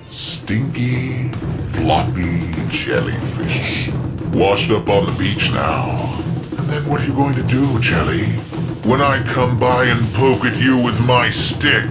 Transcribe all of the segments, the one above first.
Stinky, floppy jellyfish. Washed up on the beach now. And then what are you going to do, Jelly? When I come by and poke at you with my stick?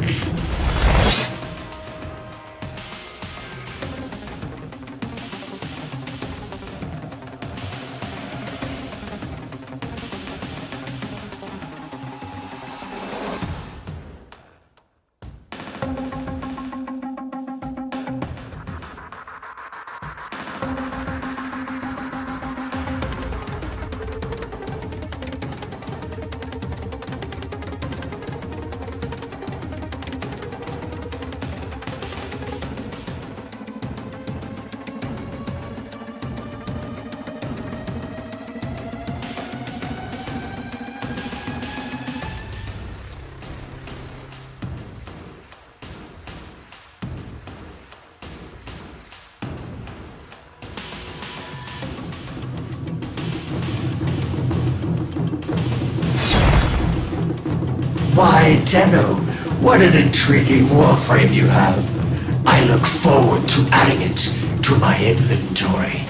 Why, Tenno, what an intriguing warframe you have. I look forward to adding it to my inventory.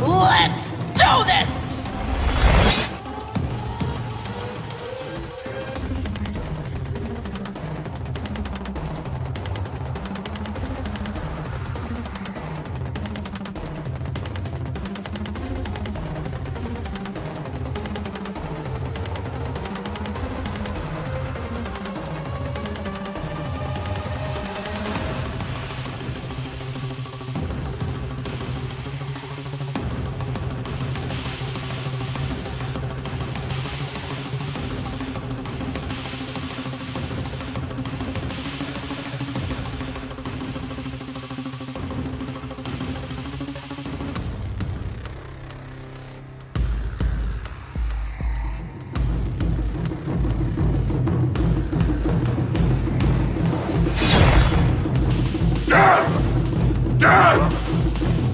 Let's do this!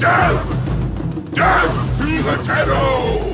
Death to the Tenno!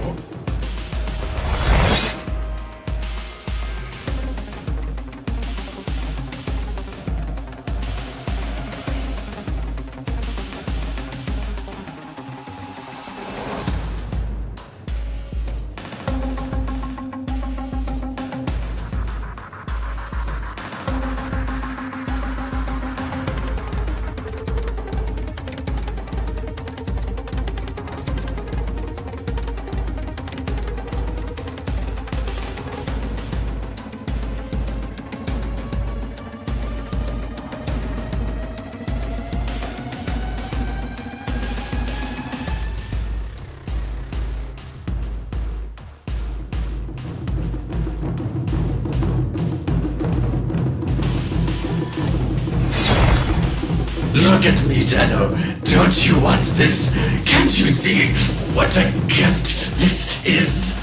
Look at me, Tenno. Don't you want this? Can't you see what a gift this is?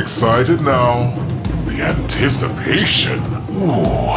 excited now. The anticipation. Ooh.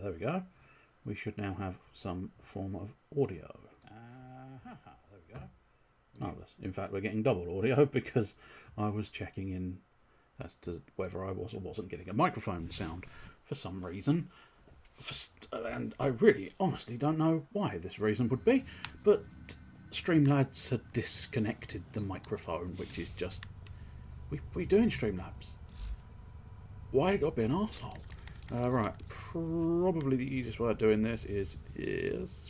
There we go. We should now have some form of audio. There we go. Oh, in fact, we're getting double audio because I was checking in as to whether I was or wasn't getting a microphone sound for some reason. And I really, honestly don't know why this reason would be, but Streamlabs had disconnected the microphone, which is just... We doing Streamlabs? Why got to be an arsehole? Right, probably the easiest way of doing this is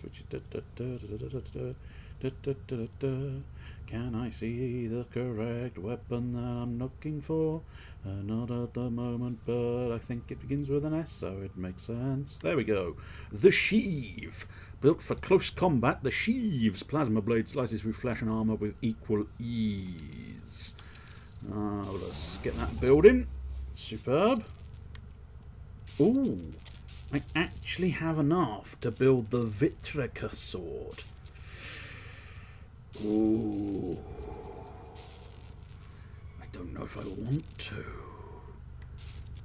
which is can I see the correct weapon that I'm looking for? Not at the moment, but I think it begins with an S, so it makes sense. There we go. The Sheave. Built for close combat, the Sheave's plasma blade slices through flesh and armour with equal ease. Let's get that building. Superb. Ooh, I actually have enough to build the Vitrica sword. Ooh. I don't know if I want to,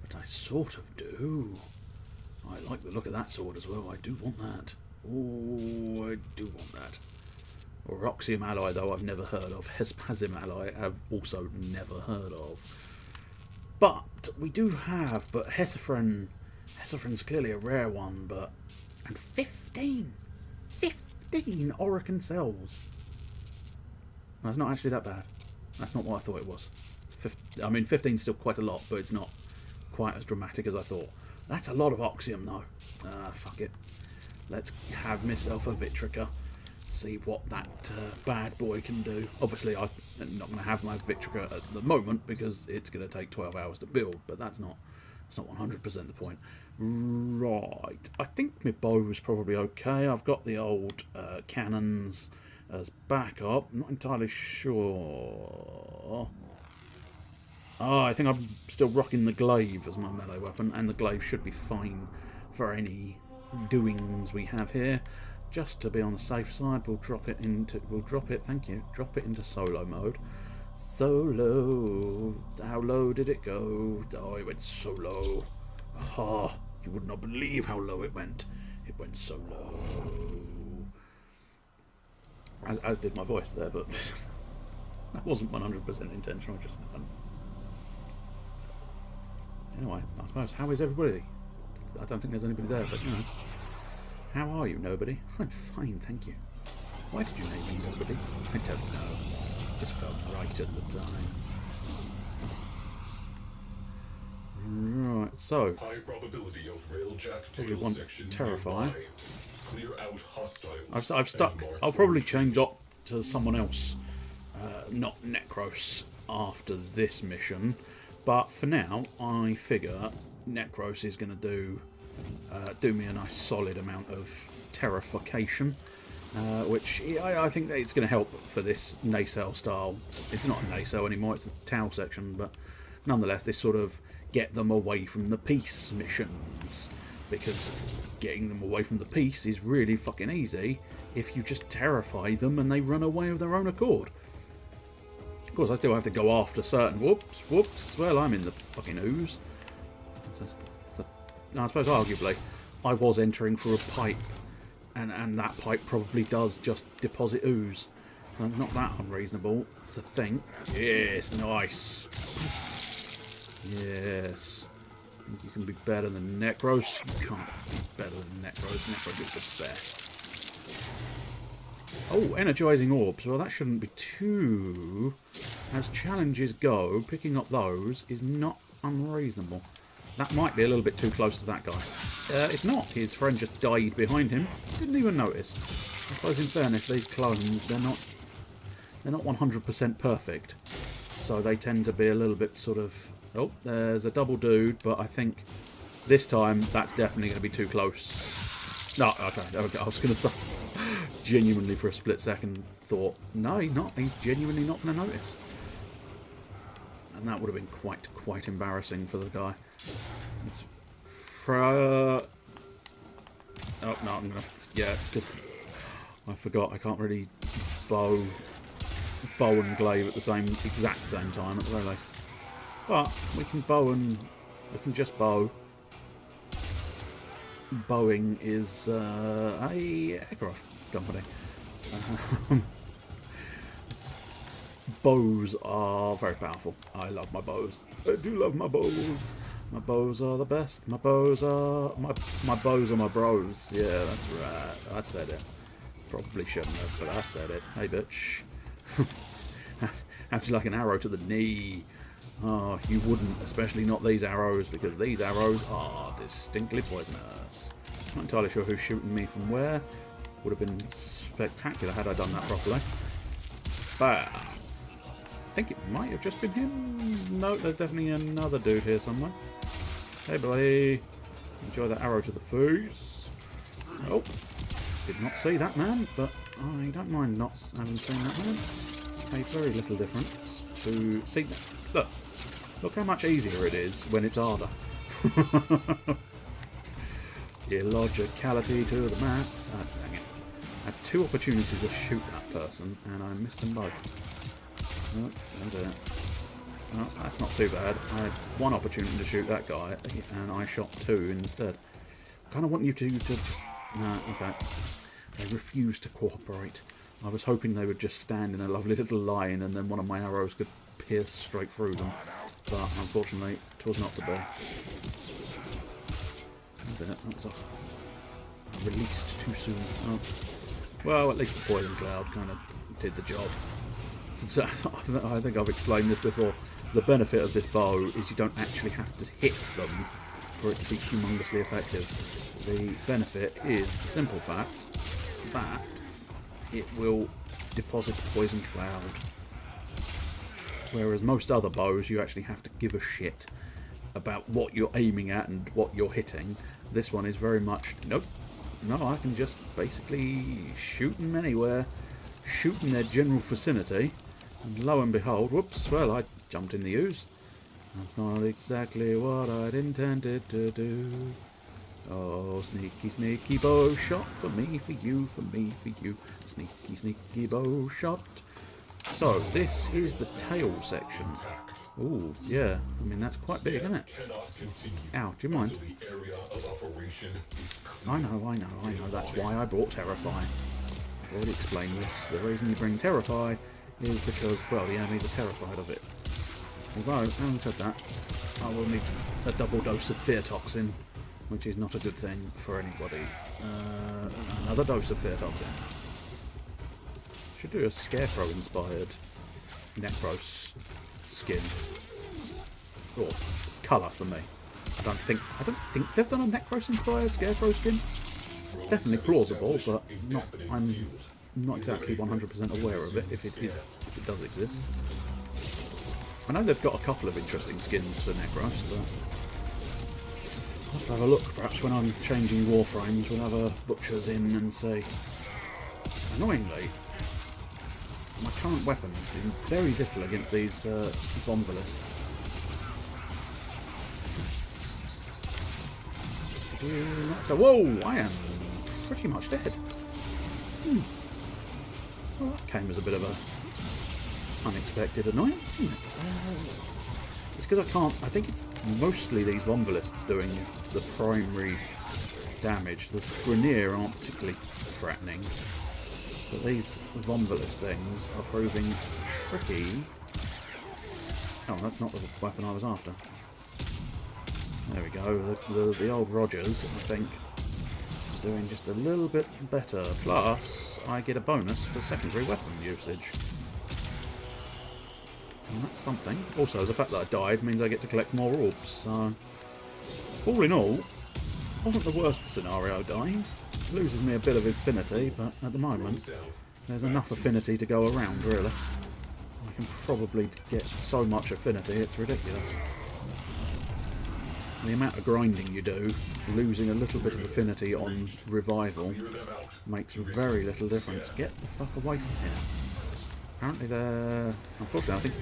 but I sort of do. I like the look of that sword as well. I do want that. Ooh, I do want that. Roxium alloy, though, I've never heard of. Hespazim alloy, I've also never heard of. But we do have, but Hesifren's clearly a rare one, but... And 15 Orokin cells. That's not actually that bad. That's not what I thought it was. I mean, 15 is still quite a lot, but it's not quite as dramatic as I thought. That's a lot of Oxium, though. Fuck it. Let's have myself a Vitrica. See what that bad boy can do. Obviously, I'm not going to have my Vitrica at the moment because it's going to take 12 hours to build, but that's not 100% the point. Right, I think my bow is probably okay. I've got the old cannons as backup. Not entirely sure. Oh, I think I'm still rocking the glaive as my melee weapon, and the glaive should be fine for any doings we have here. Just to be on the safe side, we'll drop it into. Thank you. Drop it into solo mode. Solo. How low did it go? Oh, it went so low. Oh, you would not believe how low it went. It went so low. As did my voice there, but that wasn't 100% intentional. It just happened. Anyway, I suppose. How is everybody? I don't think there's anybody there, but you know. How are you, nobody? I'm fine, thank you. Why did you name me nobody? I don't know. It just felt right at the time. Right, so high probability of railjack probably tail want section Terrify. nearby. Clear out hostiles. I've stuck. I'll probably change up to someone else, not Necros, after this mission. But for now, I figure Necros is going to do me a nice solid amount of terrification, which I think that it's going to help for this nacelle style. It's not a nacelle anymore, it's the Tau section, but nonetheless, this sort of get them away from the peace missions, because getting them away from the piece is really fucking easy if you just terrify them and they run away of their own accord. Of course, I still have to go after certain... Whoops. Well, I'm in the fucking ooze. I suppose, arguably, I was entering through a pipe, and that pipe probably does just deposit ooze. So it's not that unreasonable to think. Yes, nice. Yes. You can be better than Necros. You can't be better than Necros. Necros is the best. Oh, energizing orbs. Well, that shouldn't be too... As challenges go, picking up those is not unreasonable. That might be a little bit too close to that guy. It's not. His friend just died behind him. Didn't even notice. I suppose in fairness, these clones, they're not 100% perfect. So they tend to be a little bit sort of... Oh, there's a double dude, but I think this time that's definitely going to be too close. No, okay, I was going to say, genuinely for a split second thought, no, he's not. He's genuinely not going to notice. And that would have been quite embarrassing for the guy. Oh, no, I'm going to... Yeah, because I forgot I can't really bow and glaive at the exact same time, at the very least. But we can bow and... We can just bow. Bowing is a aircraft company. Bows are very powerful. I love my bows. I do love my bows. My bows are the best. My bows are my bows are my bros. Yeah, that's right. I said it. Probably shouldn't have, but I said it. Hey, bitch. How'd you like an arrow to the knee? Oh, you wouldn't, especially not these arrows, because these arrows are distinctly poisonous. Not entirely sure who's shooting me from where. Would have been spectacular had I done that properly. But I think it might have just been him. No, there's definitely another dude here somewhere. Hey, buddy. Enjoy that arrow to the face. Oh, did not see that man, but I don't mind not having seen that man. Made very little difference to see. Look how much easier it is when it's harder. Illogicality to the max. Ah, dang it. I had 2 opportunities to shoot that person, and I missed them both. Oh, don't do it. Oh, that's not too bad. I had 1 opportunity to shoot that guy, and I shot 2 instead. I kind of want you to just... No, okay. They refuse to cooperate. I was hoping they would just stand in a lovely little line, and then one of my arrows could pierce straight through them. But unfortunately, it was not to be. That was released too soon. Oh. Well, at least the poison cloud kind of did the job. I think I've explained this before. The benefit of this bow is you don't actually have to hit them for it to be humongously effective. The benefit is the simple fact that it will deposit a poison cloud. Whereas most other bows, you actually have to give a shit about what you're aiming at and what you're hitting. This one is very much, nope, no, I can just basically shoot them anywhere, shoot in their general vicinity, and lo and behold, whoops, well, I jumped in the ooze. That's not exactly what I'd intended to do. Oh, sneaky, sneaky bow shot, for me, for you, for me, for you. Sneaky, sneaky bow shot. So, this is the tail section. Ooh, yeah. I mean, that's quite big, isn't it? Ow, do you mind? I know. That's why I brought Terrify. I've already explained this. The reason you bring Terrify is because, well, the enemies are terrified of it. Although, having said that, I will need a double dose of Fear Toxin, which is not a good thing for anybody. Another dose of Fear Toxin. Should do a Scarecrow-inspired Necros skin. Or colour for me. I don't think they've done a Necros-inspired Scarecrow skin. It's definitely plausible, but I'm not exactly 100% aware of it if it does exist. I know they've got a couple of interesting skins for Necros, but I'll have to have a look. Perhaps when I'm changing Warframes, we'll have a butcher's in and say, annoyingly, my current weapons do very little against these Bombilists. Whoa! I am pretty much dead. Well, that came as a bit of a unexpected annoyance, didn't it? It's because I can't... I think it's mostly these Vombalists doing the primary damage. The Grenier aren't particularly threatening, but these Vombalist things are proving tricky. Oh, that's not the weapon I was after. There we go. The old Rogers, I think, are doing just a little bit better. Plus, I get a bonus for secondary weapon usage. And that's something. Also, the fact that I died means I get to collect more orbs. So, all in all, wasn't the worst scenario dying. It loses me a bit of affinity, but at the moment, there's enough affinity to go around, really. I can probably get so much affinity, it's ridiculous. The amount of grinding you do, losing a little bit of affinity on revival, makes very little difference. Get the fuck away from here. Apparently they're... Unfortunately, I think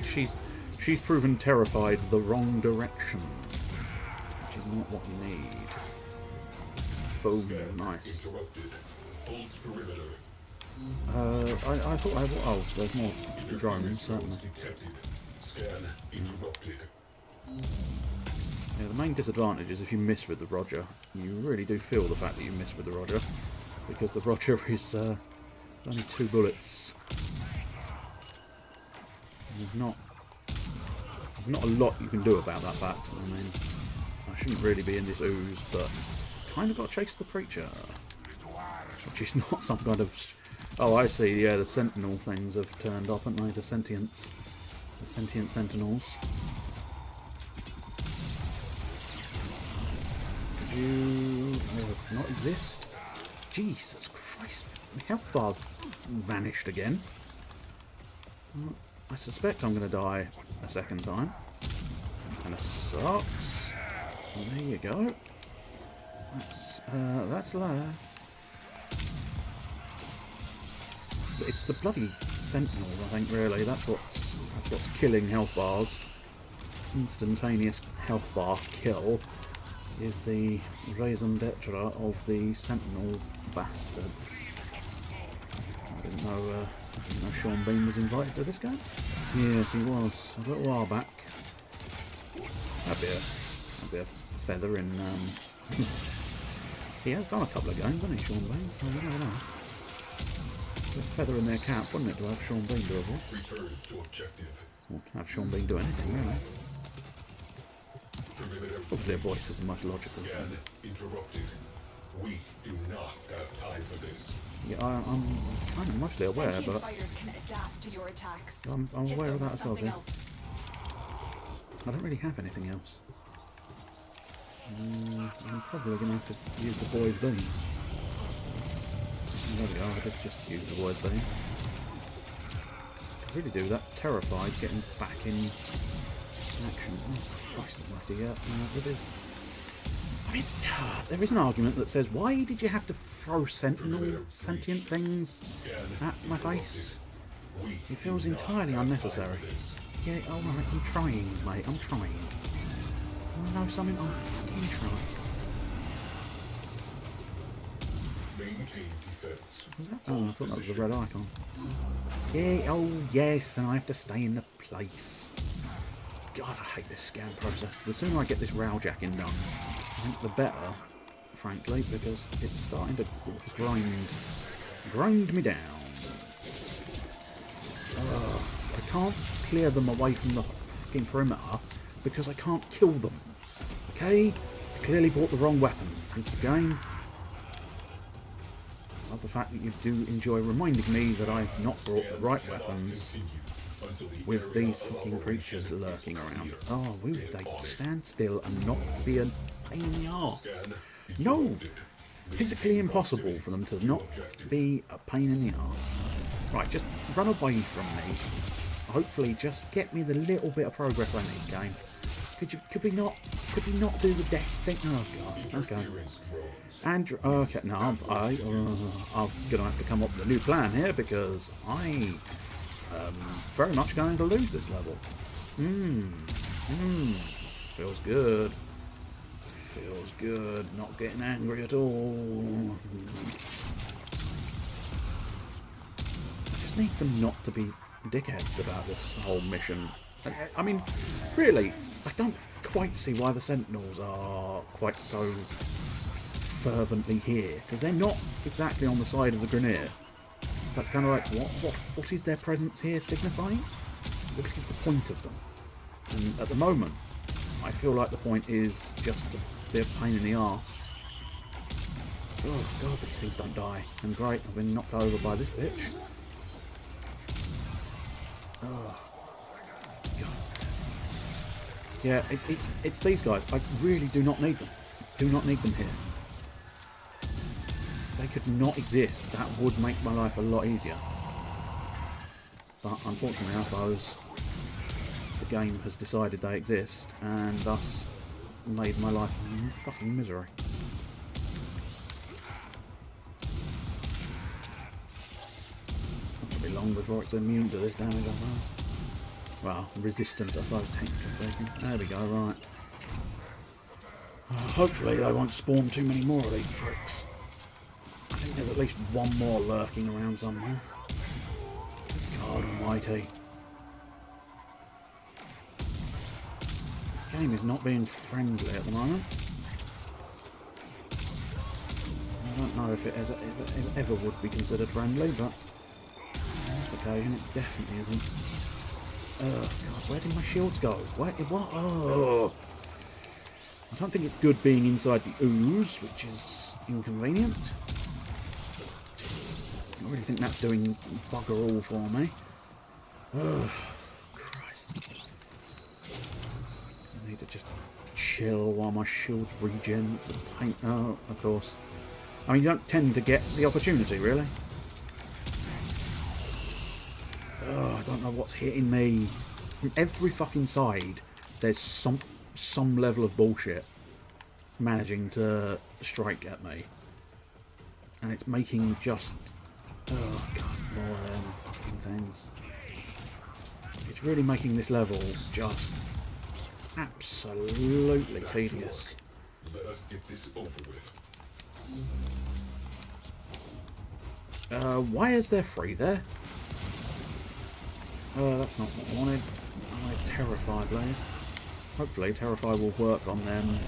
she's proven terrified the wrong direction, which is not what you need. Boom, nice. I thought I... Oh, there's more drones, certainly. Yeah, the main disadvantage is if you miss with the Roger, you really do feel the fact that you miss with the Roger, because the Roger is only 2 bullets. And there's not a lot you can do about that fact. I mean, I shouldn't really be in this ooze, but kind of got to chase the Preacher, which is not some kind of... Oh, I see. Yeah, the Sentinel things have turned up, haven't they? The sentient Sentinels. You not exist? Jesus Christ! My health bar's vanished again. I suspect I'm going to die a second time. Kind of sucks. Well, there you go. That's there. It's the bloody Sentinels, I think. Really, that's what's killing health bars. Instantaneous health bar kill is the raison d'etre of the Sentinel bastards. I didn't know Sean Bean was invited to this game. Yes, he was a little while back. That'd be a feather in. He has done a couple of games, hasn't he, Sean Bean? So you never know. It's a feather in their cap, wouldn't it, to have Sean Bean do a voice? Or to have Sean Bean do anything, really. Obviously, a voice is the most logical thing. Interrupted. We do not have time for this. Yeah, I'm kind of mostly aware, but Can adapt to your attacks. I'm aware of that as well. Yeah. I don't really have anything else. I'm probably going to have to use the boy's beam. There we go. I did just use the boy's beam. I really do that. Terrified getting back in action. Oh, Christ almighty, yeah. I mean, there is an argument that says, why did you have to throw sentient things at my face? It feels entirely unnecessary. Yeah, alright, I'm trying, mate, I'm trying. You know something? I'm fucking trying. Maintain defense. Oh, I thought that was the red icon. Yeah, oh yes, and I have to stay in the place. God, I hate this scan process. The sooner I get this Jackin done, I think the better, frankly, because it's starting to grind me down. I can't clear them away from the fucking perimeter because I can't kill them. Okay? I clearly bought the wrong weapons. Thank you, game. Love the fact that you do enjoy reminding me that I've not brought the right weapons with these fucking creatures lurking around. Oh, will they stand still and not be a pain in the arse? No! Physically impossible for them to not be a pain in the arse. Right, just run away from me. Hopefully just get me the little bit of progress I need, game. Could we not do the death thing? Oh god, okay. Andrew, okay, no, I'm gonna have to come up with a new plan here because I very much going to lose this level. Feels good. Feels good, not getting angry at all. I just need them not to be dickheads about this whole mission. I mean, really, I don't quite see why the Sentinels are quite so fervently here, because they're not exactly on the side of the Grenier. So that's kind of like, what is their presence here signifying? What is the point of them? And at the moment, I feel like the point is just to be a pain in the arse. Oh god, these things don't die. And great, I've been knocked over by this bitch. Oh god. Yeah, it's these guys. I really do not need them. Do not need them here. If they could not exist, that would make my life a lot easier. But unfortunately, I suppose the game has decided they exist, and thus made my life fucking misery. Not gonna be long before it's immune to this damage, I suppose. Well, resistant, I suppose, technically speaking. There we go, right. Hopefully they won't spawn too many more of these pricks. I think there's at least one more lurking around somewhere. God almighty. This game is not being friendly at the moment. I don't know if it ever would be considered friendly, but on this occasion it definitely isn't. Oh god, where did my shields go? What? Oh! I don't think it's good being inside the ooze, which is inconvenient. I really think that's doing bugger all for me. Oh, Christ. I need to just chill while my shields regen. Oh, of course. I mean, you don't tend to get the opportunity, really. Oh, I don't know what's hitting me. From every fucking side, there's some level of bullshit managing to strike at me. And it's making just... Oh, God, more of them fucking things. It's really making this level just absolutely tedious. Let us get this over with. Why is there 3 there? That's not what I wanted. I wanted Terrify, please. Hopefully Terrify will work on them.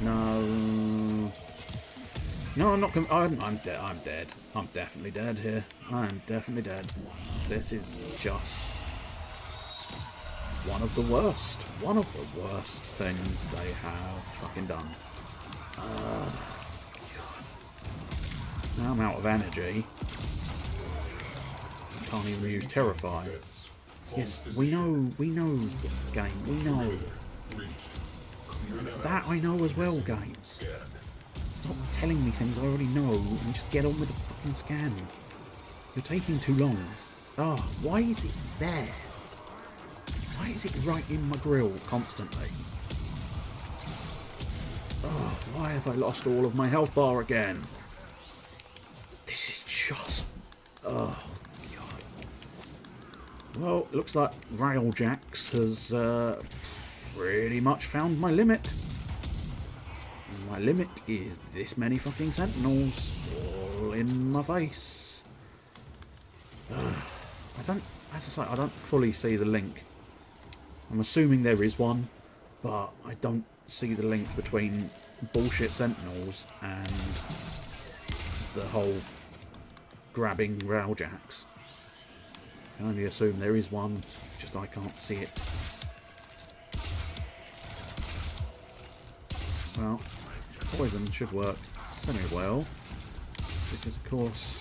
No. No, I'm not. I'm dead. I'm dead. I'm definitely dead here. I'm definitely dead. This is just one of the worst. One of the worst things they have fucking done. God. Now I'm out of energy. I can't even use Terrify. Yes, we know, game, we know. That I know as well, game. Stop telling me things I already know and just get on with the fucking scan. You're taking too long. Ah, oh, why is it there? Why is it right in my grill constantly? Oh, why have I lost all of my health bar again? This is just... Oh, God. Well, looks like Railjax has pretty much found my limit. And my limit is this many fucking Sentinels all in my face. I don't, as I say, I don't fully see the link. I'm assuming there is one, but I don't see the link between bullshit Sentinels and the whole grabbing Railjax. I can only assume there is one, just I can't see it. Well, poison should work semi-well, because of course...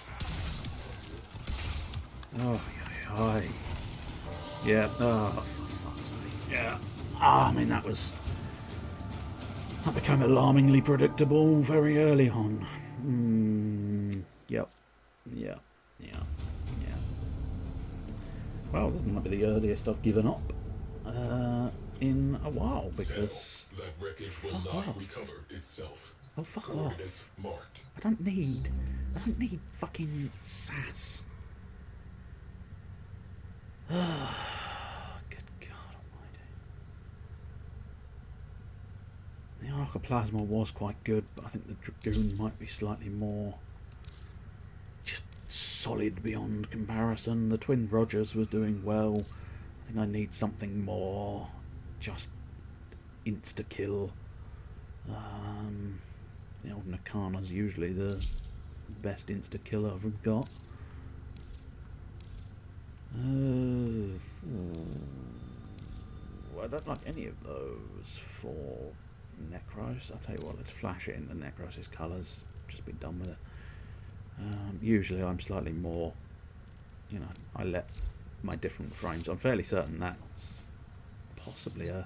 Oh, yeah, oh, for fuck's sake. Yeah, I mean that became alarmingly predictable very early on. Yep. Well, this might be the earliest I've given up in a while, because... That wreckage will not recover itself. Oh, fuck off. Marked. I don't need fucking sass. Good God almighty. They Archoplasma was quite good, but I think the Dragoon might be slightly more just solid beyond comparison. The Twin Rogers was doing well. I think I need something more just insta-kill. The old Nakana's usually the best insta-killer we've got. I don't like any of those for Necros. I'll tell you what, let's flash it into Necros' colours. Just be done with it. Usually I'm slightly more, you know, I let my different frames. I'm fairly certain that's possibly I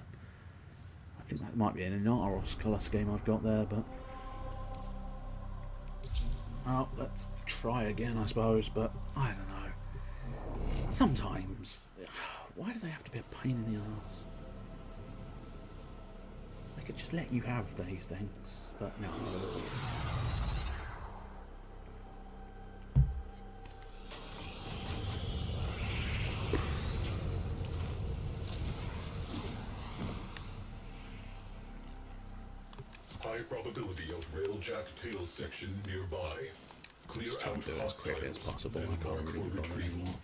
think that might be an Inaros colour scheme I've got there, but well, let's try again, I suppose. But I don't know. Sometimes, why do they have to be a pain in the arse? They could just let you have these things, but no. High probability of railjack tail section nearby. Clear Just try out and do it as quickly as hostiles, possible. then I can't mark really for be bothered retrieval. anymore.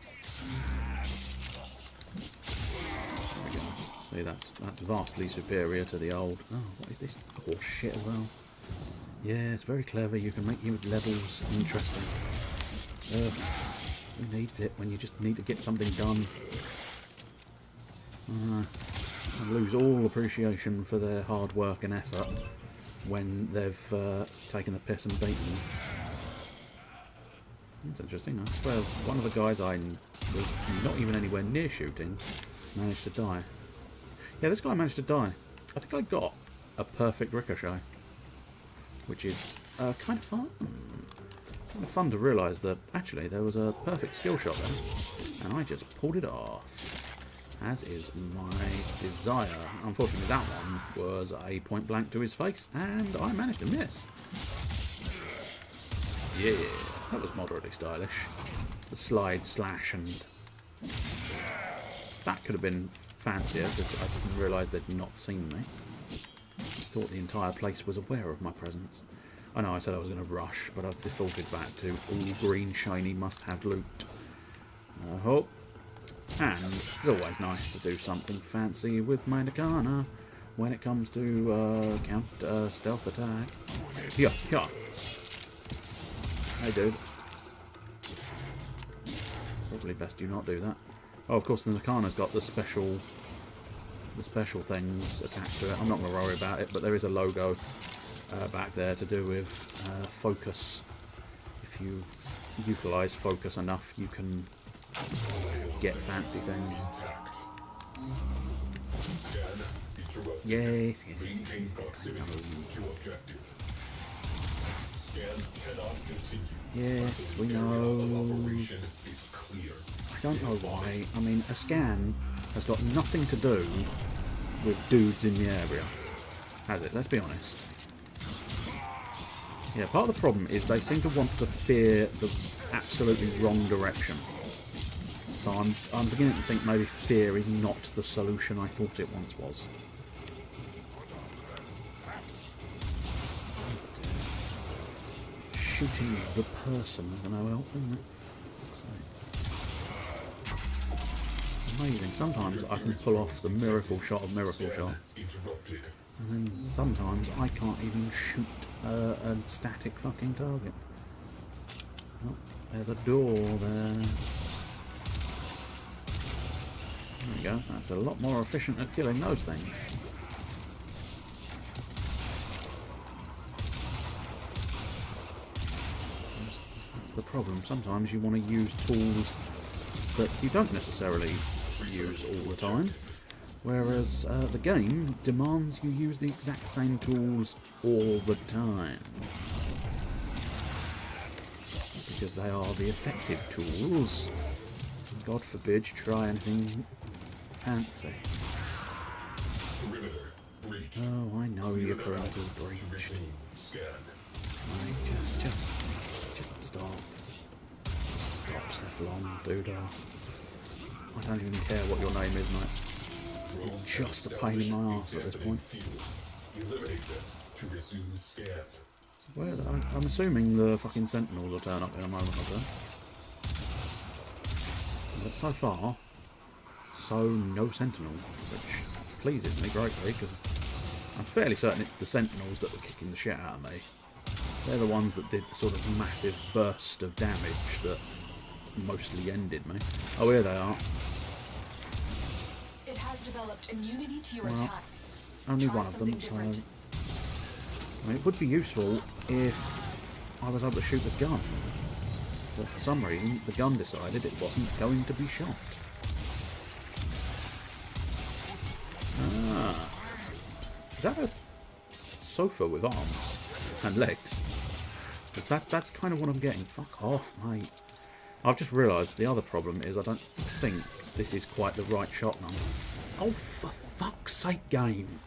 There we go. See, that's vastly superior to the old. Oh, what is this horse shit as well? Yeah, it's very clever. You can make your levels interesting. Who needs it when you just need to get something done? I lose all appreciation for their hard work and effort when they've taken the piss and beaten them. That's interesting. I swear one of the guys I was not even anywhere near shooting managed to die. Yeah, this guy managed to die. I think I got a perfect ricochet, which is kind of fun. Kind of fun to realise that actually there was a perfect skill shot there, and I just pulled it off, as is my desire. Unfortunately, that one was a point blank to his face, and I managed to miss. Yeah, that was moderately stylish. The slide, slash, and that could have been fancier because I didn't realise they'd not seen me. I thought the entire place was aware of my presence. I know I said I was going to rush, but I've defaulted back to all green, shiny, must-have loot. Oh, and it's always nice to do something fancy with my Nakana when it comes to stealth attack. Yeah. Hey, dude. Probably best you not do that. Oh, of course, the Nakana's got the special things attached to it. I'm not going to worry about it, but there is a logo back there to do with focus. If you utilise focus enough, you can get fancy things. Yes. Maintain proximity to objective. Scan cannot continue. Yes, we Area of know. operation is clear. I don't know why. I mean, a scan has got nothing to do with dudes in the area, has it? Let's be honest. Yeah, part of the problem is they seem to want to fear the absolutely wrong direction. So I'm beginning to think maybe fear is not the solution I thought it once was. Shooting the person is going to help, isn't it? Amazing. Sometimes I can pull off the miracle shot of miracle shots, Interrupted. and then sometimes I can't even shoot a static fucking target. Oh, there's a door there. There we go. That's a lot more efficient at killing those things. That's the problem. Sometimes you want to use tools that you don't necessarily use all the time, whereas the game demands you use the exact same tools all the time, because they are the effective tools. God forbid you try anything fancy. Perimeter breach. Oh, I know your perimeter's breached. Resume scan. Right, just stop. Just stop, Cephalon, doodah. I don't even care what your name is, mate. Drone Just a pain in my arse at this point. Eliminate them. to resume scan. Where I'm assuming the fucking sentinels will turn up in a moment or two. But so far, no sentinels, which pleases me greatly because I'm fairly certain it's the sentinels that were kicking the shit out of me. They're the ones that did the sort of massive burst of damage that mostly ended me. Oh, here they are. It has developed immunity to your Well, attacks. only Try one of them, something so... different. I mean, it would be useful if I was able to shoot the gun. But for some reason, the gun decided it wasn't going to be shot. Ah. Is that a sofa with arms and legs? Because that's kind of what I'm getting. Fuck off, mate. I've just realised the other problem is I don't think this is quite the right shotgun. Oh, for fuck's sake, game.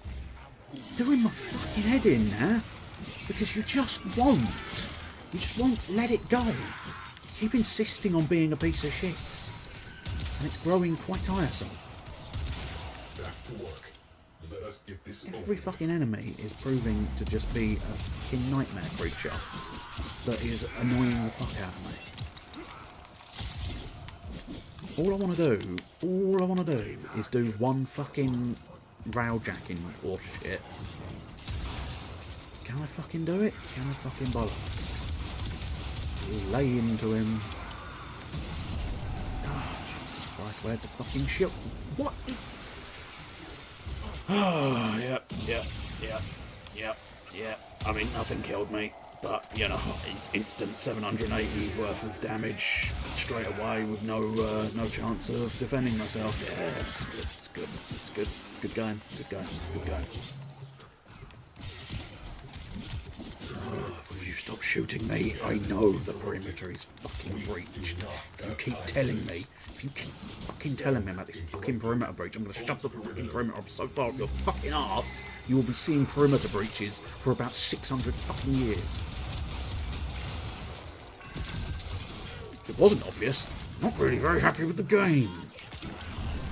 Doing my fucking head in now. Because you just won't let it go. Keep insisting on being a piece of shit. And it's growing quite tiresome. Back to work. Let us get this Every fucking enemy is proving to just be a fucking nightmare creature that is annoying the fuck out of me. All I want to do is do one fucking rail-jacking or shit. Can I fucking do it? Can I fucking bollocks? Lay into him. Oh, Jesus Christ, where'd the fucking shit? What? Oh, yep. I mean, nothing killed me, but, you know, instant 780 worth of damage straight away with no chance of defending myself. Yeah, it's good. Good going. Will you stop shooting me? I know the perimeter is fucking breached. If you keep telling me, about this fucking perimeter breach, I'm going to shove the fucking perimeter up so far up your fucking arse, you will be seeing perimeter breaches for about 600 fucking years. If it wasn't obvious, I'm not really very happy with the game.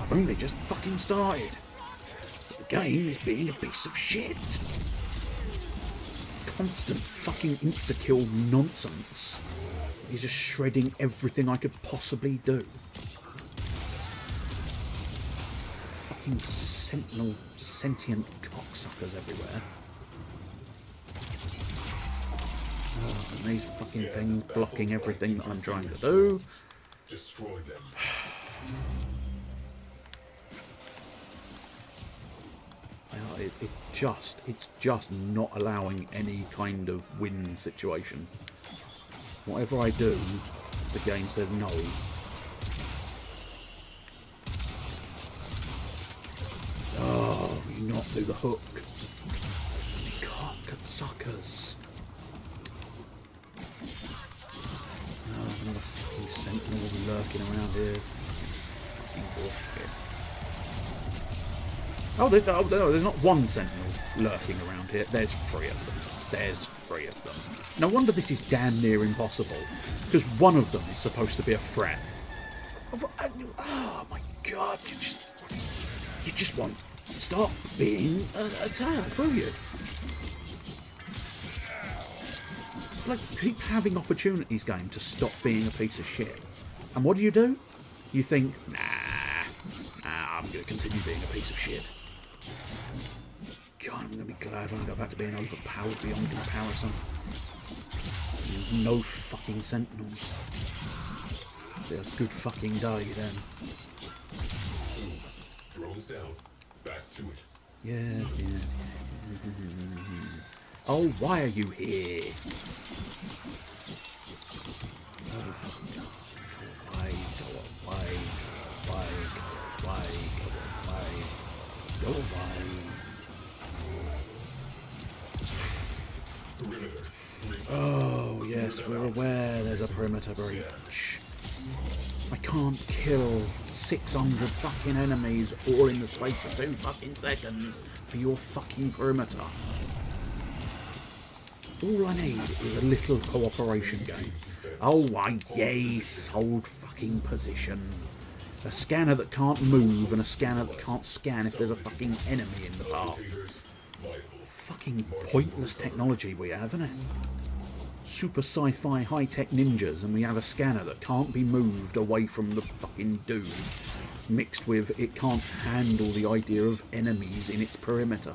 I've only just fucking started. The game is being a piece of shit. Constant fucking insta-kill nonsense is just shredding everything I could possibly do. Fucking sentinel sentient cocksuckers everywhere. Oh, and these fucking things blocking everything that I'm trying to do. Destroy them. It's just not allowing any kind of win situation. Whatever I do, the game says no. Oh, you not do the hook. Cock suckers. Oh, another fucking sentinel lurking around here. Fucking bullshit. Oh, there's not one sentinel lurking around here. There's 3 of them. There's 3 of them. No wonder this is damn near impossible, because one of them is supposed to be a threat. Oh my god, you just won't stop being attacked, will you? It's like you keep having opportunities, game, to stop being a piece of shit. And what do? You think, nah, I'm going to continue being a piece of shit. God, I'm going to be glad when I go back to being overpowered beyond comparison. There's no fucking sentinels. It'll be a good fucking day then. Drones down. Back to it. Yes. Oh, why are you here? Oh, why, go away. Oh, yes, we're aware there's a perimeter breach. I can't kill 600 fucking enemies all in the space of 2 fucking seconds for your fucking perimeter. All I need is a little cooperation game. Oh, yes, hold fucking position. A scanner that can't move and a scanner that can't scan if there's a fucking enemy in the path. fucking pointless technology we have, isn't it? Super sci-fi high-tech ninjas, and we have a scanner that can't be moved away from the fucking dude, mixed with it can't handle the idea of enemies in its perimeter.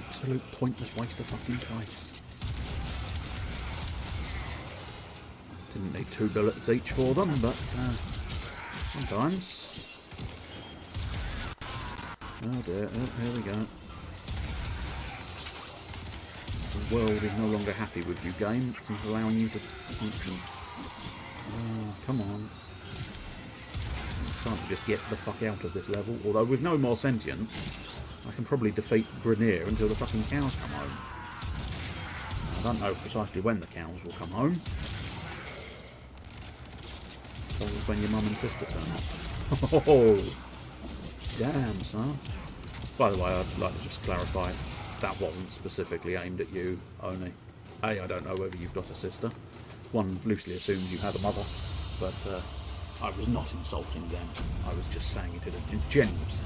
Absolute pointless waste of fucking space. Didn't need 2 bullets each for them, but sometimes. Oh dear, oh, here we go. The world is no longer happy with you, game. It's not allowing you to function. Oh, come on. It's time to just get the fuck out of this level. Although with no more sentience, I can probably defeat Grindin until the fucking cows come home. I don't know precisely when the cows will come home. So it's when your mum and sister turn up. Oh, damn, son. By the way, I'd like to just clarify, that wasn't specifically aimed at you only. A, I don't know whether you've got a sister. One loosely assumes you have a mother, but I was not insulting them. I was just saying it in a general sense.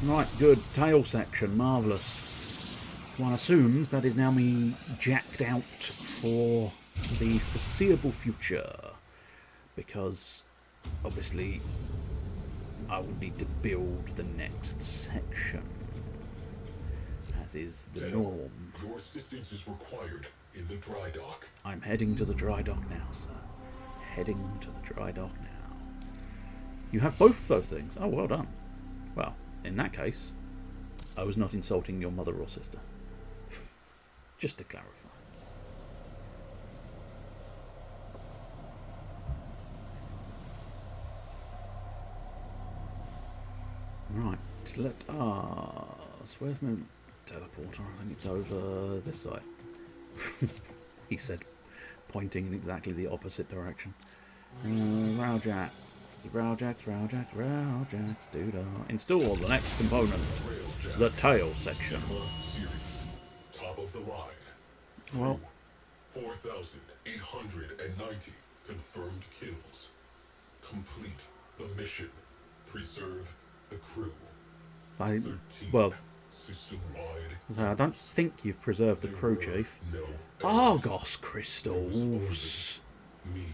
Right, good. Tail section, marvellous. One assumes that is now me jacked out for the foreseeable future, because obviously I will need to build the next section, as is the norm. Your assistance is required in the dry dock. I'm heading to the dry dock now, sir. Heading to the dry dock now. You have both of those things. Oh, well done. Well, in that case, I was not insulting your mother or sister. Just to clarify. Right, let us... Where's my teleporter? I think it's over this side. He said, pointing in exactly the opposite direction. Raljacks, doodah. Install the next component, the tail section. Series, top of the line. Well, 4,890 confirmed kills. Complete the mission. Preserve the crew. well, system-wide. I don't think you've preserved the crew, Chief. No Argos crystals. me.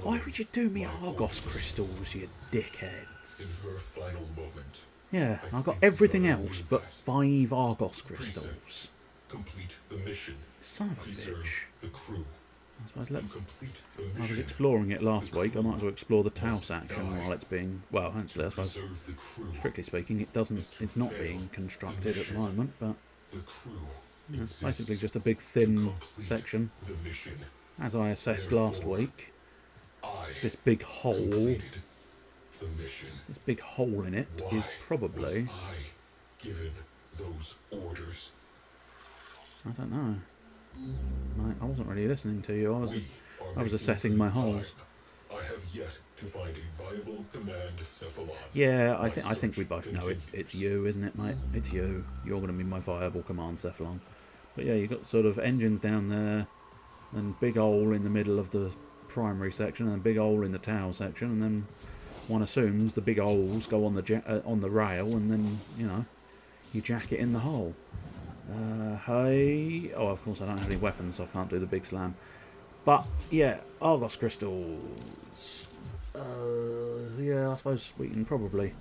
Why would you do me Argos crystals, you dickheads? In her final moment. Yeah, I've got everything else but 5 Argos crystals. Complete the mission. Son of a Preserve bitch. the crew. I suppose let's... Complete the I was mission. exploring it last week. I might as well explore the Tau section while it's being... Well, actually, I suppose, Preserve the crew. strictly speaking, it's not being constructed at the moment, but The crew. it's basically just a big thin section. The mission. As I assessed last week, I this big hole, completed the mission. this big hole in it is probably... Was I given those orders? I don't know. I wasn't really listening to you. I was making assessing my good holes. time. I have yet to find a viable command cephalon. Yeah, I think we both know it's you, isn't it, mate? It's you. You're going to be my viable command cephalon. But yeah, you've got sort of engines down there, and big hole in the middle of the primary section, and a big hole in the Tau section, and then one assumes the big holes go on the rail, and then you jack it in the hole. Hey, oh, of course I don't have any weapons, so I can't do the big slam. But yeah, Argos crystals. Yeah, I suppose we can probably.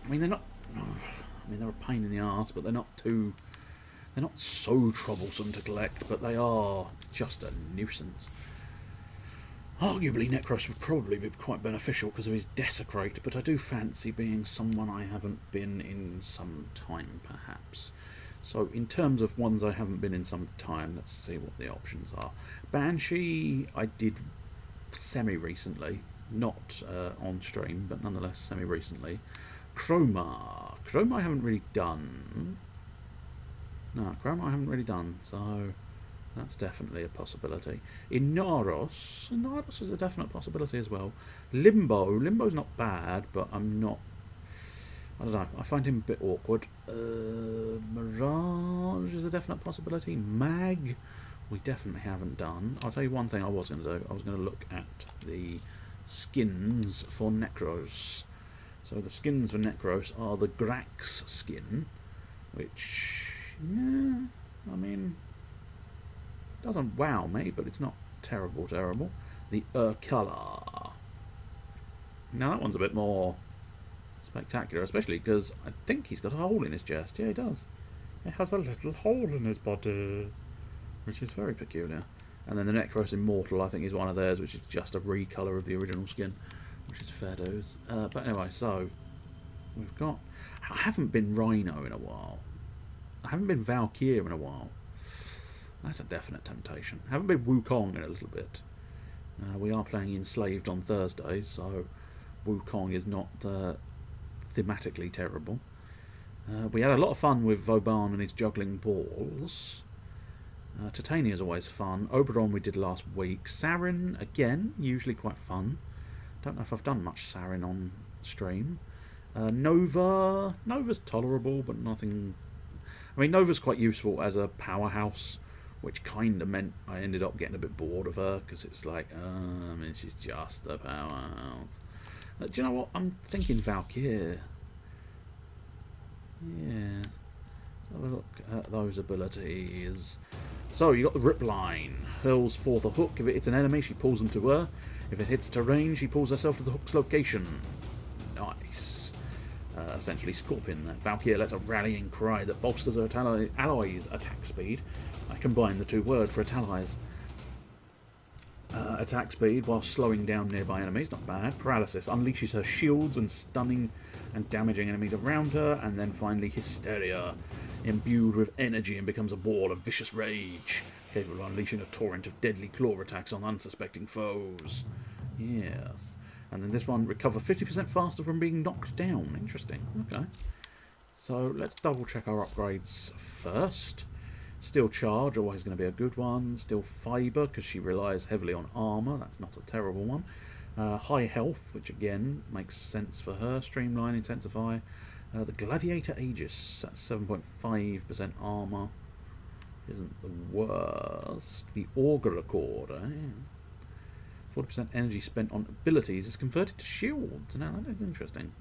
I mean, they're not. I mean, they're a pain in the arse, but they're not too. They're not so troublesome to collect, but they are just a nuisance. Arguably, Necros would probably be quite beneficial because of his desecrate, but I do fancy being someone I haven't been in some time, perhaps. So, in terms of ones I haven't been in some time, let's see what the options are. Banshee, I did semi-recently, not on stream, but nonetheless semi-recently. Chroma I haven't really done. No, Chroma I haven't really done, so that's definitely a possibility. Inaros is a definite possibility as well. Limbo's not bad, but I don't know, I find him a bit awkward. Mirage is a definite possibility. Mag, we definitely haven't done. I'll tell you one thing I was going to do. I was going to look at the skins for Necros. So the skins for Necros are the Grax skin, which, yeah, I mean, doesn't wow me, but it's not terrible. The Urkala. Now that one's a bit more spectacular, especially because I think he's got a hole in his chest. Yeah, he does. He has a little hole in his body, which is very peculiar. And then the Necros Immortal, I think, is one of theirs, which is just a recolour of the original skin, which is fair dues. But anyway, so we've got... I haven't been Rhino in a while. I haven't been Valkyrie in a while. That's a definite temptation. I haven't been Wukong in a little bit. We are playing Enslaved on Thursdays, so Wukong is not thematically terrible. We had a lot of fun with Vauban and his juggling balls. Titania is always fun. Oberon we did last week. Sarin, again, usually quite fun. Don't know if I've done much Sarin on stream. Nova's tolerable, but nothing... I mean, Nova's quite useful as a powerhouse, which kind of meant I ended up getting a bit bored of her, because it's like, I mean, she's just a powerhouse. Do you know what? I'm thinking Valkyrie. Yeah. Let's have a look at those abilities. So, you got the Rip Line. Hurls forth a hook. If it hits an enemy, she pulls them to her. If it hits terrain, she pulls herself to the hook's location. Nice. Essentially Scorpion. Valkyrie lets a rallying cry that bolsters her allies' attack speed. I combine the two words for allies. Attack speed while slowing down nearby enemies, not bad. Paralysis unleashes her shields and stunning and damaging enemies around her. And then finally Hysteria, imbued with energy and becomes a ball of vicious rage, capable of unleashing a torrent of deadly claw attacks on unsuspecting foes. Yes. And then this one, recover 50% faster from being knocked down. Interesting. Okay. So let's double check our upgrades first. Steel Charge, always going to be a good one. Steel Fibre, because she relies heavily on armour. That's not a terrible one. High Health, which again makes sense for her. Streamline, Intensify. The Gladiator Aegis, that's 7.5% armour. Isn't the worst. The Augur Accord, 40% energy spent on abilities is converted to shields. Now that is interesting.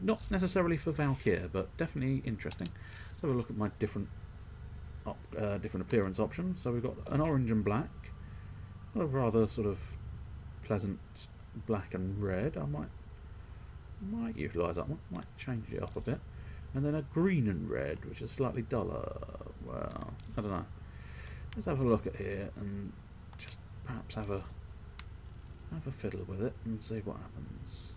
Not necessarily for Valkyrie, but definitely interesting. Let's have a look at my different appearance options. So we've got an orange and black, a rather sort of pleasant black and red. I might utilise that one, might change it up a bit, and then a green and red, which is slightly duller. Well, I don't know. Let's have a look at here and just perhaps have a fiddle with it and see what happens.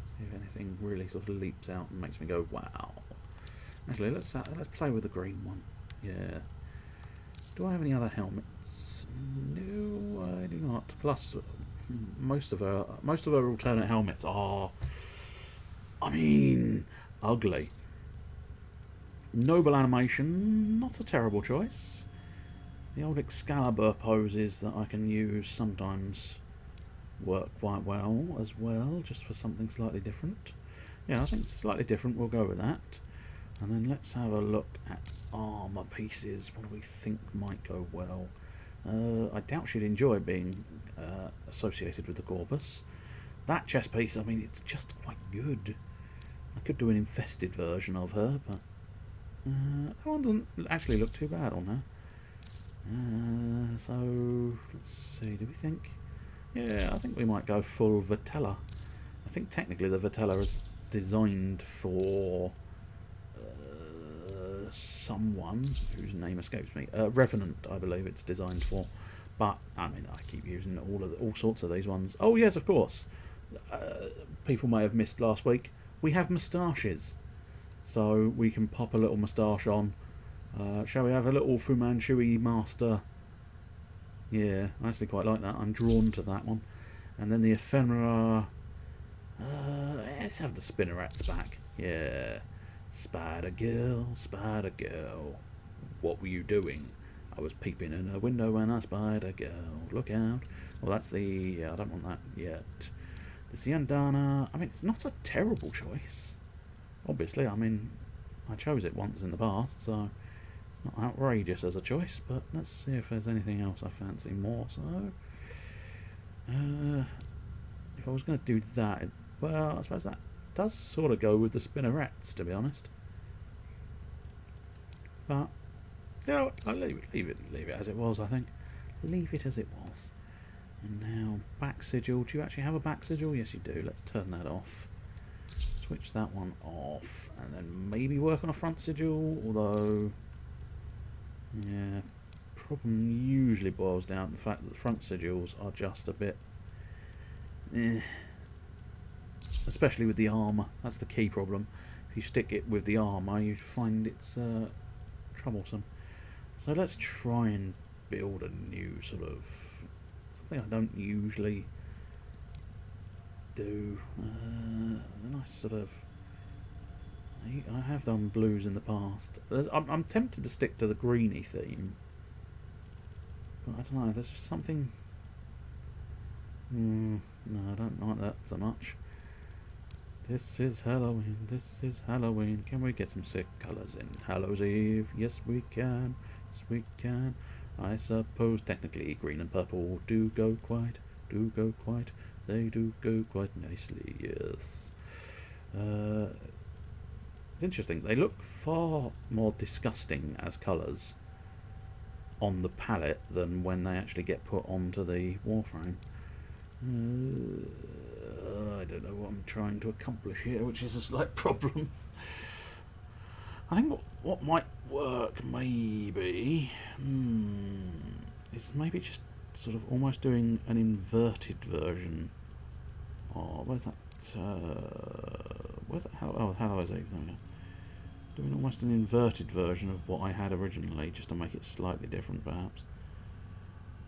See if anything really sort of leaps out and makes me go wow. Actually, let's play with the green one. Yeah. Do I have any other helmets? No, I do not. Plus, most of our alternate helmets are, I mean, ugly. Noble Animation, not a terrible choice. The old Excalibur poses that I can use sometimes work quite well as well, just for something slightly different. Yeah, I think slightly different, we'll go with that. And then let's have a look at armour pieces. What do we think might go well? I doubt she'd enjoy being associated with the Corpus. That chest piece, I mean, it's just quite good. I could do an infested version of her, but that one doesn't actually look too bad on her. So, let's see, do we think? Yeah, I think we might go full Vitella. I think technically the Vitella is designed for someone whose name escapes me. Revenant, I believe it's designed for. But, I mean, I keep using all sorts of these ones. Oh, yes, of course. People may have missed last week. We have moustaches. So we can pop a little moustache on. Shall we have a little Fu Manchu master? Yeah, I actually quite like that. I'm drawn to that one. And then the ephemera. Let's have the spinnerets back. Yeah. Spider girl, spider girl. What were you doing? I was peeping in her window when I spied a girl. Look out. Well, that's the... Yeah, I don't want that yet. The Siandana. I mean, it's not a terrible choice. Obviously, I mean, I chose it once in the past, so it's not outrageous as a choice, but let's see if there's anything else I fancy more. So, If I was going to do that, well, I suppose that does sort of go with the spinnerets, to be honest. But you know, I'll leave it as it was. I think leave it as it was. And now back sigil. Do you actually have a back sigil? Yes, you do. Let's turn that off. Switch that one off, and then maybe work on a front sigil. Although, yeah, problem usually boils down to the fact that the front sigils are just a bit, especially with the armour. That's the key problem. If you stick it with the armour, you find it's troublesome. So let's try and build a new sort of something I don't usually do. There's a nice sort of. I have done blues in the past. I'm tempted to stick to the greeny theme, but I don't know. There's just something. No, I don't like that so much. This is Halloween. This is Halloween. Can we get some sick colours in Hallows Eve? Yes, we can. Yes, we can. I suppose technically green and purple do go quite. They do go quite nicely. Yes. It's interesting. They look far more disgusting as colours on the palette than when they actually get put onto the Warframe. I don't know what I'm trying to accomplish here, which is a slight problem. I think what might work maybe is maybe just sort of almost doing an inverted version. Oh, where's that? Where's that? Oh, Hallows Eve. There we go. Doing almost an inverted version of what I had originally, just to make it slightly different, perhaps.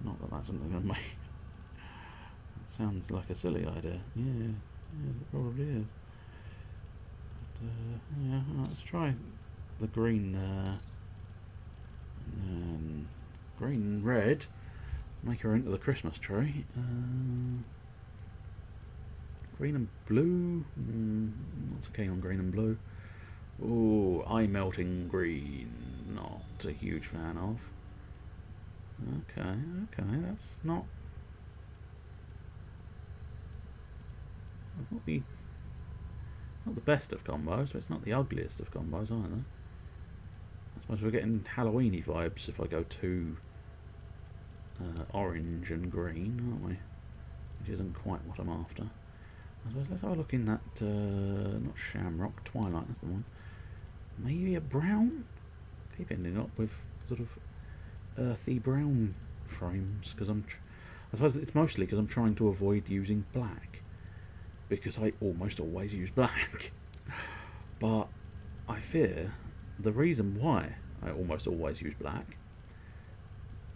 Not that that's something going to make. Sounds like a silly idea. Yeah, it probably is. But, yeah, let's try the green there. And then green and red. Make her into the Christmas tree. Green and blue. Not so keen on green and blue. Oh, eye melting green. Not a huge fan of. Okay, that's not. It's not the best of combos, but it's not the ugliest of combos either. I suppose we're getting Halloweeny vibes if I go too orange and green, aren't we? Which isn't quite what I'm after. I suppose let's have a look in that, not Shamrock, Twilight, that's the one. Maybe a brown? Keep ending up with sort of earthy brown frames, because I suppose it's mostly because I'm trying to avoid using black. Because I almost always use black. But I fear the reason why I almost always use black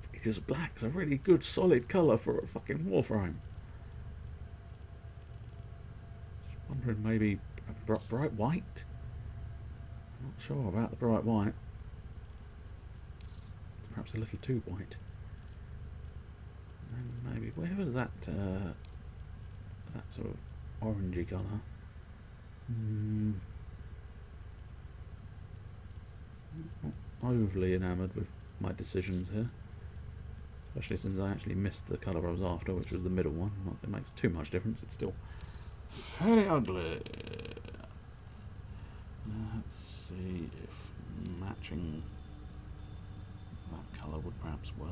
is because black's a really good solid colour for a fucking Warframe. Just wondering maybe a bright white? I'm not sure about the bright white. Perhaps a little too white. And maybe, where was that sort of orangey colour? Not overly enamoured with my decisions here, especially since I actually missed the colour I was after, which was the middle one. Not that it makes too much difference, it's still fairly ugly. Let's see if matching that colour would perhaps work.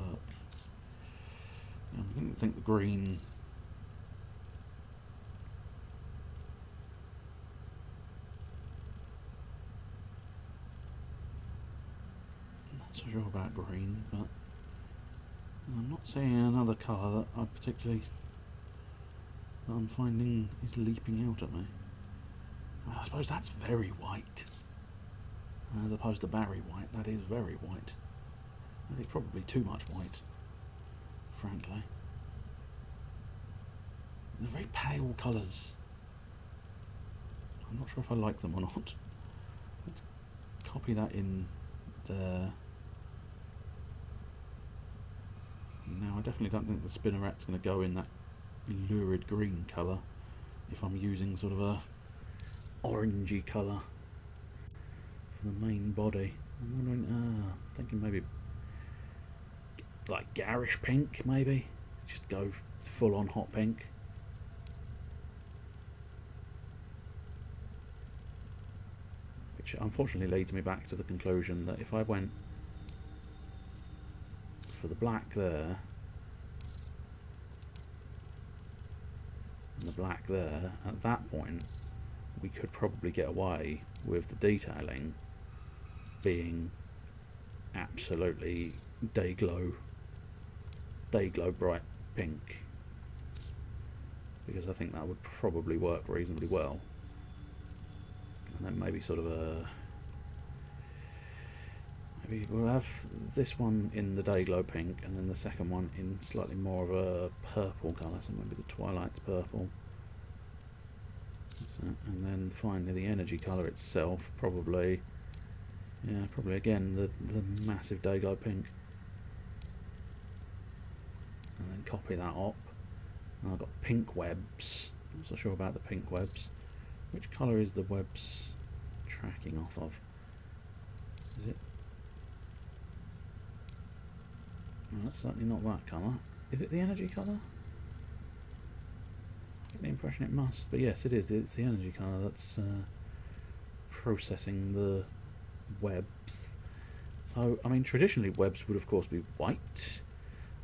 I didn't think the green. Not so sure about green, but I'm not seeing another colour that I'm finding is leaping out at me. Well, I suppose that's very white, as opposed to Barry white. That is very white. That is probably too much white, frankly. They're very pale colours. I'm not sure if I like them or not. Let's copy that in there. Now, I definitely don't think the spinneret's going to go in that lurid green colour if I'm using sort of a orangey colour for the main body. I'm wondering, thinking maybe like garish pink, maybe. Just go full-on hot pink. Which unfortunately leads me back to the conclusion that if I went for the black there and the black there, at that point we could probably get away with the detailing being absolutely day glow bright pink, because I think that would probably work reasonably well. And then maybe sort of maybe we'll have this one in the day glow pink and then the second one in slightly more of a purple colour, so maybe the Twilight's purple. So, and then finally the energy colour itself, probably, yeah, probably again the massive day glow pink. And then copy that up. And I've got pink webs. I'm not so sure about the pink webs. Which colour is the webs tracking off of? Is it? Well, that's certainly not that colour. Is it the energy colour? I get the impression it must, but yes, it is. It's the energy colour that's processing the webs. So, I mean, traditionally webs would of course be white.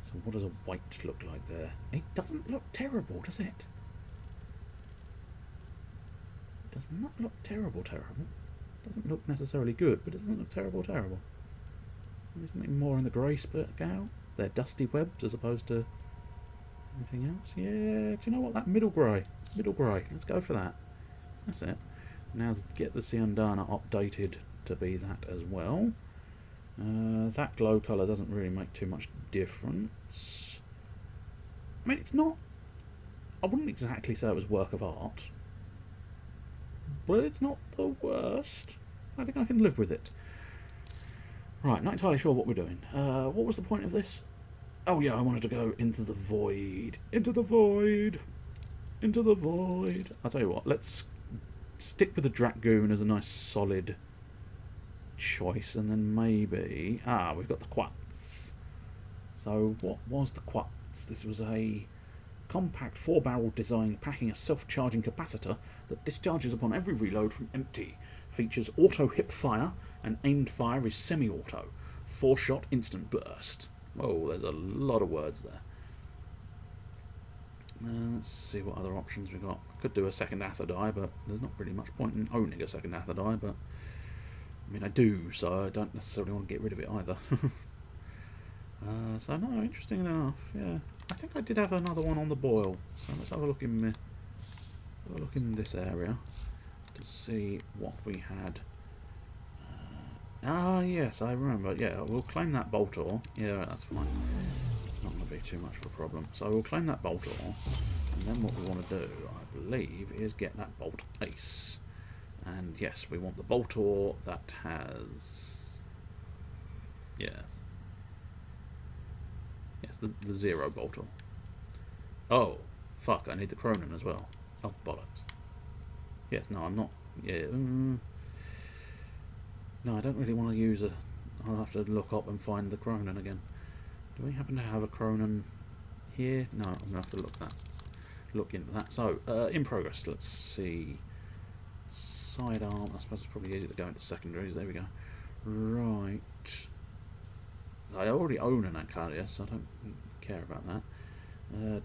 So what does a white look like there? It doesn't look terrible, does it? It does not look terrible. Doesn't look necessarily good, but it doesn't look terrible. There's something more in the grey scale. They're dusty webs as opposed to anything else. Yeah, do you know what? That middle grey. Let's go for that. That's it. Now get the Ciandana updated to be that as well. That glow colour doesn't really make too much difference. I mean, it's not... I wouldn't exactly say it was work of art, but it's not the worst. I think I can live with it. Right, not entirely sure what we're doing. What was the point of this? Oh yeah, I wanted to go into the void. Into the void. I'll tell you what, let's stick with the Dragoon as a nice solid choice, and then maybe... Ah, we've got the Quartz. So what was the Quartz? This was a compact 4-barrel design packing a self-charging capacitor that discharges upon every reload from empty. Features auto hip fire, and aimed fire is semi-auto. 4-shot instant burst. Oh, there's a lot of words there. Let's see what other options we got. I could do a second Atherdye, but there's not really much point in owning a second Atherdye, but I mean I do, so I don't necessarily want to get rid of it either. So no, interesting enough, yeah. I think I did have another one on the boil, so let's have a look in this area to see what we had. Yes, I remember. Yeah, we'll claim that Boltor. Yeah, that's fine. It's not going to be too much of a problem. So we'll claim that Boltor, and then what we want to do, I believe, is get that Bolt Ace. And yes, we want the Boltor that has... Yes. Yes, the 0 Boltor. Oh, fuck, I need the Cronin as well. Oh, bollocks. Yes, no, I'm not... Yeah, no, I don't really want to use a... I'll have to look up and find the Cronin again. Do we happen to have a Cronin here? No, I'm going to have to look into that. So, in progress, let's see. Sidearm, I suppose it's probably easier to go into secondaries. There we go. Right. I already own an Arcadia, so I don't care about that.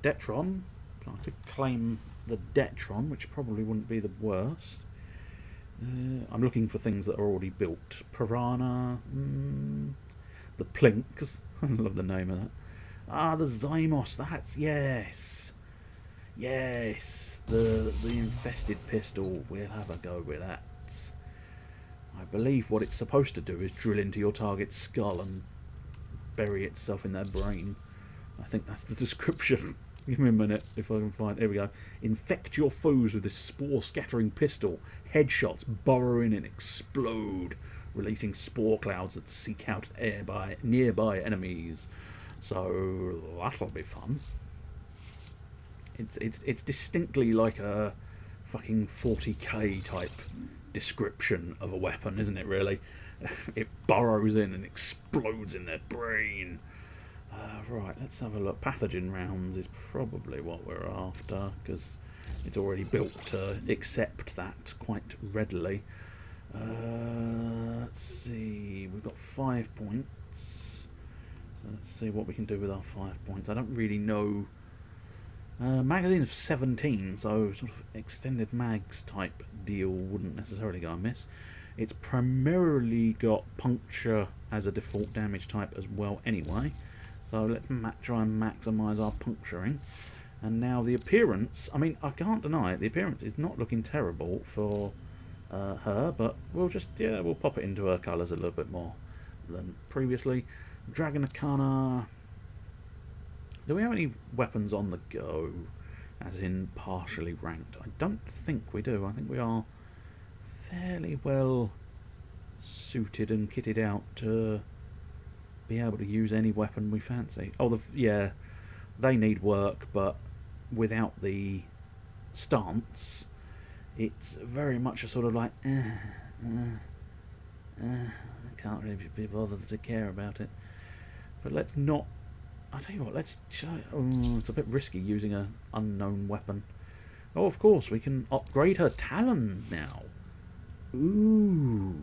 Detron. I could claim the Detron, which probably wouldn't be the worst. I'm looking for things that are already built. Piranha. The Plinks. I love the name of that. Ah, the Zymos. That's... Yes. Yes. The infested pistol. We'll have a go with that. I believe what it's supposed to do is drill into your target's skull and bury itself in their brain. I think that's the description. Give me a minute if I can find... Here we go. Infect your foes with this spore-scattering pistol. Headshots burrow in and explode, releasing spore clouds that seek out nearby enemies. So that'll be fun. It's distinctly like a fucking 40k type description of a weapon, isn't it, really? It burrows in and explodes in their brain. Right, let's have a look. Pathogen rounds is probably what we're after, because it's already built to accept that quite readily. Let's see, we've got 5 points. So let's see what we can do with our 5 points. I don't really know. Magazine of 17, so sort of extended mags type deal wouldn't necessarily go amiss. It's primarily got puncture as a default damage type as well anyway. So let's try and maximise our puncturing. And now the appearance, I mean, I can't deny it, the appearance is not looking terrible for her, but we'll just, yeah, we'll pop it into her colours a little bit more than previously. Dragon Arcana. Do we have any weapons on the go, as in partially ranked? I don't think we do. I think we are fairly well suited and kitted out to be able to use any weapon we fancy. Oh, yeah, they need work, but without the stance, it's very much a sort of like, I can't really be bothered to care about it. But let's not. I'll tell you what, it's a bit risky using an unknown weapon. Oh, of course, we can upgrade her talons now. Ooh.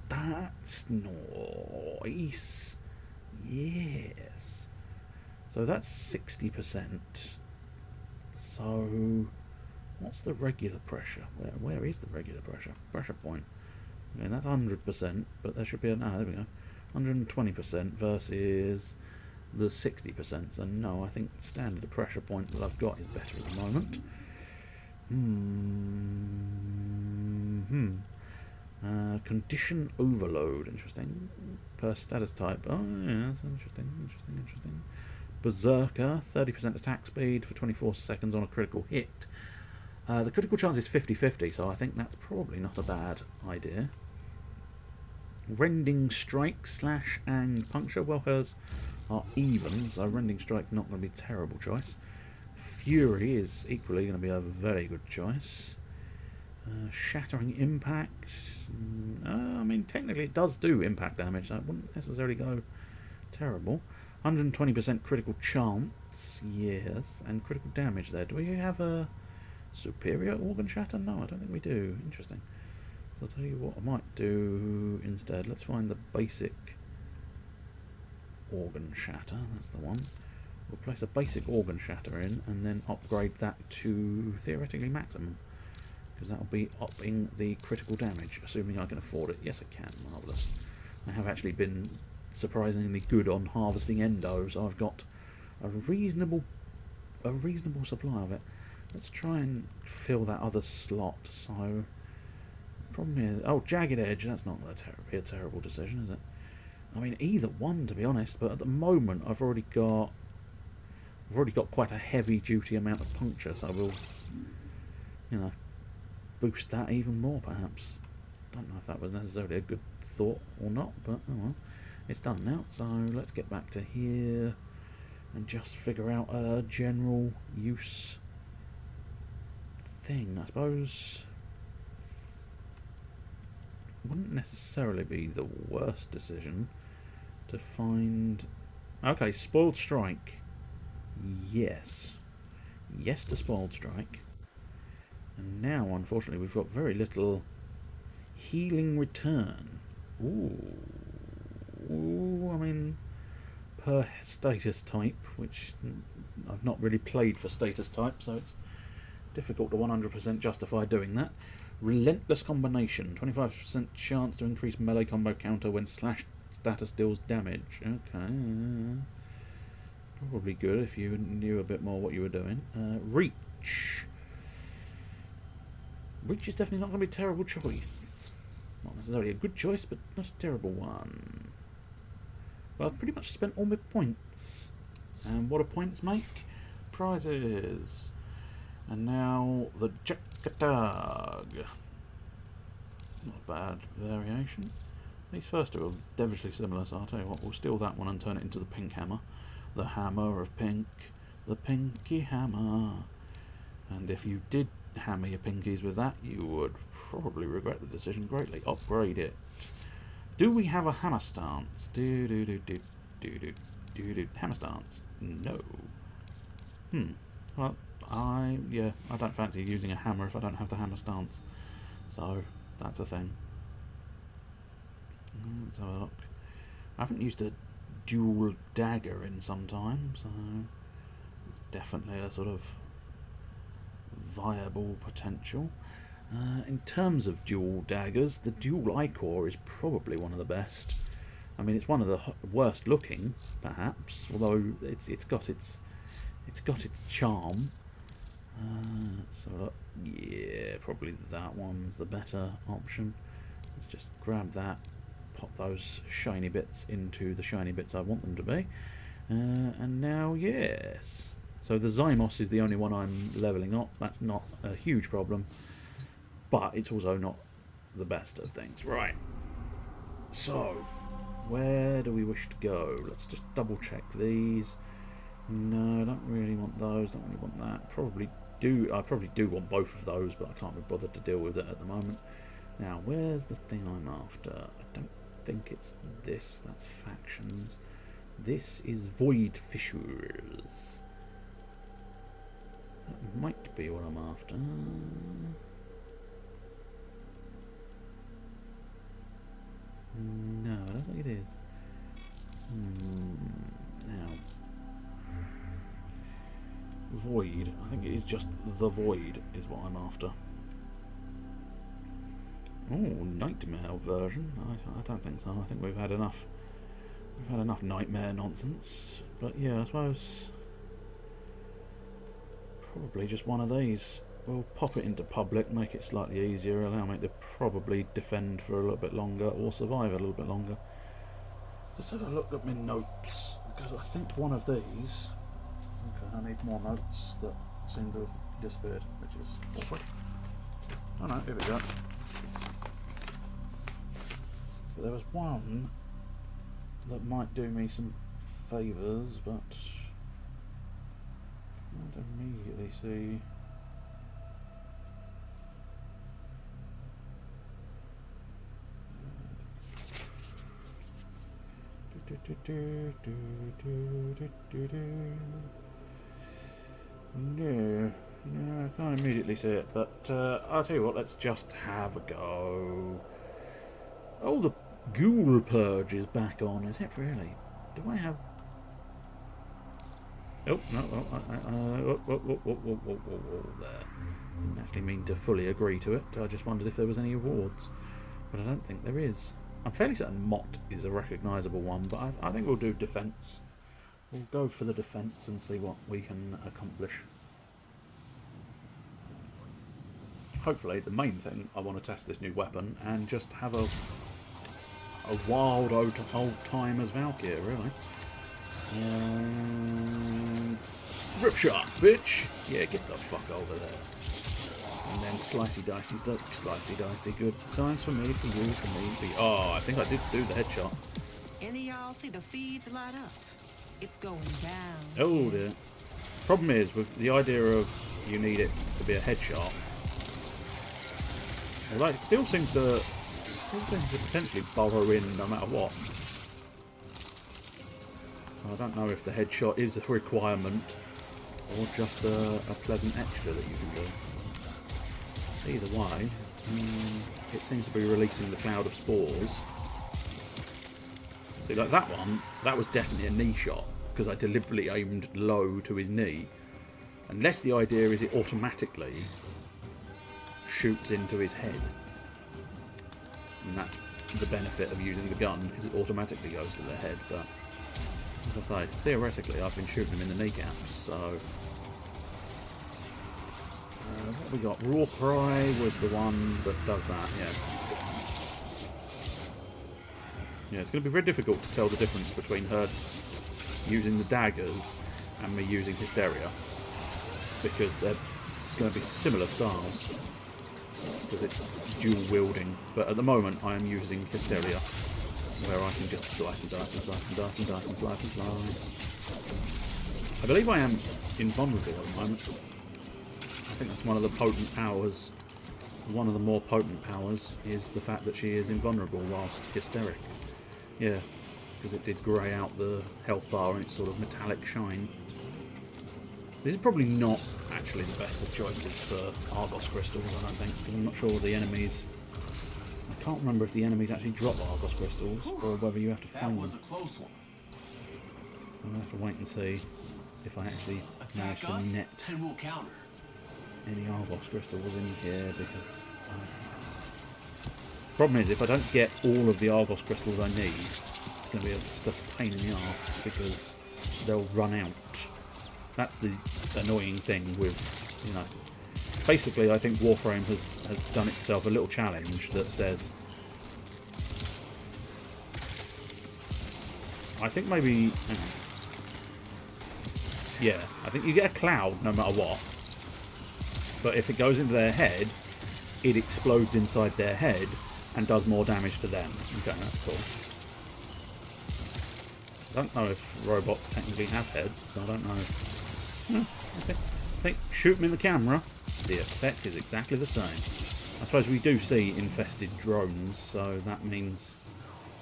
That's nice. Yes. So that's 60%. So, what's the regular pressure? Where is the regular pressure? Pressure point. Okay, that's 100%, but there should be there we go. 120% versus the 60%. So no, I think standard pressure point that I've got is better at the moment. Condition overload, interesting. Per status type. Oh yeah, that's interesting. Berserker, 30% attack speed for 24 seconds on a critical hit. The critical chance is 50-50, so I think that's probably not a bad idea. Rending Strike, Slash and Puncture. Well, hers are even, so Rending Strike's not going to be a terrible choice. Fury is equally going to be a very good choice. Shattering Impact. I mean, technically it does do impact damage, so it wouldn't necessarily go terrible. 120% critical chance, yes, and critical damage there. Do we have a superior organ shatter? No, I don't think we do. Interesting. So I'll tell you what I might do instead. Let's find the basic organ shatter. That's the one. We'll place a basic organ shatter in and then upgrade that to theoretically maximum, because that'll be upping the critical damage, assuming I can afford it. Yes, I can. Marvellous. I have actually been surprisingly good on harvesting endo, so I've got a reasonable supply of it. Let's try and fill that other slot. So, problem is, oh, Jagged Edge. That's not going to be a terrible decision, is it? I mean, either one, to be honest. But at the moment, I've already got quite a heavy-duty amount of puncture, so we'll, you know, boost that even more, perhaps. Don't know if that was necessarily a good thought or not, but oh well. It's done now, so let's get back to here and just figure out a general use thing. I suppose wouldn't necessarily be the worst decision to find. Okay, Spoiled Strike. Yes. Yes to Spoiled Strike. And now, unfortunately, we've got very little Healing Return. Ooh. I mean, per status type, which I've not really played for status type, so it's difficult to 100% justify doing that. Relentless Combination, 25% chance to increase melee combo counter when slash status deals damage. Okay. Probably good if you knew a bit more what you were doing. Reach. Reach is definitely not going to be a terrible choice. Not necessarily a good choice, but not a terrible one. Well, I've pretty much spent all my points. And what do points make? Prizes. And now the Jackin. Not a bad variation. These first two are devilishly similar, so I'll tell you what, we'll steal that one and turn it into the pink hammer. The hammer of pink. The pinky hammer. And if you did hammer your pinkies with that, you would probably regret the decision greatly. Upgrade it. Do we have a hammer stance? Hammer stance. No. Well, I don't fancy using a hammer if I don't have the hammer stance. So that's a thing. Let's have a look. I haven't used a dual dagger in some time, so it's definitely a sort of viable potential. In terms of dual daggers, the dual ichor is probably one of the best. I mean, it's one of the worst looking, perhaps, although it's got its charm. So yeah, probably that one's the better option. Let's just grab that, pop those shiny bits into the shiny bits I want them to be, and now yes. So the Zymos is the only one I'm leveling up. That's not a huge problem, but it's also not the best of things. Right. So where do we wish to go? Let's just double check these. No, I don't really want those. Don't really want that. I probably do want both of those, but I can't be bothered to deal with it at the moment. Now, where's the thing I'm after? I don't think it's this. That's factions. This is Void Fissures. That might be what I'm after. No, I don't think it is. Now, Void. I think it is just the Void is what I'm after. Oh, Nightmare version. I don't think so. I think we've had enough. We've had enough Nightmare nonsense. But yeah, I suppose probably just one of these. We'll pop it into public, make it slightly easier, allow me to probably defend for a little bit longer or survive a little bit longer. Just have a look at my notes, because I think one of these. Okay, I need more notes that seem to have disappeared, which is awkward. Oh no, here we go. But there was one that might do me some favours, but I don't immediately see. No, I can't immediately see it, but I'll tell you what, let's just have a go. Oh, the Ghoul Purge is back on, is it really? Do I have... Oh, no, there. Didn't actually mean to fully agree to it. I just wondered if there was any awards, but I don't think there is. I'm fairly certain Mott is a recognisable one, but I think we'll do defence. We'll go for the defence and see what we can accomplish. Hopefully, the main thing, I want to test this new weapon and just have a wild old time as Valkyrie, really. Rip shot, bitch! Yeah, get the fuck over there. And then slicey dicey stuff, slicey dicey, good times for me, for you, for me, for you. Oh, I think I did do the headshot. Any of y'all see the feeds light up? It's going down. Oh dear. Problem is with the idea of you need it to be a headshot. Like, it still seems to potentially burrow in no matter what. So I don't know if the headshot is a requirement or just a pleasant extra that you can do. Either way, it seems to be releasing the cloud of spores. See, like that one, that was definitely a knee shot, because I deliberately aimed low to his knee. Unless the idea is it automatically shoots into his head. And that's the benefit of using the gun, because it automatically goes to their head. But, as I say, theoretically I've been shooting him in the kneecaps, so... what we got? Raw Cry was the one that does that, yeah. Yeah, it's going to be very difficult to tell the difference between her using the daggers and me using Hysteria, because they're going to be similar styles, because it's dual wielding. But at the moment I am using Hysteria, where I can just slice and dice and slice and dice and dice and slice and slice. I believe I am invulnerable at the moment. I think that's one of the potent powers. One of the more potent powers is the fact that she is invulnerable whilst hysteric. Yeah. because it did grey out the health bar and its sort of metallic shine. This is probably not actually the best of choices for Argos crystals, I don't think, because I'm not sure the enemies... I can't remember if the enemies actually drop Argos crystals, or whether you have to find them. That was a close one. So I'll have to wait and see if I actually manage Attack us, to net and we'll counter. any Argos crystals in here, because... problem is, if I don't get all of the Argos crystals I need, it's going to be just a pain in the arse, because they'll run out. That's the annoying thing with, you know... Basically, I think Warframe has done itself a little challenge that says... I think maybe... hang on. Yeah, I think you get a cloud no matter what. But if it goes into their head, it explodes inside their head and does more damage to them. Okay, that's cool. I don't know if robots technically have heads. I don't know. No, okay. I think shoot them in the camera. The effect is exactly the same. I suppose we do see infested drones, so that means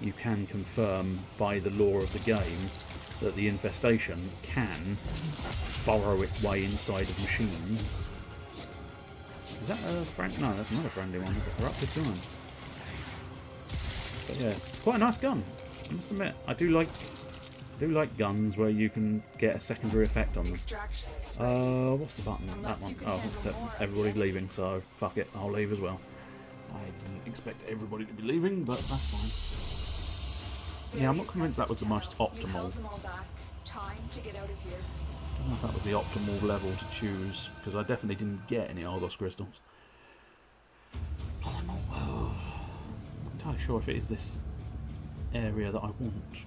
you can confirm by the law of the game that the infestation can burrow its way inside of machines. Is that a friend? No, that's not a friendly one. It's a corrupted gun. But yeah, it's quite a nice gun. I must admit, I do like guns where you can get a secondary effect on them. What's the button? That one. Oh, except everybody's leaving, so fuck it, I'll leave as well. I didn't expect everybody to be leaving, but that's fine. Yeah, I'm not convinced that was the most optimal. I don't know if that was the optimal level to choose, because I definitely didn't get any Argos crystals. Plus, I'm not entirely sure if it is this area that I want.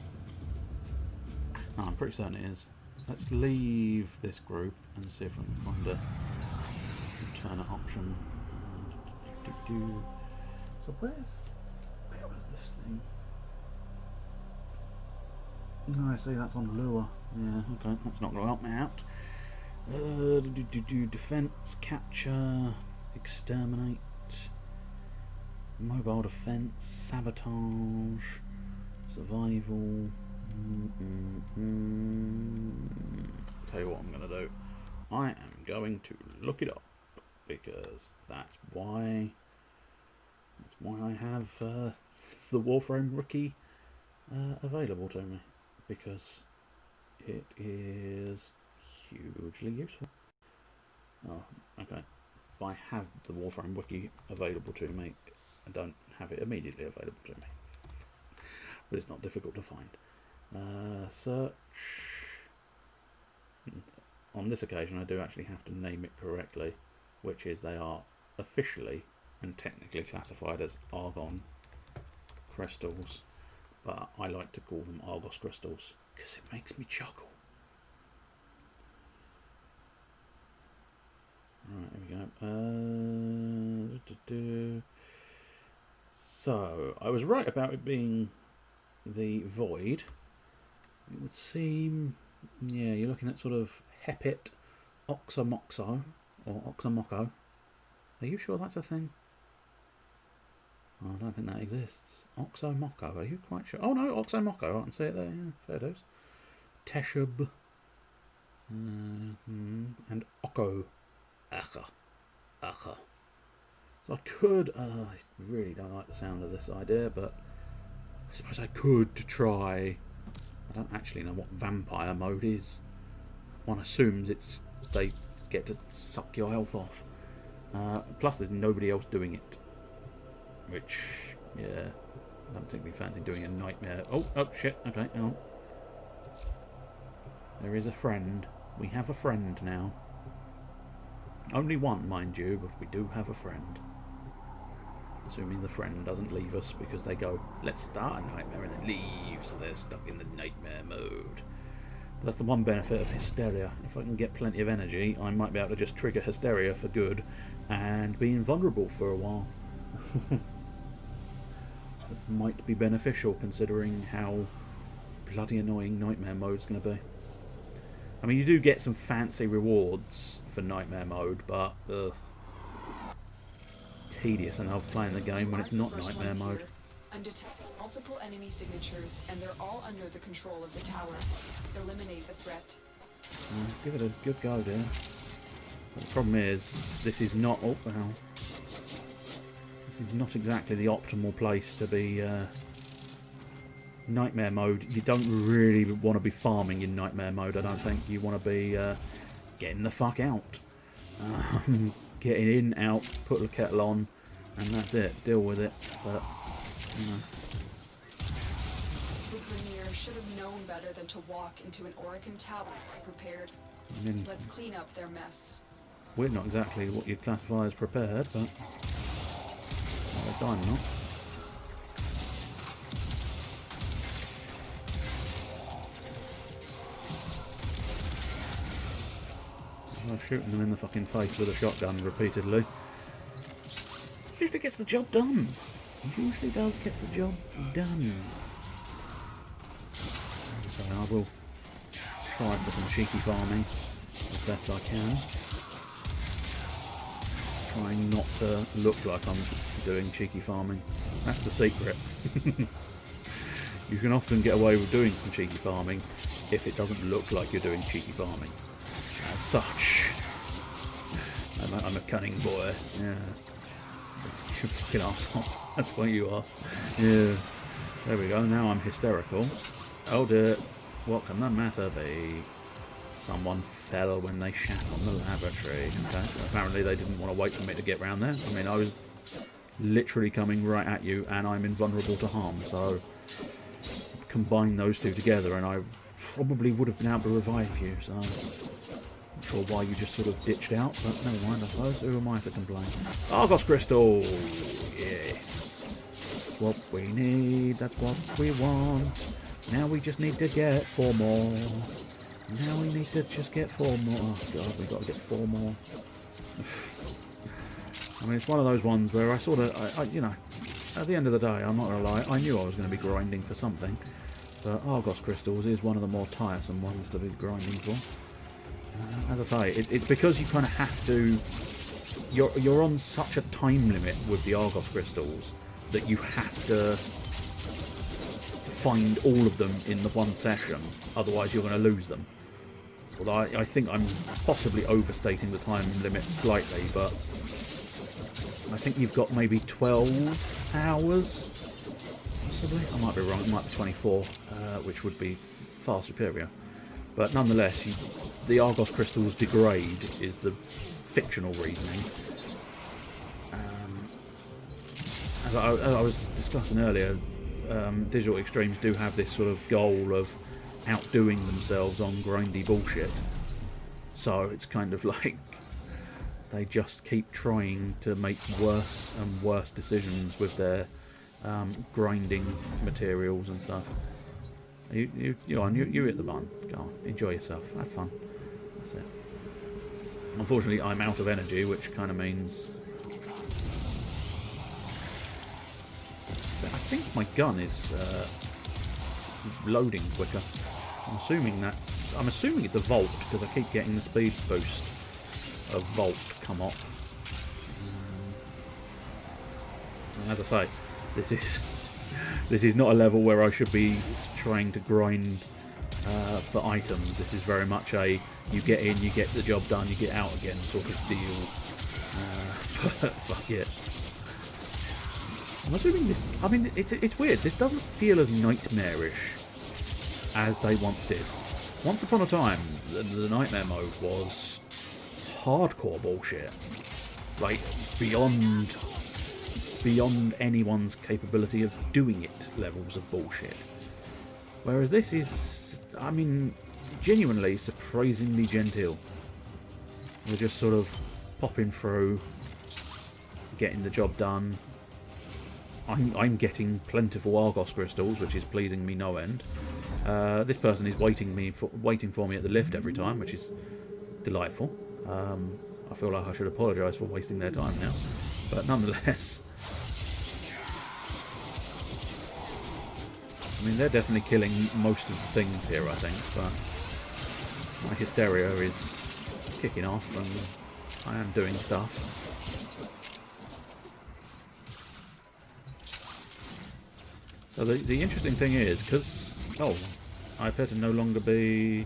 No, I'm pretty certain it is. Let's leave this group and see if I can find a alternate option. So where was this thing? No, I see that's on lure. Yeah, okay, that's not going to help me out. Defense, capture, exterminate, mobile defense, sabotage, survival. Tell you what I'm going to do. I am going to look it up, because that's why I have the Warframe Rookie available to me, because it is hugely useful. Oh, okay. If I have the Warframe Wiki available to me, I don't have it immediately available to me, but it's not difficult to find. Search. On this occasion, I do actually have to name it correctly, which is they are officially and technically classified as Argon crystals, but I like to call them Argos crystals because it makes me chuckle. Right, here we go. So, I was right about it being the Void. It would seem, yeah, you're looking at sort of Hepit Oxomoxo, or Oxomoco. Are you sure that's a thing? Oh, I don't think that exists. Oxomoco, are you quite sure? Oh no, Oxomoco, I can see it there, yeah, fair dues. Teshub, and Oko. Acha. So I could, I really don't like the sound of this idea, but I suppose I could try. I don't actually know what vampire mode is. One assumes it's they get to suck your health off. Plus there's nobody else doing it. Which, yeah, I don't think we fancy doing a nightmare. Oh shit, okay, hang on. There is a friend. We have a friend now. Only one, mind you, but we do have a friend. Assuming the friend doesn't leave us because they go, let's start a nightmare, and then leave, so they're stuck in the nightmare mode. But that's the one benefit of Hysteria. If I can get plenty of energy, I might be able to just trigger Hysteria for good and be invulnerable for a while. It might be beneficial considering how bloody annoying nightmare mode's going to be. I mean, you do get some fancy rewards for nightmare mode, but it's tedious enough playing the game when it's not nightmare mode. multiple enemy signatures, and they're all under the control of the tower. Eliminate the threat. Give it a good go, dear. But the problem is, this is not... Oh, wow. This is not exactly the optimal place to be... Nightmare mode. You don't really want to be farming in nightmare mode, I don't think. You want to be getting the fuck out. Getting in, out, put the kettle on, and that's it. Deal with it. But, you know. The Premier should have known better than to walk into an Oregon tower prepared. I mean, Let's clean up their mess. we're not exactly what you'd classify as prepared, but... I'm not. I'm shooting them in the fucking face with a shotgun repeatedly. Usually gets the job done. It usually does get the job done. So I will try for some cheeky farming as best I can. Trying not to look like I'm doing cheeky farming. That's the secret. You can often get away with doing some cheeky farming if it doesn't look like you're doing cheeky farming. As such, I'm a cunning boy. Yes. You fucking arsehole. That's what you are. Yeah. There we go. Now I'm hysterical. Oh dear. What can the matter be? Someone fell when they shat on the lavatory. Okay. Apparently they didn't want to wait for me to get round there. I mean, I was literally coming right at you and I'm invulnerable to harm. So combine those two together and I probably would have been able to revive you. So not sure why you just sort of ditched out, but never mind, I suppose. Who am I to complain? Argos Crystal! Yes. That's what we need. That's what we want. Now we just need to get 4 more. Now we need to just get 4 more. Oh god, we've got to get 4 more. I mean, it's one of those ones where I sort of, you know, at the end of the day, I'm not going to lie, I knew I was going to be grinding for something. But Argos Crystals is one of the more tiresome ones to be grinding for. As I say, it's because you kind of have to... You're on such a time limit with the Argos Crystals that you have to find all of them in the one session, otherwise you're going to lose them. Well, I think I'm possibly overstating the time limit slightly, but I think you've got maybe 12 hours, possibly. I might be wrong, it might be 24, which would be far superior. But nonetheless, the Argos Crystals degrade is the fictional reasoning. As I was discussing earlier, Digital Extremes do have this sort of goal of outdoing themselves on grindy bullshit. So it's kind of like they just keep trying to make worse and worse decisions with their grinding materials and stuff. You hit the button. Go on, enjoy yourself, have fun. That's it. Unfortunately, I'm out of energy, which kind of means I think my gun is loading quicker. I'm assuming it's a Volt because I keep getting the speed boost of Volt come up. And as I say, this is not a level where I should be trying to grind for items. This is very much a you get in, you get the job done, you get out again sort of deal. But fuck it. I'm assuming this... I mean, it's weird. This doesn't feel as nightmarish as they once did. Once upon a time, the nightmare mode was hardcore bullshit. Like, beyond anyone's capability of doing it levels of bullshit. Whereas this is, I mean, genuinely surprisingly genteel. We're just sort of popping through, getting the job done. I'm getting plentiful Argos Crystals, which is pleasing me no end. This person is waiting for me at the lift every time, which is delightful. I feel like I should apologise for wasting their time now, but nonetheless, I mean, they're definitely killing most of the things here, I think, but my hysteria is kicking off and I am doing stuff. So the interesting thing is, because... Oh, I appear to no longer be...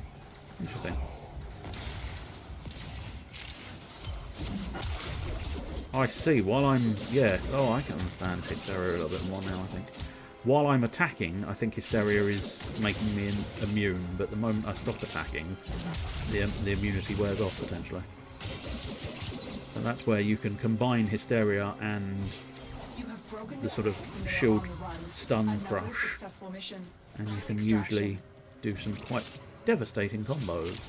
Interesting. I see, while I'm... Yes, oh, I can understand Hysteria a little bit more now, I think. While I'm attacking, I think Hysteria is making me immune, but the moment I stop attacking, the immunity wears off, potentially. So that's where you can combine Hysteria and the sort of shield stun crush, and you can usually do some quite devastating combos.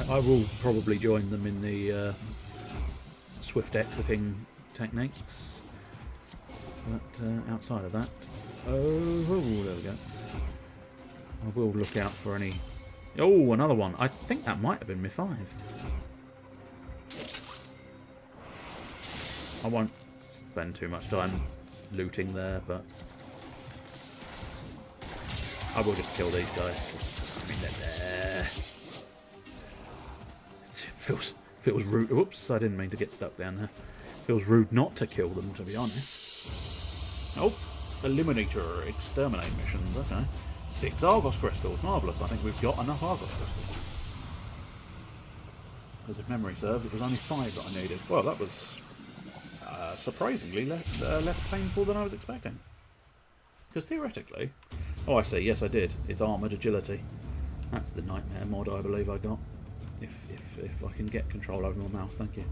I will probably join them in the swift exiting techniques, but outside of that, oh, there we go. I will look out for any... Oh, another one. I think that might have been my 5. I won't spend too much time looting there, but I will just kill these guys, because, I mean, they're there. It feels rude. Whoops, I didn't mean to get stuck down there. Feels rude not to kill them, to be honest. Oh, Eliminator, Exterminate missions, okay. 6 Argos Crystals, marvellous. I think we've got enough Argos Crystals. Because if memory serves, it was only 5 that I needed. Well, that was surprisingly less painful than I was expecting. Because theoretically... Oh, I see, yes I did. It's Armoured Agility. That's the Nightmare mod I believe I got. If I can get control over my mouse, thank you.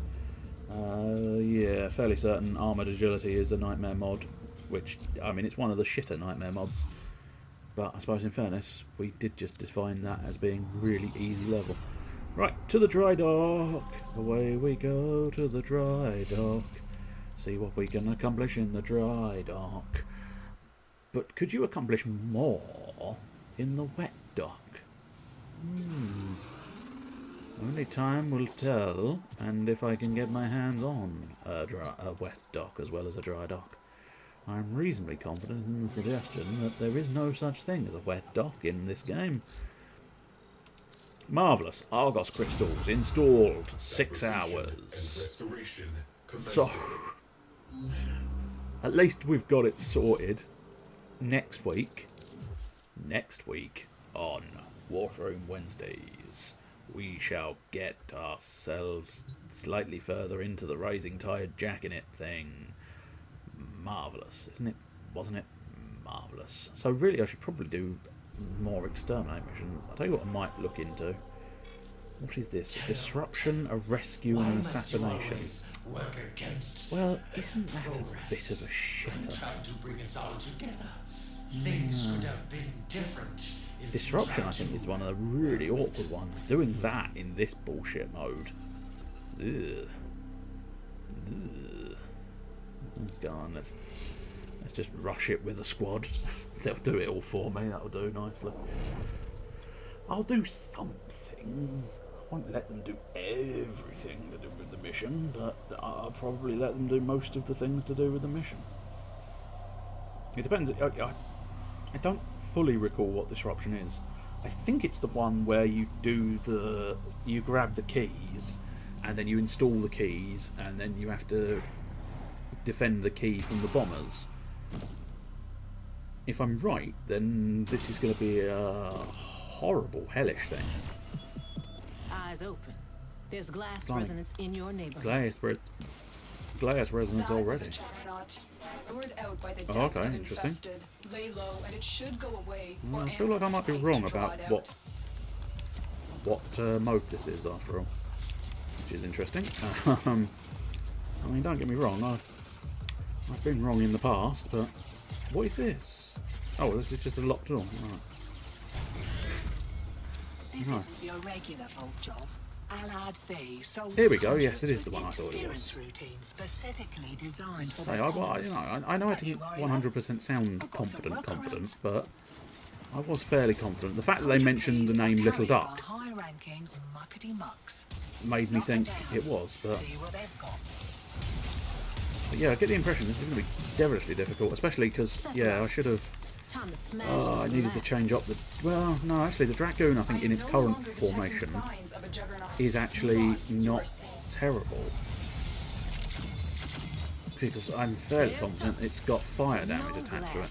Yeah, fairly certain Armoured Agility is a Nightmare mod, which, I mean, it's one of the shitter Nightmare mods. But I suppose in fairness, we did just define that as being really easy level. Right, to the dry dock. Away we go to the dry dock. See what we can accomplish in the dry dock. But could you accomplish more in the wet dock? Only time will tell, and if I can get my hands on a wet dock as well as a dry dock. I'm reasonably confident in the suggestion that there is no such thing as a wet dock in this game. Marvellous. Argos crystals installed. 6 hours. So, at least we've got it sorted. Next week on Warframe Wednesdays, we shall get ourselves slightly further into the Rising Tide Jackin it thing. Marvellous, isn't it? Wasn't it? Marvellous. So really I should probably do more exterminate missions. I'll tell you what I might look into. What is this? A disruption, a rescue, and an assassination. Well, isn't that a bit of a shitter? Disruption, I think, is one of the really awkward ones. Doing that in this bullshit mode. Ugh. Ugh. Let's go on, let's just rush it with a squad. They'll do it all for me, that'll do nicely. I'll do something. I won't let them do everything to do with the mission, but I'll probably let them do most of the things to do with the mission. It depends. I don't fully recall what disruption is. I think it's the one where you grab the keys and then you install the keys and then you have to defend the key from the bombers. If I'm right, then this is going to be a horrible, hellish thing. Eyes open. There's glass resonance in your neighborhood. Glass resonance already. Oh, okay, interesting. Lay low and it should go away, I feel like I might be wrong about what mode this is after all, which is interesting. I mean, don't get me wrong, I've been wrong in the past, but what is this? Oh, this is just a locked door. Right. This isn't your regular vault job. Here we go. Yes, it is the one I thought it was. Specifically designed for Say, I know I didn't 100% sound confident, but I was fairly confident. The fact that they mentioned the name Little Duck made me think it was, but yeah, I get the impression this is going to be devilishly difficult, especially because, yeah, I should have... I needed to change up the... Well, no, actually, the Dragoon, I think, in its current formation, is actually not terrible. because I'm fairly confident it's got fire damage attached to it.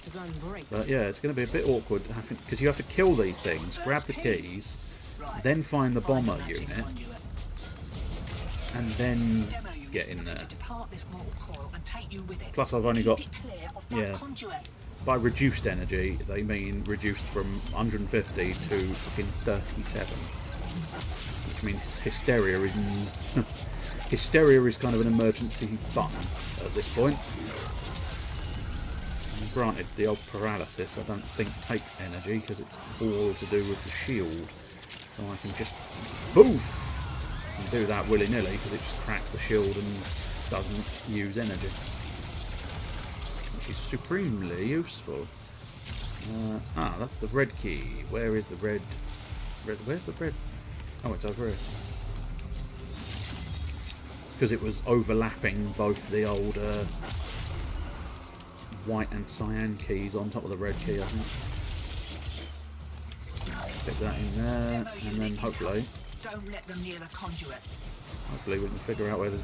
But yeah, it's going to be a bit awkward because you have to kill these things, grab the keys, then find the bomber unit, and then get in there. Plus I've only got, yeah, by reduced energy they mean reduced from 150 to fucking 37, which means hysteria is hysteria is kind of an emergency button at this point. And granted, the old paralysis I don't think takes energy because it's all to do with the shield, so I can just boof and do that willy-nilly because it just cracks the shield and doesn't use energy, which is supremely useful. That's the red key. Where is the red? Where's the red? Oh, it's over here. Because it was overlapping both the old white and cyan keys on top of the red key, I think. Stick that in there, and then hopefully we can figure out where the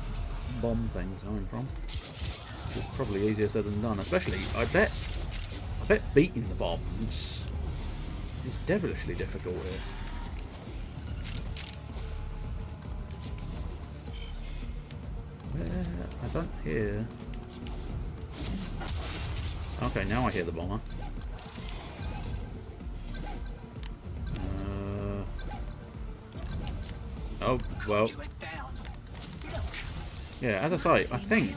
bomb thing's coming from. It's probably easier said than done. Especially, I bet beating the bombs is devilishly difficult here. I don't hear. Okay, now I hear the bomber. Oh, well. Yeah, as I say, I think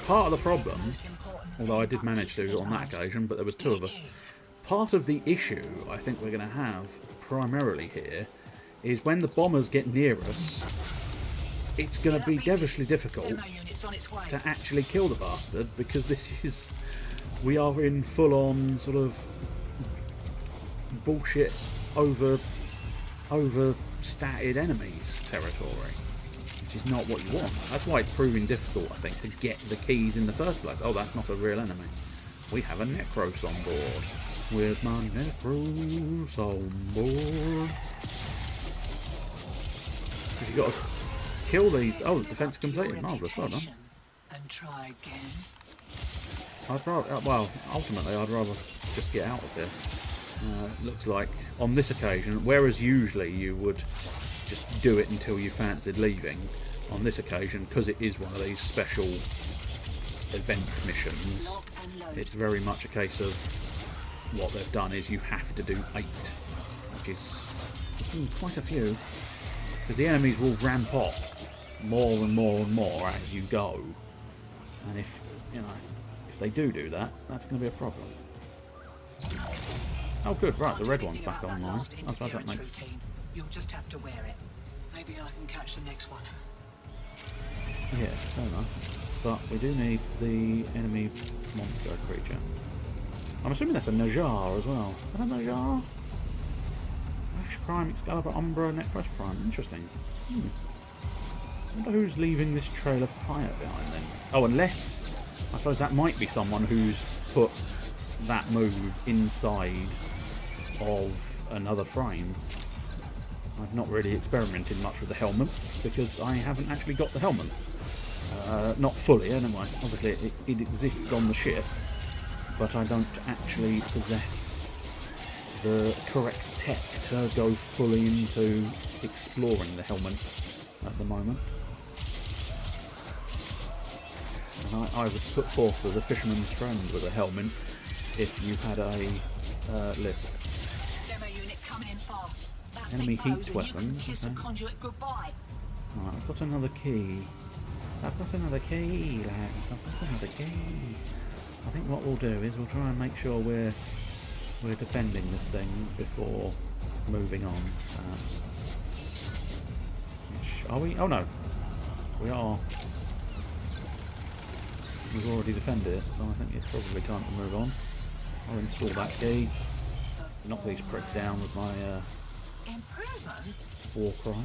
part of the problem, although I did manage to on that occasion, but there was two of us, part of the issue I think we're going to have primarily here is when the bombers get near us, it's going to be devilishly difficult to actually kill the bastard, because we are in full-on sort of bullshit over-statted enemies territory, which is not what you want. That's why it's proving difficult, I think, to get the keys in the first place. Oh, that's not a real enemy. We have a Necros on board. With my Necros on board. You've got to kill these. Oh, the defense completed. Marvellous, well done. And try again. I'd rather, well, ultimately I'd rather just get out of here. Looks like on this occasion, whereas usually you would just do it until you fancied leaving, on this occasion, because it is one of these special event missions, it's very much a case of what they've done is you have to do 8, which is quite a few, because the enemies will ramp up more and more and more as you go, and if they do that, that's going to be a problem. Oh good, right, the red one's back online. I suppose that makes... You'll just have to wear it. Maybe I can catch the next one. Yeah, fair enough. But we do need the enemy monster creature. I'm assuming that's a Najar as well. Is that a Najar? Ash Prime, Excalibur, Umbra, Necros Prime. Interesting. I wonder who's leaving this trail of fire behind then. Oh, unless... I suppose that might be someone who's put that move inside of another frame. I've not really experimented much with the helmet because I haven't actually got the helmet. Not fully anyway. Obviously it exists on the ship, but I don't actually possess the correct tech to go fully into exploring the helmet at the moment. And I would put forth as a fisherman's friend with a helmet if you had a list. Enemy heat weapons. Okay. Right, I've got another key. I've got another key, lads. I've got another key. I think what we'll do is we'll try and make sure we're defending this thing before moving on. Are we? Oh no, we are. We've already defended it, so I think it's probably time to move on. I'll install that key. Knock these pricks down with my Warframe.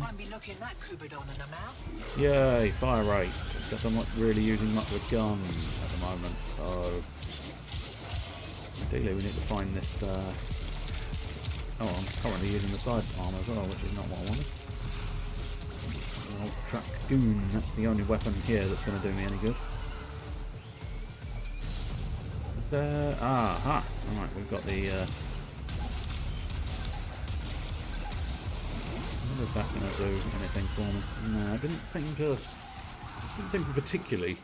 Yay, fire rate. Except I'm not really using much of a gun at the moment, so ideally we need to find this. Oh, I'm currently using the sidearm as well, which is not what I wanted. Old Track Goon, that's the only weapon here that's going to do me any good. there. Aha! Alright, we've got the... I wonder if that's going to do anything for me. No, it didn't seem to particularly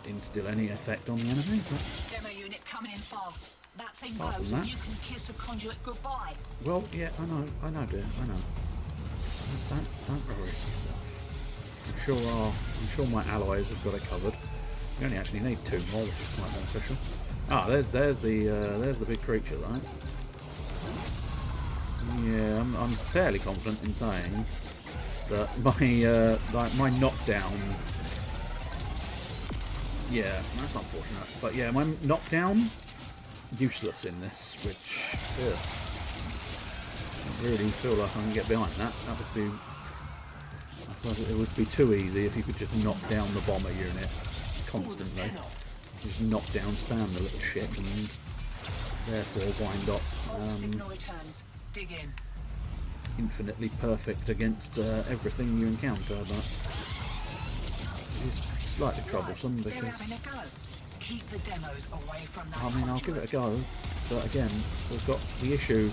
instill any effect on the enemy. But Demo unit coming in fast. That thing apart from blows, that, and you can kiss the conduit goodbye. well, yeah, I know, dear, I know. Don't worry yourself. I'm sure my allies have got it covered. We only actually need 2 more, which is quite beneficial. Ah, there's the big creature, right? Yeah, I'm fairly confident in saying that my knockdown. Yeah, that's unfortunate. But yeah, my knockdown useless in this, which I really feel like I can get behind that. That would be. I suppose it would be too easy if you could just knock down the bomber unit constantly. Just knock down, spam the little shit, and therefore wind up Signal returns. Dig in. infinitely perfect against everything you encounter, but it's slightly troublesome They're because, having a go. Keep the demos away from that I mean, I'll give it a conduit. go, but again, we've got the issue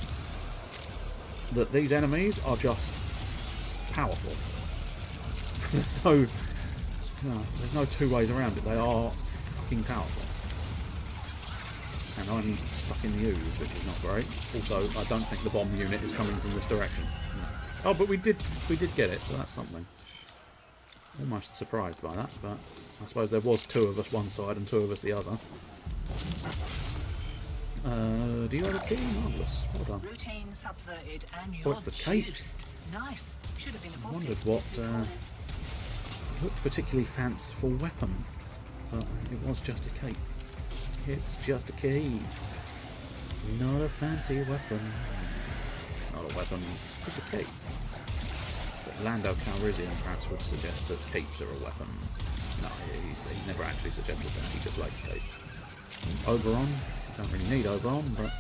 that these enemies are just powerful. There's no 2 ways around it. They are fucking powerful. And I'm stuck in the ooze, which is not great. Also, I don't think the bomb unit is coming from this direction. No. Oh, but we did get it, so that's something. Almost surprised by that, but I suppose there was 2 of us one side and 2 of us the other. Do you have a key? Marvellous. Well done. Routine subverted and you're What's the cape? juiced. Nice. Should have been I avoided. wondered what looked particularly fanciful weapon, but it was just a cape. It's just a cape. Not a fancy weapon. It's not a weapon, it's a cape. But Lando Calrissian perhaps would suggest that capes are a weapon. No, he's never actually suggested that. He just likes capes. Oberon, don't really need Oberon, but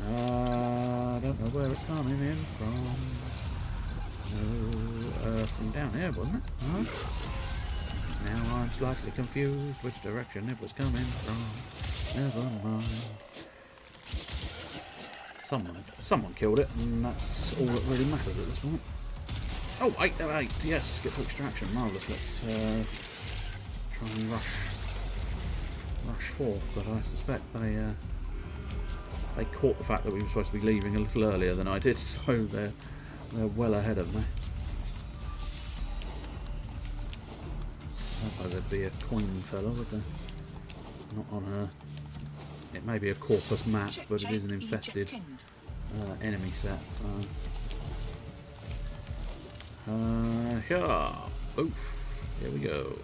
I don't know where it's coming in from. From down here, wasn't it? Huh? Now I'm slightly confused which direction it was coming from. Never mind. Someone killed it, and that's all that really matters at this point. Oh, 8 of 8. Yes, get to extraction. Marvellous. Let's try and rush forth, but I suspect they caught the fact that we were supposed to be leaving a little earlier than I did, so they're well ahead of me. Oh, there'd be a coin fella, would there? Not on a... It may be a corpus map, but it is an infested enemy set, so... yeah. Oof. Here we go.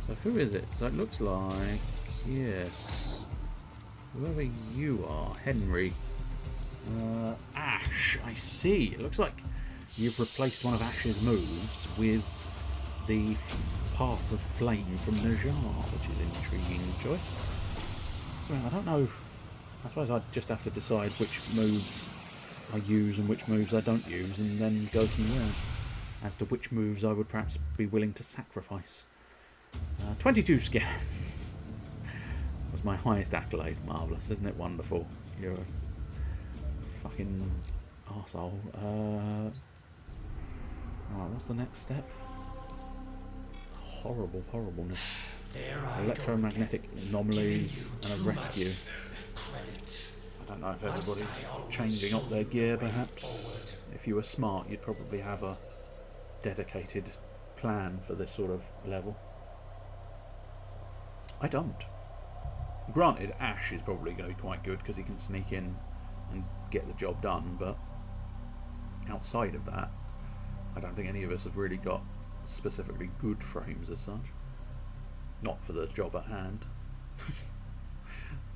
So who is it? So it looks like... Yes. Whoever you are. Henry. Ash. I see. It looks like you've replaced one of Ash's moves with the Path of Flame from Najar, which is an intriguing choice. So I don't know. I suppose I'd just have to decide which moves I use and which moves I don't use, and then go from there as to which moves I would perhaps be willing to sacrifice. 22 scans was my highest accolade. Marvellous, isn't it wonderful? You're a fucking arsehole. Right, what's the next step? Horribleness. Electromagnetic anomalies and a rescue. I don't know if everybody's changing up their gear, perhaps. If you were smart, you'd probably have a dedicated plan for this sort of level. I don't. Granted, Ash is probably going to be quite good because he can sneak in and get the job done, but outside of that, I don't think any of us have really got specifically good frames as such. Not for the job at hand.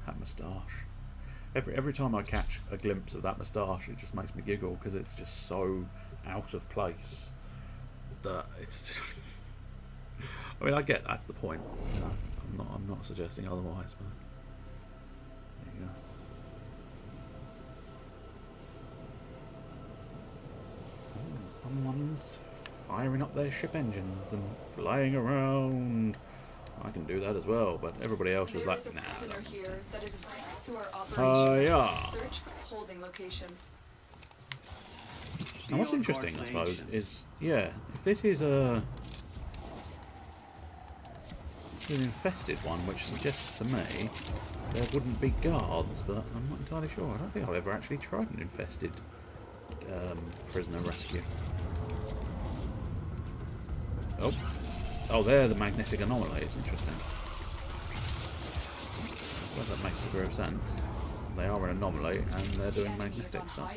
That moustache. Every time I catch a glimpse of that moustache, it just makes me giggle because it's just so out of place that it's. I mean, I get that's the point. You know, I'm not suggesting otherwise, but there you go. Someone's firing up their ship engines and flying around I can do that as well, but everybody else was like, nah. Prisoner here that is vital to our Oh, operation. yeah. Search for holding location. Now what's interesting, I suppose, is, yeah, if this is an infested one, which suggests to me there wouldn't be guards, but I'm not entirely sure. I don't think I've ever actually tried an infested prisoner rescue. Oh, they're the magnetic anomalies. Interesting. Well, that makes a bit of sense. They are an anomaly, and they're doing magnetic stuff.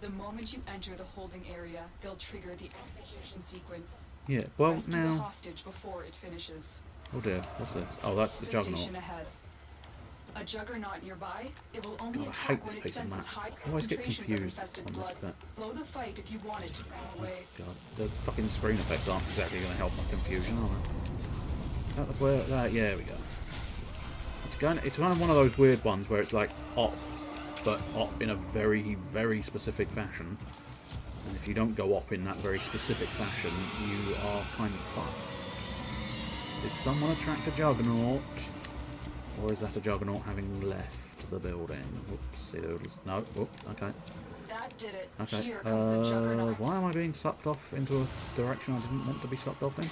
The moment you enter the holding area, they'll trigger the execution sequence. Yeah, well, Rescue the now... hostage before it finishes. Oh dear, what's this? Oh, that's the Juggernaut. Station ahead. A Juggernaut nearby, it will only God, I attack hate when this it piece of senses map. high I always get concentrations of confused infested on this blood. bit. Slow the fight if you want it to run away. God, the fucking screen effects aren't exactly going to help my confusion, are they? Is that where? Yeah, we go. It's kind of one of those weird ones where it's like op, but op in a very, very specific fashion. And if you don't go op in that very specific fashion, you are kind of fucked. Did someone attract a Juggernaut? Or is that a Juggernaut having left the building? Whoopsie doodles. No, whoop, okay. That did it. Okay, Here comes the Juggernaut. why am I being sucked off into a direction I didn't want to be sucked off in? I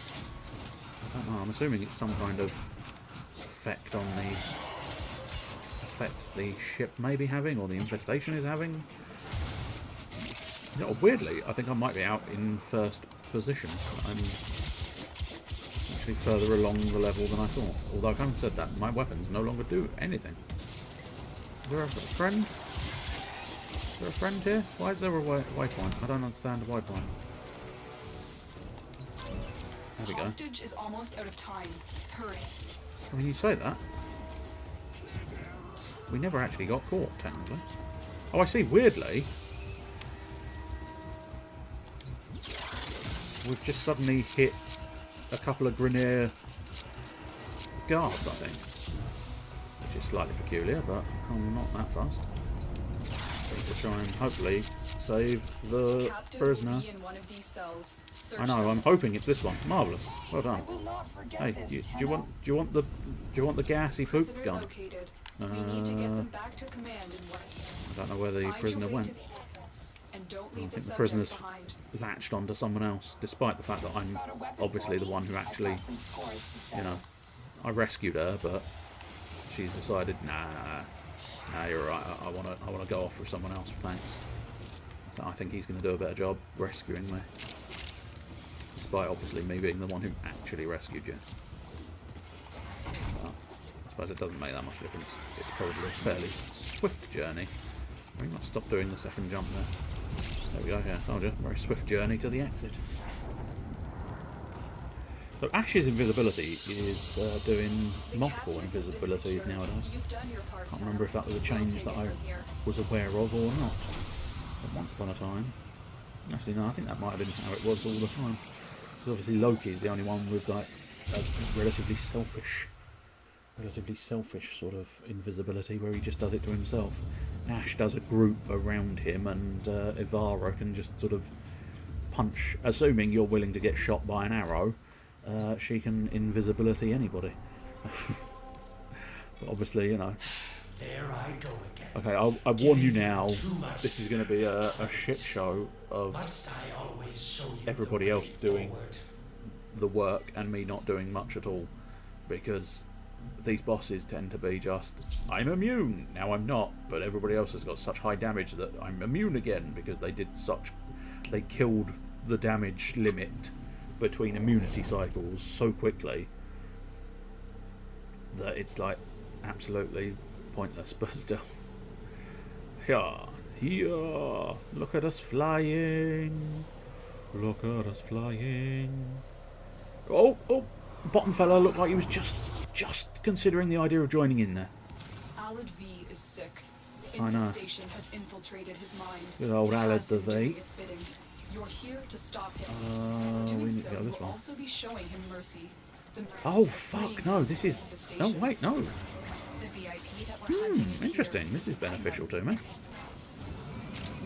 don't know, I'm assuming it's some kind of effect on the ship may be having, or the infestation is having. You know, weirdly, I think I might be out in first position. I'm actually further along the level than I thought. Although, having said that, my weapons no longer do anything. Is there a friend? Is there a friend here? Why is there a waypoint? I don't understand the waypoint. There we go. Hostage is almost out of time. Hurry. I mean, you say that. We never actually got caught, technically. Oh, I see. Weirdly, we've just suddenly hit a couple of Grindin guards, I think. Which is slightly peculiar, but I'm not that fast. To try and hopefully save the prisoner. I know, I'm hoping it's this one. Marvellous. Well done. Hey, do you want the gassy poop gun? I don't know where the prisoner went. I think the prisoner's latched onto someone else, despite the fact that I'm obviously the one who actually, you know, I rescued her, but she's decided, nah, you're right. I want to go off with someone else. Thanks. I think he's going to do a better job rescuing me, despite obviously me being the one who actually rescued you. But I suppose it doesn't make that much difference. It's probably a fairly swift journey. We must stop doing the second jump there. There we go. Yeah, I told you. Very swift journey to the exit. So Ash's invisibility is doing multiple invisibilities nowadays. Can't remember if that was a change that I was aware of or not. But once upon a time. Actually, no, I think that might have been how it was all the time. Because obviously Loki's the only one with like a relatively selfish sort of invisibility where he just does it to himself. Ash does a group around him, and Ivara can just sort of punch, assuming you're willing to get shot by an arrow. She can invisibility anybody. But obviously, you know. There I go again. Okay, I warn you now. This is going to be a shit show of everybody else doing the work and me not doing much at all, because these bosses tend to be just, I'm immune. Now I'm not, but everybody else has got such high damage that I'm immune again, because they killed the damage limit between immunity cycles so quickly that it's like absolutely pointless. But still, here, look at us flying, look at us flying. Oh, bottom fella looked like he was just considering the idea of joining in there. Alad V is sick. I know. Infestation has infiltrated his mind. Good old It Alad has the been doing V. its bidding. You're here to stop him. We Doing need to so go this will way. also be showing him mercy. The mercy Oh of fuck, freeing no, him this is... from the Oh station. wait, no. The VIP that we're hunting is Interesting, here. this is beneficial to me.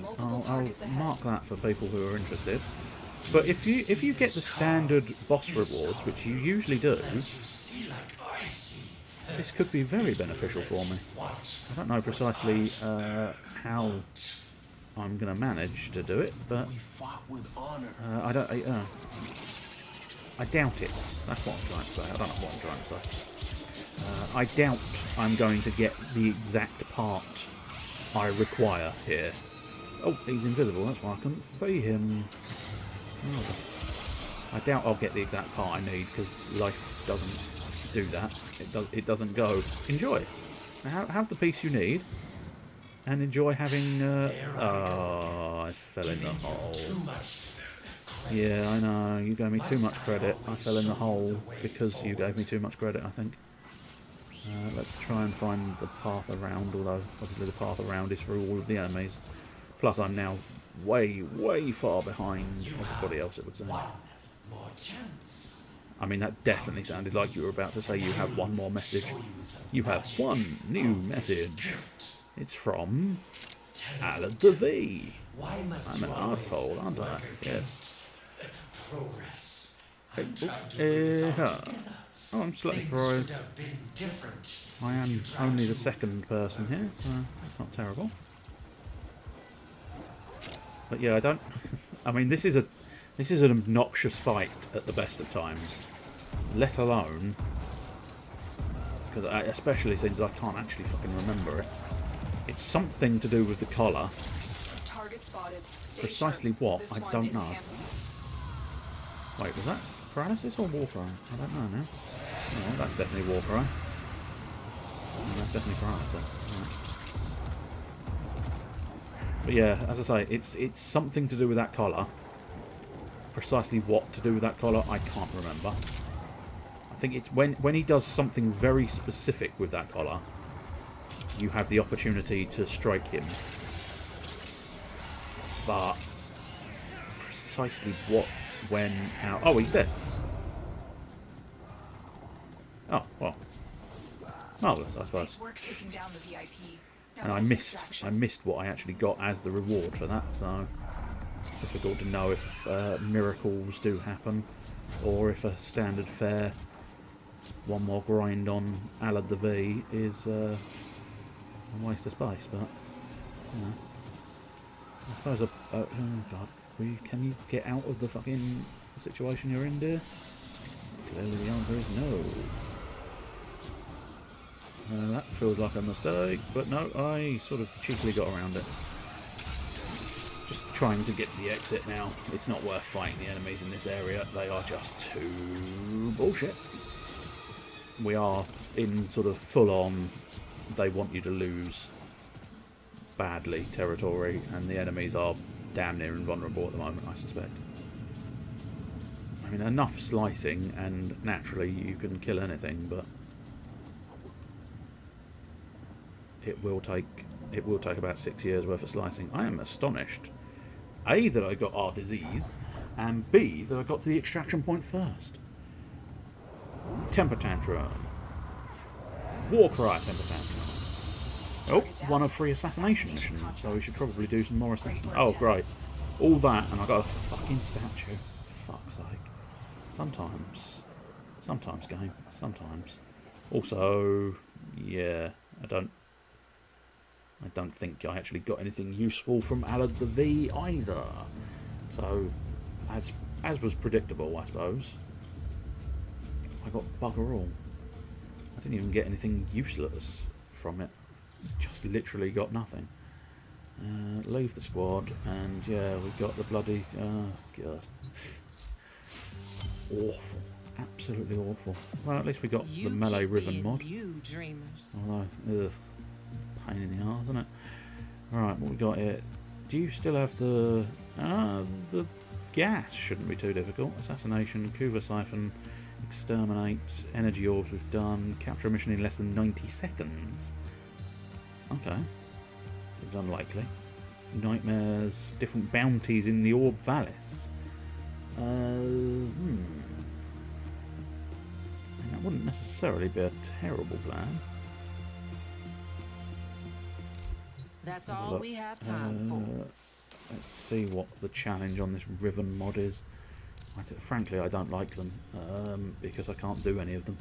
Multiple I'll targets ahead. mark that for people who are interested. But if you get the standard boss rewards, which you usually do, this could be very beneficial for me. I don't know precisely how I'm going to manage to do it, but I don't. I doubt it. That's what I'm trying to say. I don't know what I'm trying to say. I doubt I'm going to get the exact part I require here. Oh, he's invisible. That's why I couldn't see him. Oh, I doubt I'll get the exact part I need because life doesn't do that. It doesn't go. Enjoy. Have the piece you need, and enjoy having. Oh, I fell in the hole. Yeah, I know. You gave me too much credit. I fell in the hole because you gave me too much credit, I think. Let's try and find the path around, although obviously the path around is through all of the enemies. Plus I'm now way, way far behind everybody else, it would seem. I mean, that definitely sounded like you were about to say you have one more message. You have one new message. It's from Alad the V. I'm an asshole, aren't I? Yes. Oh, I'm slightly surprised. I am only the second person here, so that's not terrible. But yeah, I don't. I mean, this is an obnoxious fight at the best of times. Let alone, because especially since I can't actually fucking remember it. It's something to do with the collar. Target spotted. Precisely what, I don't know. Wait, was that paralysis or Warframe? I don't know now. Oh, that's definitely Warframe. That's definitely paralysis. Right. But yeah, as I say, it's something to do with that collar. Precisely what to do with that collar, I can't remember. I think it's when he does something very specific with that collar, you have the opportunity to strike him. But precisely what, when, how... Oh, he's dead. Oh, well. Marvellous, I suppose. And I missed what I actually got as the reward for that, so difficult to know if miracles do happen, or if a standard fare, one more grind on Alad the V is a waste of space, but you know. I suppose oh god, can you get out of the fucking situation you're in, dear? Clearly the answer is no. That feels like a mistake, but no, I sort of cheekily got around it. Just trying to get to the exit now. It's not worth fighting the enemies in this area. They are just too bullshit. We are in sort of full-on, they want you to lose badly territory, and the enemies are damn near invulnerable at the moment, I suspect. I mean, enough slicing, and naturally you can kill anything, but it will take about 6 years worth of slicing. I am astonished, A, that I got our disease, and B, that I got to the extraction point first. Temper Tantrum. Warcry Temper Tantrum. Oh, one of 3 assassination missions, so we should probably do some more assassination. Oh, great. All that, and I got a fucking statue. Fuck's sake. Sometimes, game. Sometimes. Also, yeah, I don't think I actually got anything useful from Alad the V either. So, as was predictable, I suppose, I got bugger all. I didn't even get anything useless from it. Just literally got nothing. Leave the squad, and yeah, we got the bloody... Oh, God. Awful. Absolutely awful. Well, at least we got the melee ribbon mod. Although, ugh, pain in the arse, isn't it? Alright, what we got here? Do you still have the... the gas shouldn't be too difficult. Assassination, Kuva Siphon, Exterminate, Energy Orbs we've done, capture a mission in less than 90 seconds. Okay. Seems unlikely. Nightmares, different bounties in the Orb Vallis. And that wouldn't necessarily be a terrible plan. That's all we have time for. let's see what the challenge on this Riven mod is. Frankly, I don't like them because I can't do any of them,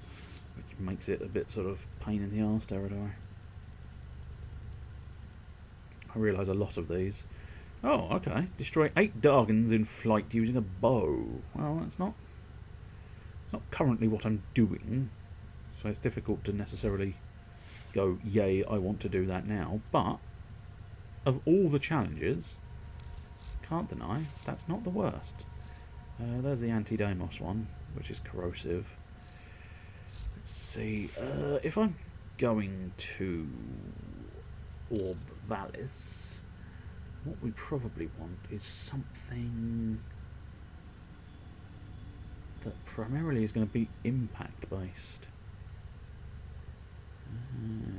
which makes it a bit sort of pain in the arse territory. I realise a lot of these. Oh, okay. Destroy 8 Dargans in flight using a bow. Well, it's not currently what I'm doing, so it's difficult to necessarily go, yay, I want to do that now. But of all the challenges, can't deny that's not the worst. There's the Anti-Deimos one, which is corrosive. Let's see. If I'm going to Orb Valis, what we probably want is something that primarily is going to be impact based.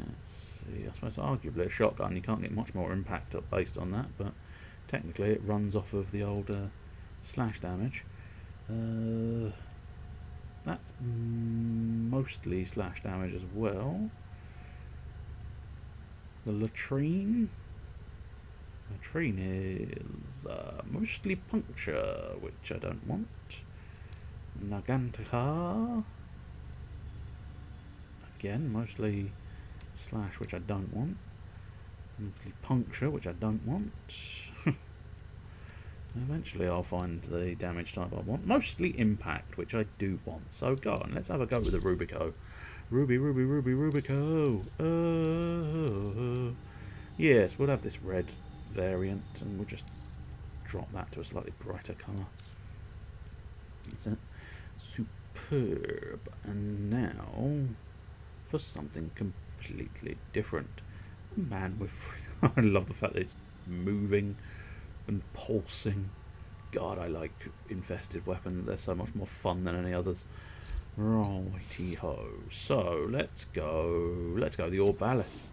Let's see. I suppose arguably a shotgun. You can't get much more impact up based on that, but technically it runs off of the old slash damage. That's mostly slash damage as well. The latrine. Latrine is mostly puncture, which I don't want. Nagantika. Again, mostly slash, which I don't want. Mostly puncture, which I don't want. Eventually I'll find the damage type I want. Mostly impact, which I do want. So go on, let's have a go with the Rubico. Rubico. Yes, we'll have this red variant, and we'll just drop that to a slightly brighter colour. That's it. Superb. And now for something completely different. Man with... I love the fact that it's moving and pulsing. God, I like infested weapons. They're so much more fun than any others. Righty ho. So let's go the Orb Valis,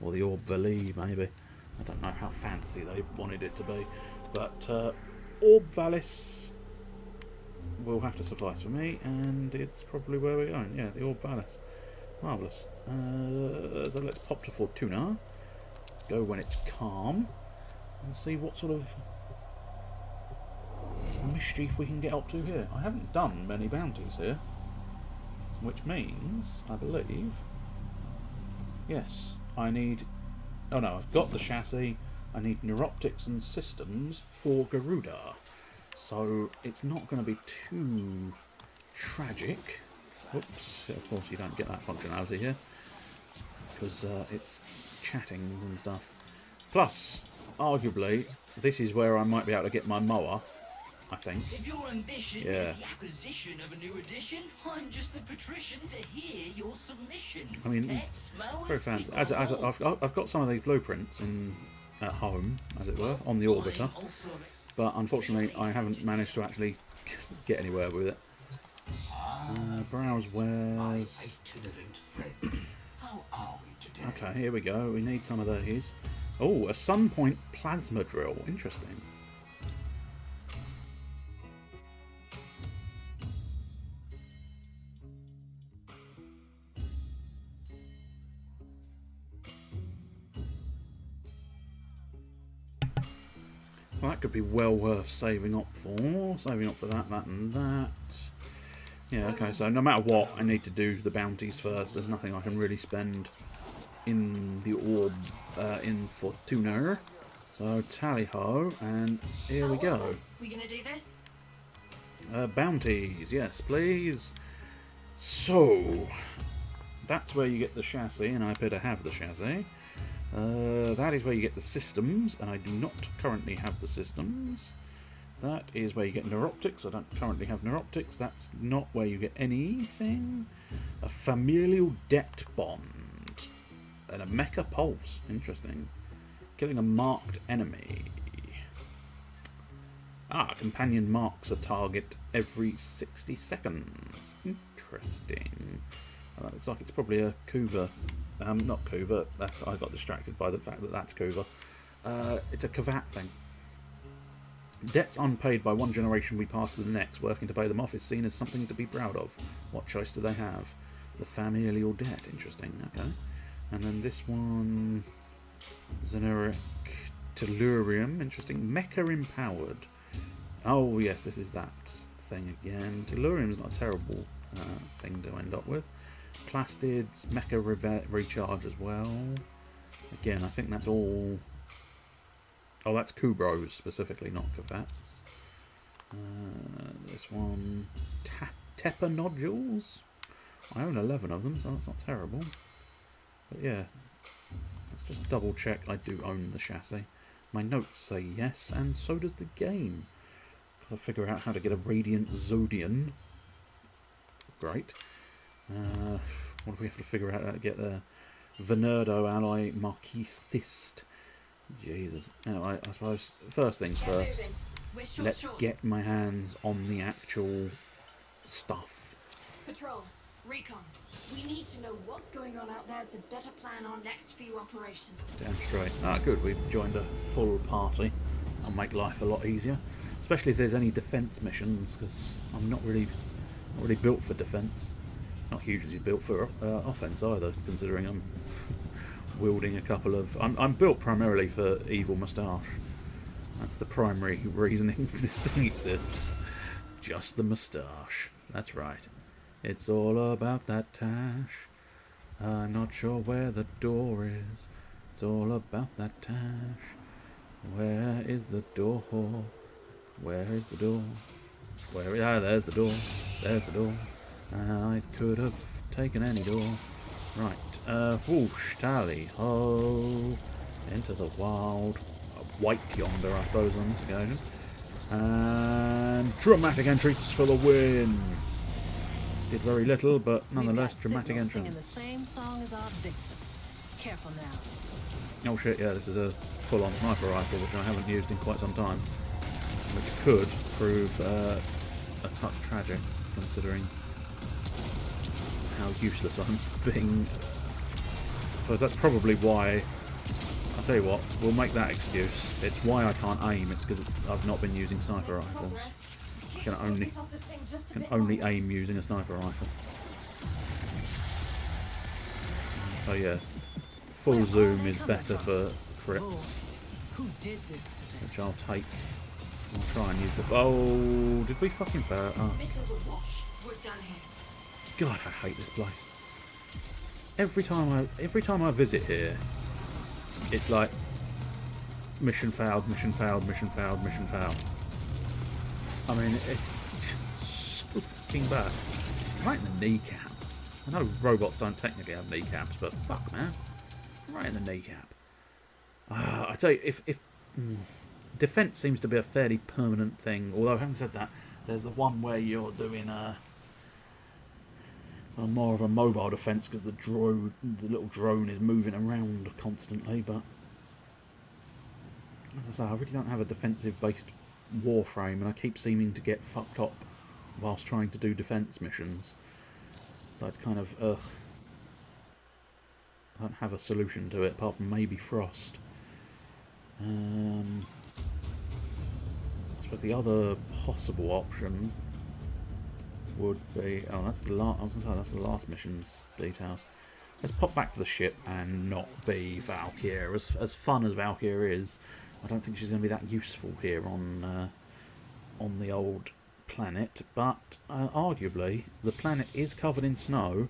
or the Orb Vali maybe. I don't know how fancy they wanted it to be, but Orb Valis will have to suffice for me, and it's probably where we're going. Yeah, the Orb Valis. Marvellous. So let's pop to Fortuna, go when it's calm, and see what sort of mischief we can get up to here. I haven't done many bounties here, which means, I believe, yes, I need... Oh no, I've got the chassis. I need neuroptics and systems for Garuda. So it's not going to be too tragic. Oops, of course you don't get that functionality here, because it's chattings and stuff. Plus, arguably, this is where I might be able to get my mower, I think. If your ambition is the acquisition of a new edition, I'm just the patrician to hear your submission. I mean, very fancy. I've got some of these blueprints at home, as it were, on the orbiter, but unfortunately I haven't managed to actually get anywhere with it. Browse wares. Okay, here we go. We need some of these. Oh, a Sunpoint plasma drill. Interesting. Well, that could be well worth saving up for. Saving up for that, that and that. Yeah, okay, so no matter what, I need to do the bounties first. There's nothing I can really spend in the orb, in Fortuna. So, tally-ho, and here we go. We gonna do this? Bounties, yes, please. So, that's where you get the chassis, and I appear to have the chassis. That is where you get the systems, and I do not currently have the systems. That is where you get neuroptics. I don't currently have neuroptics. That's not where you get anything. A familial debt bond. And a mecha pulse. Interesting. Killing a marked enemy. Ah, companion marks a target every 60 seconds. Interesting. That looks like it's probably a Kuva. Not Kuva. I got distracted by the fact that that's Kuva. It's a Kavat thing. Debts unpaid by one generation we pass to the next. Working to pay them off is seen as something to be proud of. What choice do they have? The familial debt. Interesting. Okay. And then this one... Generic Tellurium, interesting. Mecha empowered. Oh yes, this is that thing again. Tellurium's not a terrible thing to end up with. Plastids, mecha recharge as well. Again, I think that's all. Oh, that's Kubros specifically, not Kavats. This one, Tepper nodules. I own 11 of them, so that's not terrible. But yeah, let's just double check I do own the chassis. My notes say yes, and so does the game. Gotta figure out how to get a Radiant Zodian. Great. What do we have to figure out how to get the Venerdo Ally Marquise Thist? Jesus. Anyway, I suppose first things first. Let's get my hands on the actual stuff. Patrol, recon. We need to know what's going on out there to better plan our next few operations. Damn straight. Ah, good. We've joined a full party. That'll make life a lot easier, especially if there's any defense missions, because I'm not really built for defense. Not hugely built for offense either, considering I'm wielding a couple of. I'm built primarily for evil moustache. That's the primary reasoning this thing exists. Just the moustache. That's right. It's all about that tash. I'm not sure where the door is. It's all about that tash. Where is the door? Where is the door? There's the door. There's the door. I could have taken any door. Right. Whoosh, tally ho. Into the wild. White yonder, I suppose, on this occasion. And dramatic entrance for the win. Did very little, but nonetheless, dramatic entrance. Singing the same song as our victim. Careful now. Oh shit! Yeah, this is a full-on sniper rifle, which I haven't used in quite some time, which could prove a touch tragic, considering how useless I'm being. So that's probably why. I'll tell you what, we'll make that excuse. It's why I can't aim. It's because I've not been using sniper rifles. I can only aim using a sniper rifle. So yeah, full zoom is better for crits, which I'll take. I'll try and use the. Oh, did we fucking fail? Oh. God, I hate this place. Every time I visit here, it's like mission failed, mission failed, mission failed, mission failed. I mean, it's so fucking bad. Right in the kneecap. I know robots don't technically have kneecaps, but fuck, man, right in the kneecap. I tell you, if defense seems to be a fairly permanent thing. Although having said that, there's the one where you're doing more of a mobile defense because the little drone is moving around constantly. But as I say, I really don't have a defensive-based Warframe, and I keep seeming to get fucked up whilst trying to do defense missions. So it's kind of ugh. I don't have a solution to it apart from maybe Frost. I suppose the other possible option would be, oh, that's the last. I was going to say that's the last mission's details. Let's pop back to the ship and not be Valkyr. As fun as Valkyr is, I don't think she's going to be that useful here on the old planet. But arguably, the planet is covered in snow,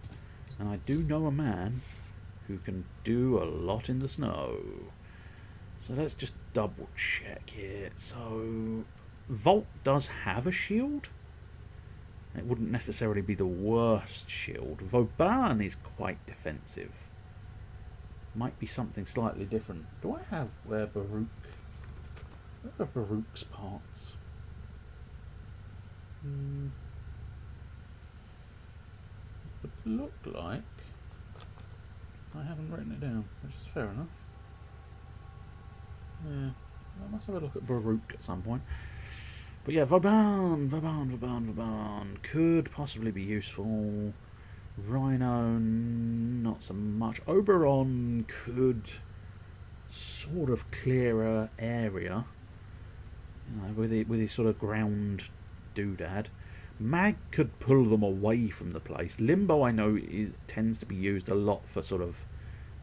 and I do know a man who can do a lot in the snow. So let's just double check here. So Volt does have a shield. It wouldn't necessarily be the worst shield. Vauban is quite defensive. Might be something slightly different. Do I have where Baruch? Where are Baruch's parts? It would look like I haven't written it down, which is fair enough. Yeah, I must have a look at Baruch at some point. But yeah, Vauban could possibly be useful. Rhino, not so much. Oberon could sort of clear an area, you know, with his sort of ground doodad. Mag could pull them away from the place. Limbo, I know, tends to be used a lot for sort of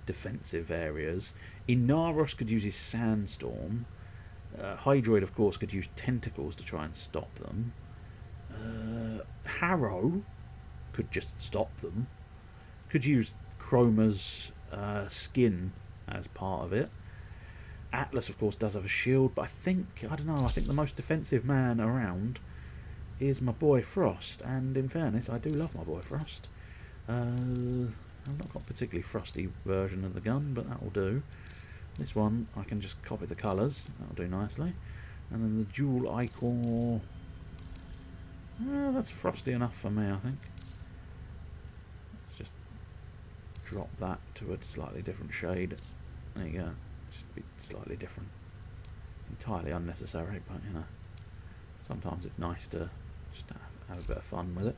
defensive areas. Inaros could use his Sandstorm. Hydroid, of course, could use Tentacles to try and stop them. Harrow could just stop them. Could use Chroma's skin as part of it. Atlas, of course, does have a shield, but I don't know, I think the most defensive man around is my boy Frost, and in fairness, I do love my boy Frost. I've not got a particularly frosty version of the gun, but that will do. This one, I can just copy the colours, that'll do nicely. And then the Dual Ichor, that's frosty enough for me, I think. Let's just drop that to a slightly different shade. There you go. Just be slightly different. Entirely unnecessary, but you know, sometimes it's nice to just have a bit of fun with it.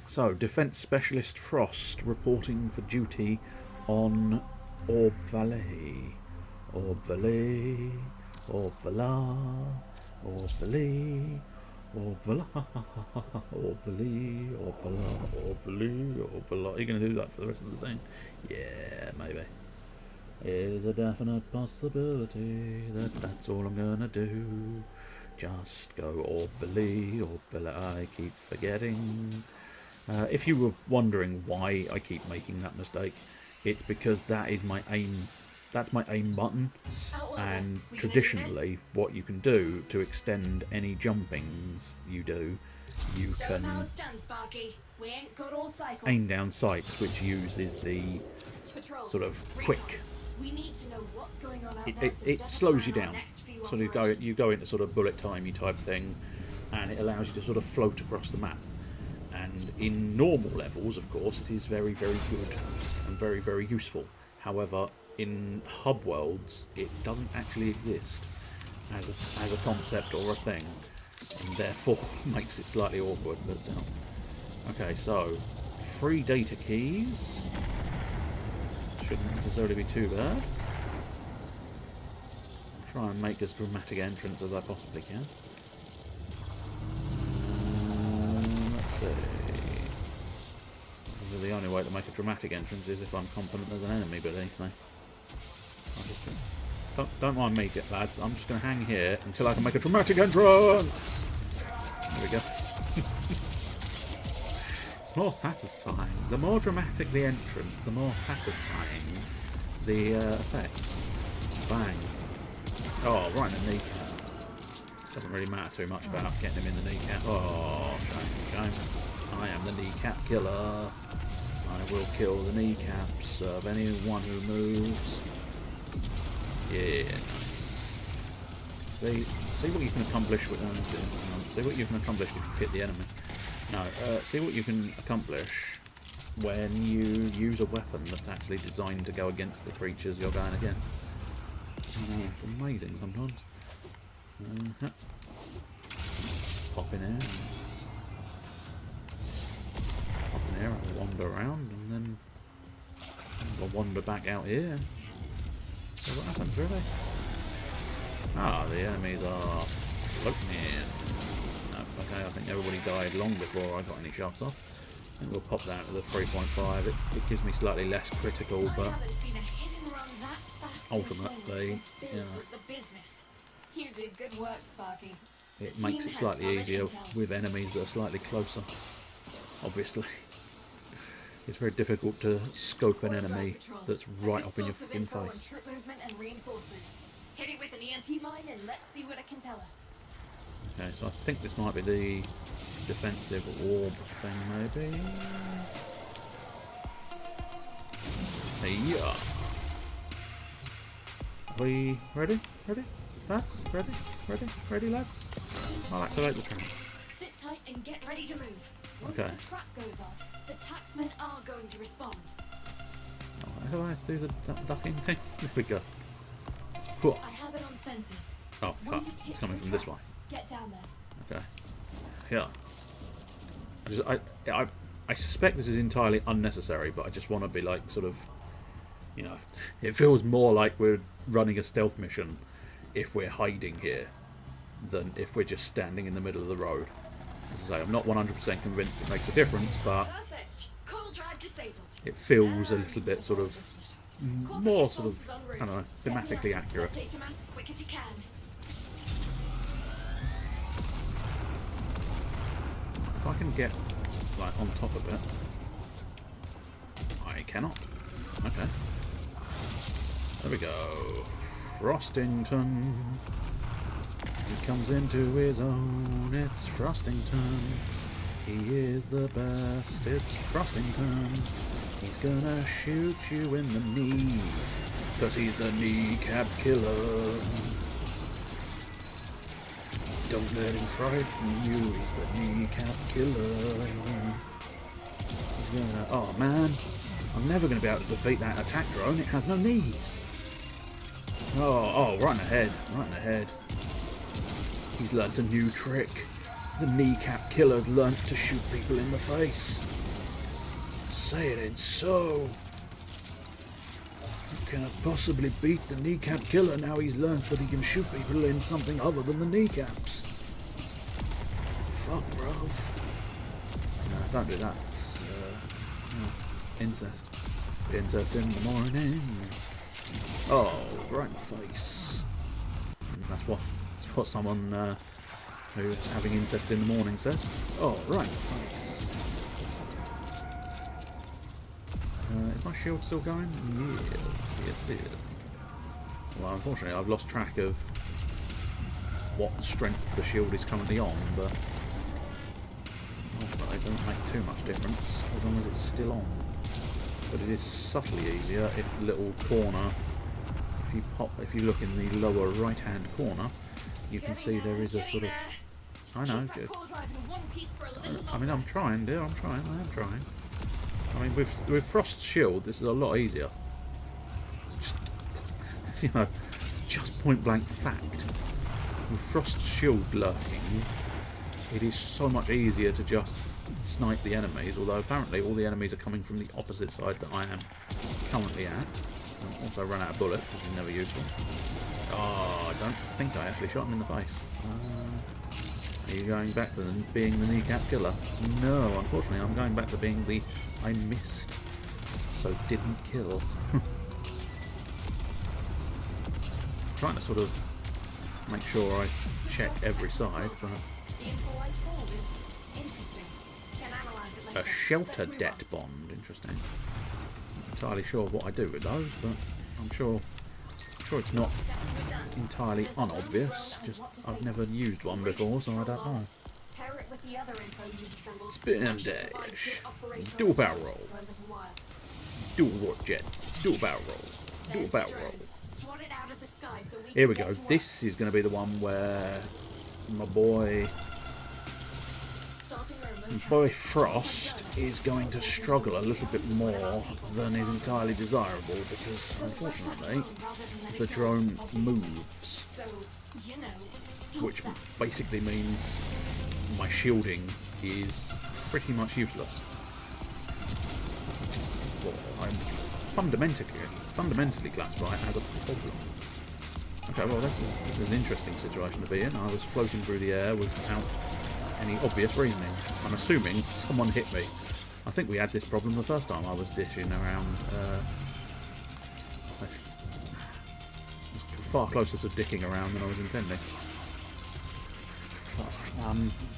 So, Defence Specialist Frost reporting for duty on Orb Valley. Orb Valley, Orb Valla, Orb Valley, Orb Valla, Orb Valley, Orb Valla, Orb Valley, Orb Valla. Are you going to do that for the rest of the thing? Yeah, maybe. Is a definite possibility that that's all I'm gonna do. Just go Orb Valley, Orb Valla, I keep forgetting. If you were wondering why I keep making that mistake, it's because that is my aim. That's my aim button, and traditionally, what you can do to extend any jumpings you do, you can aim down sights, which uses the sort of quick. It slows you down. So you go into sort of bullet timey type thing, and it allows you to sort of float across the map. And in normal levels, of course, it is very, very good and very, very useful. However, in hub worlds, it doesn't actually exist as a concept or a thing, and therefore makes it slightly awkward, but still. Okay, so 3 data keys. Shouldn't necessarily be too bad. I'll try and make as dramatic entrance as I possibly can. Let's see. The only way to make a dramatic entrance is if I'm confident there's an enemy beneath me. I'll just don't mind me, lads. I'm just going to hang here until I can make a dramatic entrance. There we go. It's more satisfying. The more dramatic the entrance, the more satisfying the effects. Bang. Oh, right in the kneecap. Doesn't really matter too much about getting him in the kneecap. Oh, shame. I am the kneecap killer. I will kill the kneecaps of anyone who moves. Yeah, nice. See what you can accomplish with see what you can accomplish if you hit the enemy. No, see what you can accomplish when you use a weapon that's actually designed to go against the creatures you're going against. It's amazing sometimes. Pop in here. Pop in here and wander around, and then we'll wander back out here. So what happens, really? Ah, the enemies are floating in. No, okay, I think everybody died long before I got any shots off. I think we'll pop that with a 3.5. It gives me slightly less critical, but ultimately, you know, you did good work, Sparky. It makes it slightly easier with enemies that are slightly closer. Obviously, it's very difficult to scope an enemy that's right up in your fucking face. Hit it with an EMP mine and let's see what it can tell us. Okay, so I think this might be the defensive orb thing, maybe. Yeah. Are we ready? Ready? Lads? Ready? Ready? Ready, lads? I'll activate the trap. Sit tight and get ready to move. Once Okay. the trap goes off, the taxmen are going to respond. Oh, how do I do the ducking thing? There we go. Cool. I have it on sensors. Oh, fuck. Once it It's hits coming the from this trap, way. Get down there. Okay. Yeah. I suspect this is entirely unnecessary, but I just want to be like, sort of, you know, it feels more like we're running a stealth mission if we're hiding here than if we're just standing in the middle of the road. As I say, I'm not 100% convinced it makes a difference, but Perfect. Coil drive disabled. it feels a little bit sort of more sort of, I don't know, thematically accurate. Data mass quick as you can. If I can get like on top of it, I cannot. Okay. There we go. Frostington. He comes into his own. It's Frostington. He is the best. It's Frostington. He's gonna shoot you in the knees, 'cause he's the kneecap killer. Don't let him frighten you. He's the kneecap killer. He's gonna. Oh man, I'm never gonna be able to defeat that attack drone. It has no knees. Oh, right in the head. Right in the head. He's learnt a new trick. The kneecap killer's learnt to shoot people in the face. Say it ain't so. How can I possibly beat the kneecap killer now he's learnt that he can shoot people in something other than the kneecaps? Fuck, bro. No, don't do that. It's incest. Incest in the morning. Oh, right in the face. That's what someone who's having incest in the morning says. Oh, right in the face. Is my shield still going? Yes it is. Well, unfortunately, I've lost track of what strength the shield is currently on, but ultimately it doesn't make too much difference as long as it's still on. But it is subtly easier if the little corner, if you look in the lower right-hand corner, you can see there is a sort of. I know. Good. I mean, I'm trying, dear. I'm trying. I am trying. I mean, with Frost's shield, this is a lot easier. It's just, you know, just point-blank fact. With Frost's shield lurking, it is so much easier to just snipe the enemies. Although apparently all the enemies are coming from the opposite side that I am currently at. I've also run out of bullets, which is never useful. Oh, I don't think I actually shot him in the face. Are you going back to being the kneecap killer? No, unfortunately, I'm going back to being the I missed, so didn't kill. Trying to sort of make sure I check every side, but a shelter debt bond, interesting. Not entirely sure what I do with those, but I'm sure it's not entirely unobvious. Just I've never used one before, so I don't know. Spin dash, dual barrel roll, dual warp jet, dual barrel roll, dual barrel roll. Here we go. This is going to be the one where my boy Frost is going to struggle a little bit more than is entirely desirable, because unfortunately the drone moves, which basically means my shielding is pretty much useless, which is what I'm fundamentally classify as a problem. Okay, well this is an interesting situation to be in. I was floating through the air without any obvious reasoning. I'm assuming someone hit me. I think we had this problem the first time I was dishing around. I was far closer to dicking around than I was intending.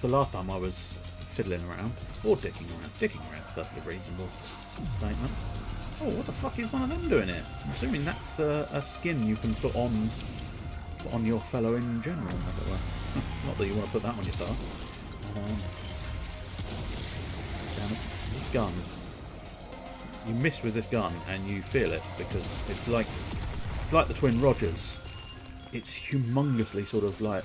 The last time I was fiddling around, or dicking around, perfectly reasonable statement. Oh, what the fuck is one of them doing here? I'm assuming that's a skin you can put on your fellow in general, as it were. Not that you want to put that on your star. Damn it. This gun. You miss with this gun and you feel it, because it's like the Twin Rogers. It's humongously sort of like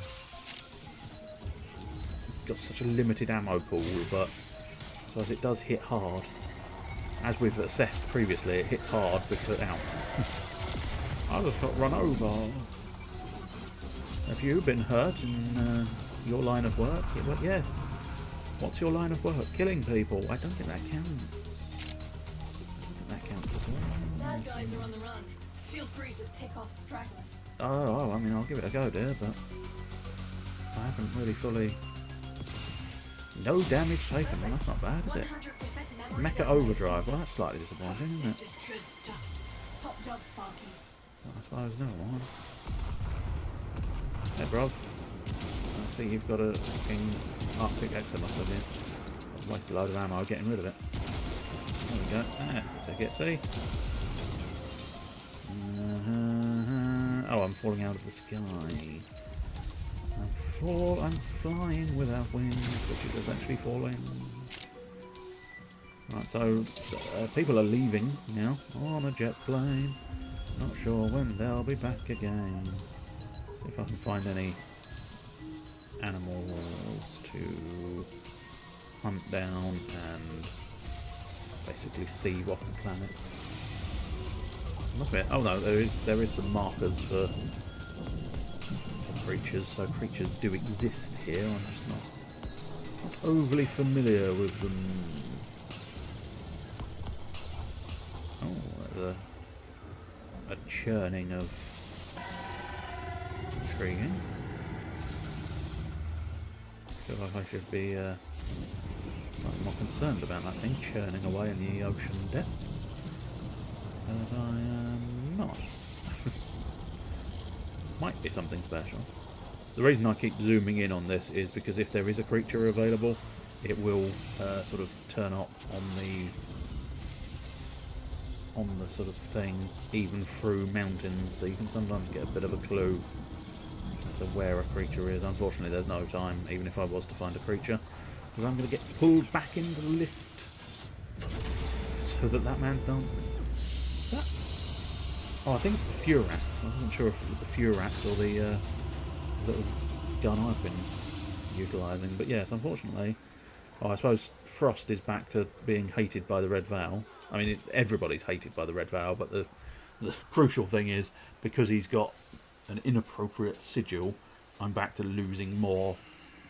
got such a limited ammo pool, but so as it does hit hard. As we've assessed previously, it hits hard because ow. I just got run over. Have you been hurt in your line of work? Yeah, well, yes. What's your line of work? Killing people. I don't think that counts. I don't think that counts at all. Bad guys are on the run. Feel free to pick off stragglers. Oh, I mean, I'll give it a go, dear, but I haven't really fully No damage taken. Well, that's not bad, is it? 100% memory Mecha Overdrive. Well, that's slightly disappointing, isn't it? This is good stuff. Top job, Sparky. Well, I suppose no one. Hey, bro. I see you've got a fucking Arctic Eczema up here. Waste a load of ammo getting rid of it. There we go. That's the ticket. See? Oh, I'm falling out of the sky. I'm flying without wings, which is essentially falling. Right, so people are leaving now on a jet plane. Not sure when they'll be back again. See if I can find any animals to hunt down and basically thieve off the planet. Must be. Oh no, there is some markers for creatures, so creatures do exist here. I'm just not overly familiar with them. Oh, there's a churning of intriguing. I feel like I should be slightly more concerned about that thing churning away in the ocean depths. But I am not. Might be something special. The reason I keep zooming in on this is because if there is a creature available, it will sort of turn up on the sort of thing, even through mountains, so you can sometimes get a bit of a clue as to where a creature is. Unfortunately, there's no time, even if I was to find a creature, because I'm going to get pulled back into the lift so that man's dancing. That? Oh, I think it's the Furax. I wasn't sure if it was the Furax or the little gun I've been utilising. But yes, unfortunately, I suppose Frost is back to being hated by the Red Veil. I mean, everybody's hated by the Red Veil, but the crucial thing is, because he's got an inappropriate sigil, I'm back to losing more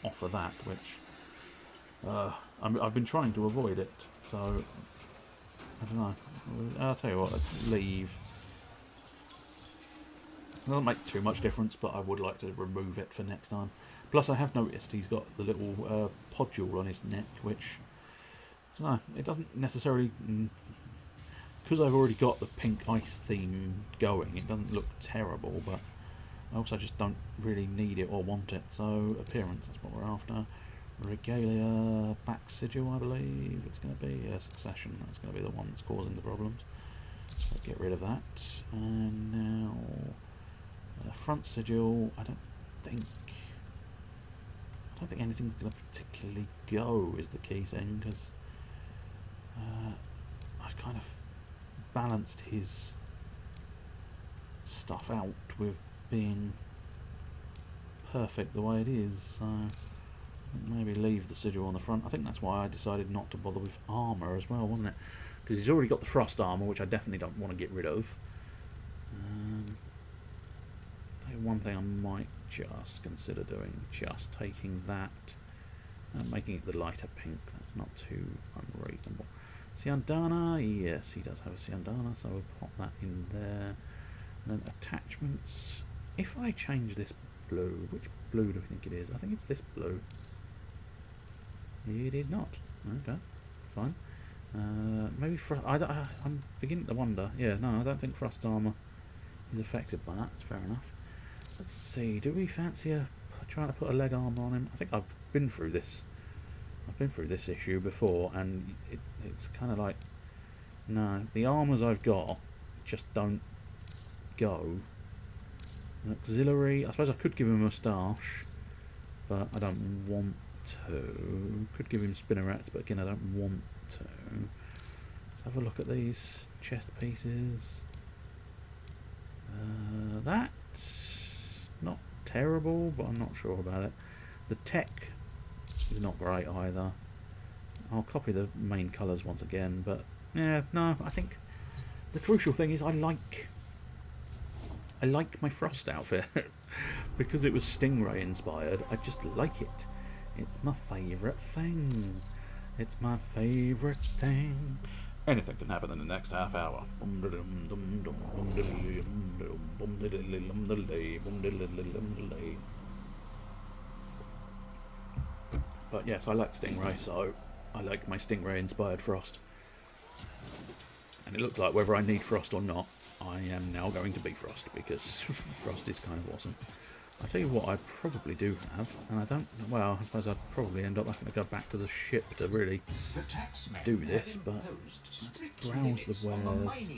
off of that, which I've been trying to avoid it. So, I don't know. I'll tell you what, let's leave. It doesn't make too much difference, but I would like to remove it for next time. Plus, I have noticed he's got the little podule on his neck, which, I don't know, it doesn't necessarily, because I've already got the pink ice theme going, it doesn't look terrible, but I also just don't really need it or want it. So, appearance, that's what we're after. Regalia, back sigil, I believe it's going to be. Succession, that's going to be the one that's causing the problems. So, get rid of that. And now, front sigil, I don't think anything's going to particularly go is the key thing, because I've kind of balanced his stuff out with being perfect the way it is, so maybe leave the sigil on the front. I think that's why I decided not to bother with armour as well, wasn't it? Because he's already got the frost armour, which I definitely don't want to get rid of. One thing I might just consider doing, just taking that and making it the lighter pink. That's not too unreasonable. Siandana, yes, he does have a Siandana, so we'll pop that in there. And then attachments. If I change this blue, which blue do we think it is? I think it's this blue. It is not. Okay, fine. Maybe I'm beginning to wonder. Yeah, no, I don't think frost armour is affected by that. That's fair enough. Let's see. Do we fancy trying to put a leg armor on him? I think I've been through this. I've been through this issue before, and it's kind of like, no, the armors I've got just don't go. An auxiliary. I suppose I could give him a moustache, but I don't want to. Could give him spinnerets, but again, I don't want to. Let's have a look at these chest pieces. That's not terrible, but I'm not sure about it. The tech is not great either. I'll copy the main colours once again, but yeah, no, I think the crucial thing is I like my Frost outfit because it was Stingray inspired. I just like it. It's my favourite thing. It's my favourite thing. Anything can happen in the next half hour. But yes, I like Stingray, so I like my Stingray-inspired Frost. And it looks like whether I need Frost or not, I am now going to be Frost, because Frost is kind of awesome. I tell you what, I probably do have, and I don't. Well, I suppose I'd probably end up having to go back to the ship to really do this. But browse the wares.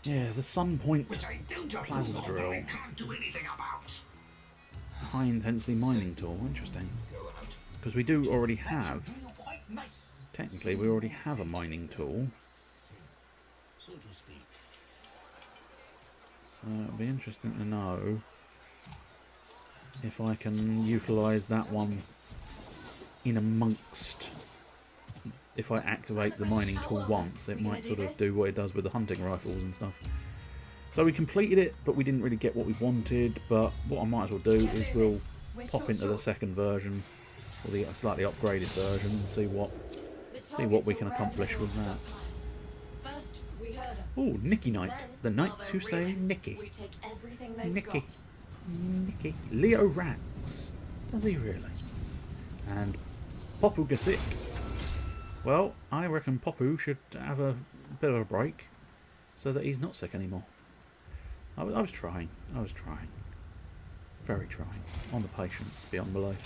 Yeah, the Sun Point plasma drill. High intensity mining tool. Interesting, because we do already have. Technically, we already have a mining tool. So it'll be interesting to know if I can utilise that one in amongst. If I activate the mining tool once, it might sort of do what it does with the hunting rifles and stuff. So we completed it, but we didn't really get what we wanted. But what I might as well do is we'll pop into the second version, or the slightly upgraded version, and see what we can accomplish with that. Oh, Nicky Knight. The Knights who say Nicky. Nicky. Nicky. Leo Rax. Does he really? And Popu Gasik. Well, I reckon Popu should have a bit of a break so that he's not sick anymore. I was trying. I was trying. Very trying. On the patience, beyond belief.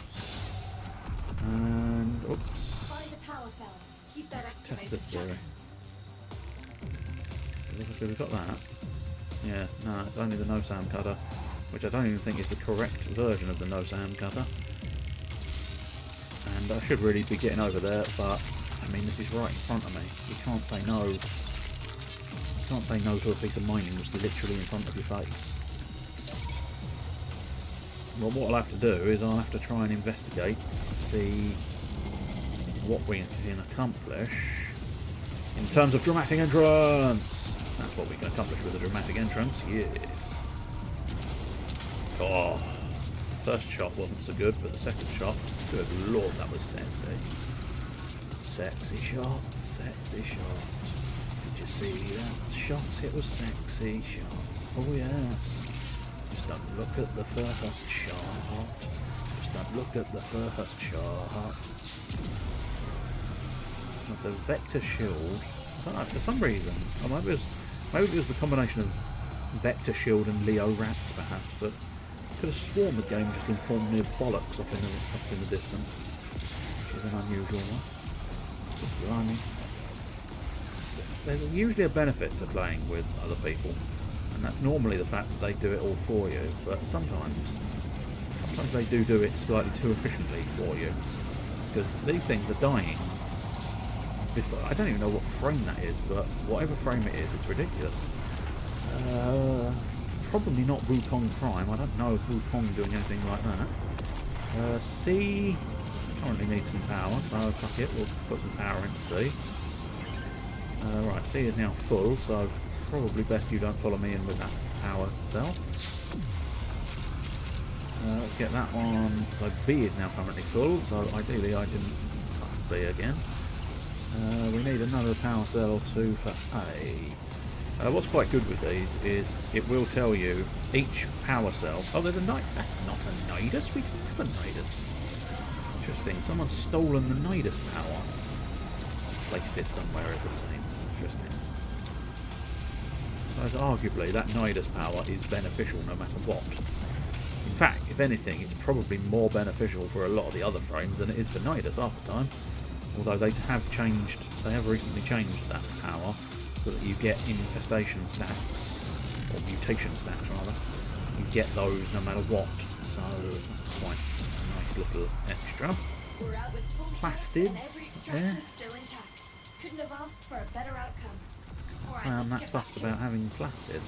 And, oops. Find a power cell. Keep that Test the activated, theory. Jackin. Obviously we've got that. Yeah, no, it's only the no-SAM cutter, which I don't even think is the correct version of the no-SAM cutter. And I should really be getting over there, but I mean, this is right in front of me. You can't say no. You can't say no to a piece of mining that's literally in front of your face. Well, what I'll have to do is I'll have to try and investigate to see what we can accomplish in terms of dramatic entrance. That's what we can accomplish with a dramatic entrance, yes. Oh, first shot wasn't so good, but the second shot, good lord, that was sexy. Sexy shot, sexy shot. Did you see that shot? It was sexy shot. Oh yes. Just don't look at the first shot. Just don't look at the first shot. That's a vector shield. I don't know, for some reason. Or maybe it was the combination of vector shield and Leo Rax, perhaps. But I could have sworn the game just informed me of bollocks up in the distance, which is an unusual one. But blimey. There's usually a benefit to playing with other people, and that's normally the fact that they do it all for you. But sometimes they do it slightly too efficiently for you, because these things are dying. I don't even know what frame that is, but whatever frame it is, it's ridiculous. Probably not Wukong Prime. I don't know of Wukong doing anything like that. C currently needs some power, so fuck it, we'll put some power into C. Right, C is now full, so probably best you don't follow me in with that power cell. Let's get that one. So B is now currently full, so ideally I didn't touch B again. We need another power cell or two for A. What's quite good with these is it will tell you each power cell. Oh, there's a Nidus. That's not a Nidus. We don't have a Nidus. Interesting. Someone's stolen the Nidus power. Placed it somewhere, it would seem. Interesting. So arguably that Nidus power is beneficial no matter what. In fact, if anything, it's probably more beneficial for a lot of the other frames than it is for Nidus half the time. Although they have recently changed that power so that you get infestation stats, or mutation stats rather. You get those no matter what, so that's quite a nice little extra. We're out with full Plastids, yeah. still intact. Couldn't have asked for a better outcome. Can't say I'm that fussed about having plastids.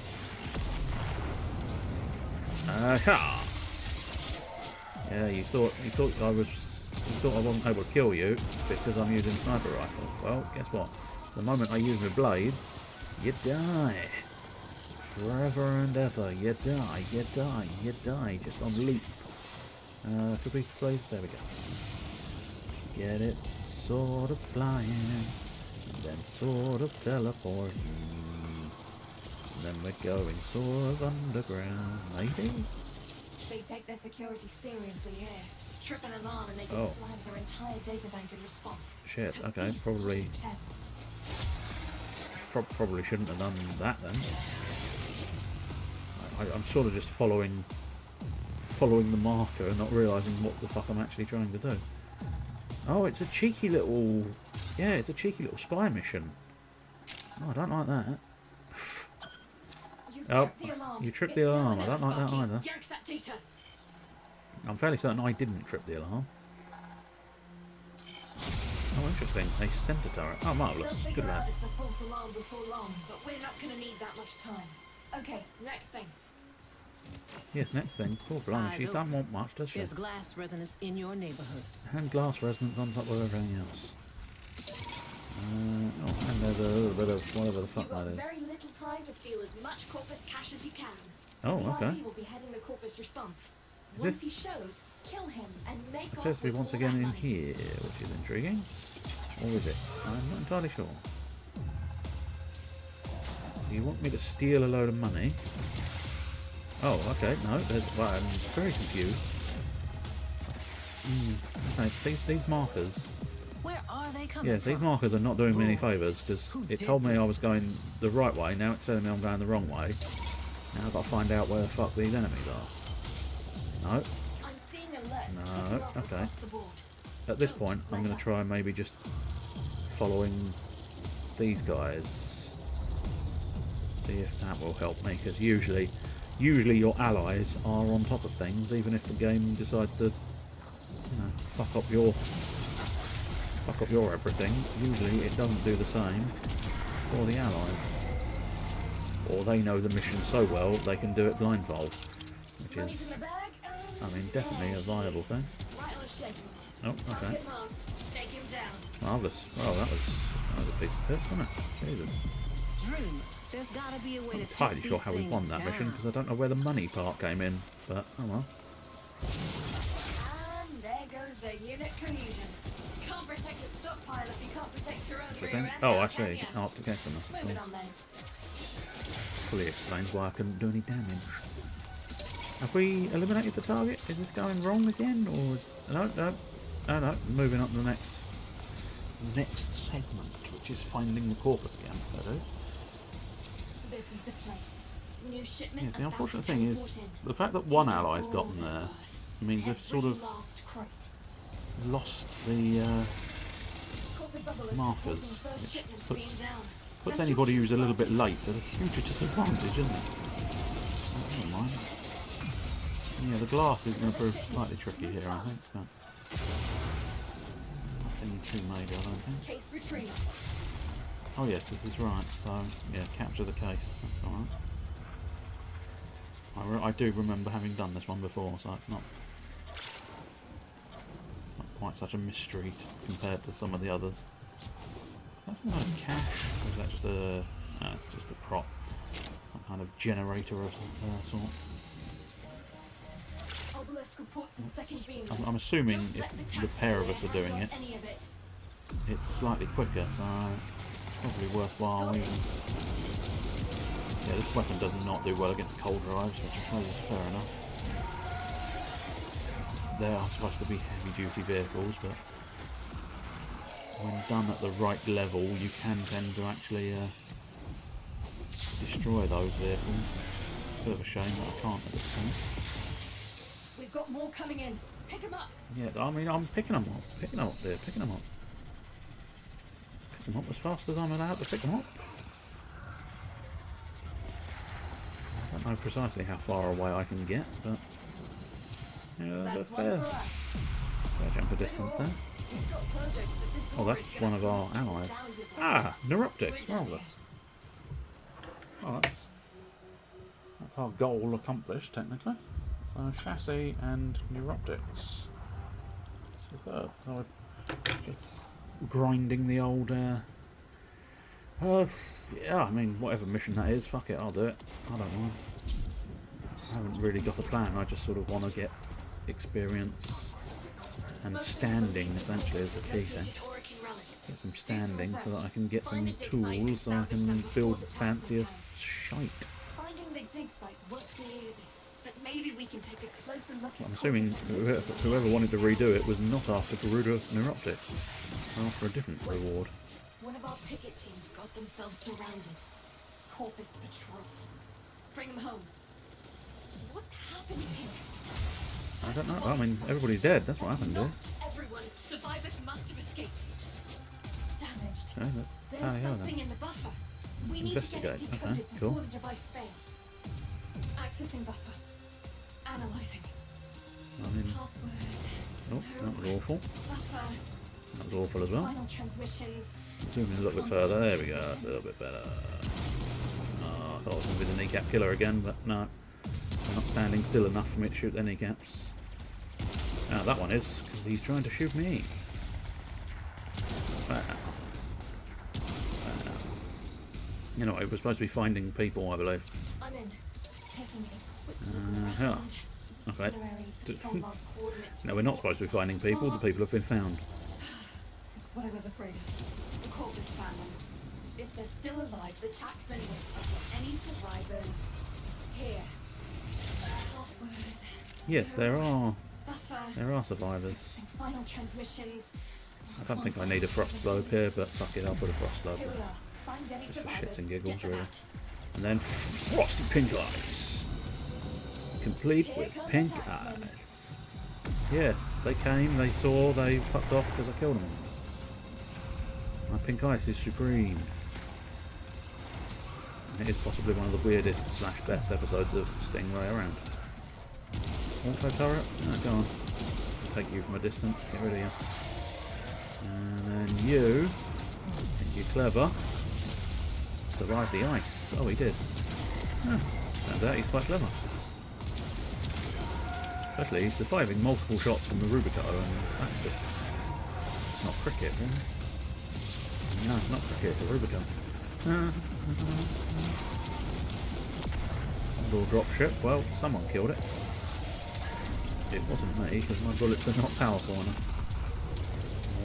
Yeah, you thought I wasn't able to kill you because I'm using sniper rifle. Well, guess what? The moment I use my blades, you die. Forever and ever, you die, you die, you die, just on loop. Could we please? There we go. Get it? Sort of flying, then sort of teleporting, then we're going sort of underground, maybe? They take their security seriously here. Trip an alarm and they can Oh. slam their entire databank in response. Shit, So okay, be probably so careful. probably shouldn't have done that then. I'm sort of just following the marker and not realising what the fuck I'm actually trying to do. Oh, it's a cheeky little... Yeah, it's a cheeky little spy mission. Oh, I don't like that. You tripped the alarm. I don't like that either. Yank that data. I'm fairly certain I didn't trip the alarm. Oh, interesting. A centre turret. Oh, marvellous. They'll Good figure lad. out it's a false alarm before long, but we're not going to need that much time. Okay, next thing. Yes, next thing. Poor blimey, she don't want much, does she? There's glass resonance in your neighborhood. And glass resonance on top of everything else. Oh, and there's a little bit of whatever the fuck You've got that is. very little time to steal as much Corpus cash as you can. Oh, The okay. VIP will be heading the Corpus response. Is Once this- he shows, kill him and make off Appears to be with once all again that in money. here, which is intriguing. Or is it? I'm not entirely sure. So you want me to steal a load of money? Oh, okay, no, well, I'm very confused. Okay, these markers... Where are they coming Yeah, from? these markers are not doing me any favours, because Who it did told me this I was going the right way, now it's telling me I'm going the wrong way. Now I've got to find out where the fuck these enemies are. No. I'm seeing alerts No, kicking off okay. across the board. At this point, I'm going to try maybe just following these guys. See if that will help me, because usually your allies are on top of things, even if the game decides to, you know, fuck up your everything. Usually it doesn't do the same for the allies. Or they know the mission so well they can do it blindfold, which Money's is, in the bag, and I mean, definitely a viable thing. right on schedule. Oh, okay. Target marked. Take him down. Marvellous. Well, that was a piece of piss, wasn't it? Jesus. Dream. There's gotta be a way I'm to not entirely take sure these how we things won that mission, down. because I don't know where the money part came in, but oh well. And there goes the unit cohesion. Can't protect a stockpile if you can't protect your own rear Interesting. end. Oh, now, I can see. ya? Optic excellence. Move it on then. Fully explains why I couldn't do any damage. Have we eliminated the target? Is this going wrong again, or is... No. Moving on to the next segment, which is finding the corpus again. That is. This is the place. New shipment. Yes, the about unfortunate to thing teleport is in. the fact that one Taking ally's all gotten their there worth. means they've sort Every of last crate. lost the Corpus obelisk markers, reporting first which shipments puts being down. puts anybody who's a little bit late at a huge disadvantage, isn't it? Oh, never mind. Yeah, the glass is going to prove slightly tricky here, I think. But nothing too major, I don't think. Case retrieved. Oh yes, this is right. So yeah, capture the case. That's all right. I do remember having done this one before, so it's not quite such a mystery compared to some of the others. Is that some kind of cache, or is that just a... No, it's just a prop. Some kind of generator of sorts. Obelisk reports a second beam. I'm assuming Don't let if the the pair of us taxpayer are doing hack it, on any of it. it's slightly quicker, so it's probably worthwhile even... Yeah, this weapon does not do well against cold drives, which I suppose is fair enough. They are supposed to be heavy-duty vehicles, but when done at the right level, you can tend to actually destroy those vehicles, which is a bit of a shame that I can't at this point. We've got more coming in. Pick 'em up. Yeah, I mean, I'm picking them up there, picking them up. Pick them up as fast as I'm allowed to pick them up. I don't know precisely how far away I can get, but yeah, That's fair one for us. jump a distance there. We've got projects that this Oh, war that's is gonna one of our be allies. valuable. Ah, We're neuroptics, done marvellous. Oh, that's our goal accomplished, technically. So, chassis and neuroptics. Superb. So, we're just grinding the old... yeah, I mean, whatever mission that is, fuck it, I'll do it. I don't know. I haven't really got a plan, I just sort of want to get experience and standing, essentially, is the key thing. Get some standing so that I can get some tools so I can build fancier shite. Finding the dig site won't be easy. but maybe we can take a closer look at I'm assuming whoever wanted to redo it was not after Garuda Neuroptic, but after a different reward. One of our picket teams got themselves surrounded. Corpus Patrol. Bring them home. What happened here? I don't know. I mean, everybody's dead. That's what happened, Not dude. everyone. Survivors must have escaped. Damaged. Okay, let's There's tally her something then. in the buffer. We need to get it Investigate. decoded Okay, before cool. the device fails. Accessing buffer. Analyzing. I mean, Password. oh, that was awful. Buffer. That was awful as well. Final transmissions. Zoom in a little bit further. There we go. That's a little bit better. Oh, I thought it was going to be the kneecap killer again, but no. They're not standing still enough for me to shoot their kneecaps. Ah, that one is, because he's trying to shoot me. Wow. Wow. You know, it was supposed to be finding people, I believe. I'm in. Taking a quick look Yeah. around. Okay. Itinerary, patrol log coordinates, No, we're not supposed to be finding people. The people have been found. That's what I was afraid of. The Corpus found them. If they're still alive, the taxman will take any survivors here. Password. Yes, there are. Buffer. There are survivors. Accessing final transmissions. I don't think I need a frost globe here, but fuck it, I'll put a frost globe Here we there. are. Find any Just for survivors. shits and giggles, Get them really. out. And then frosty pink eyes. Complete Here with come the pink taxmen. eyes. Yes, they came, they saw, they fucked off because I killed them. My pink ice is supreme. It is possibly one of the weirdest / best episodes of Stingray around. Auto turret? No, go on. I'll take you from a distance, get rid of you. And then you, think you're clever, survived the ice. Oh, he did. Huh. Turns out he's quite clever. Especially he's surviving multiple shots from the Rubico, and that's just not cricket, really. No, not cricket, it's a Rubico. Little dropship. Well, someone killed it. It wasn't me, because my bullets are not powerful enough.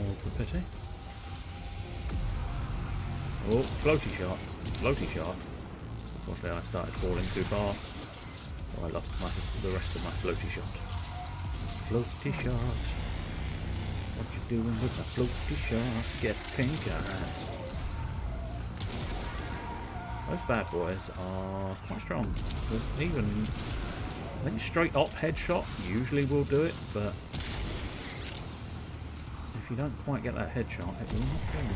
More's the pity. Oh, floaty shot. Floaty shot. Unfortunately, I started falling too far, so I lost the rest of my floaty shot. Floaty shot. What you doing with the floaty shot? Get pink eyes. Those bad boys are quite strong. Because even, I think straight up headshot usually will do it, but if you don't quite get that headshot, it will not kill you.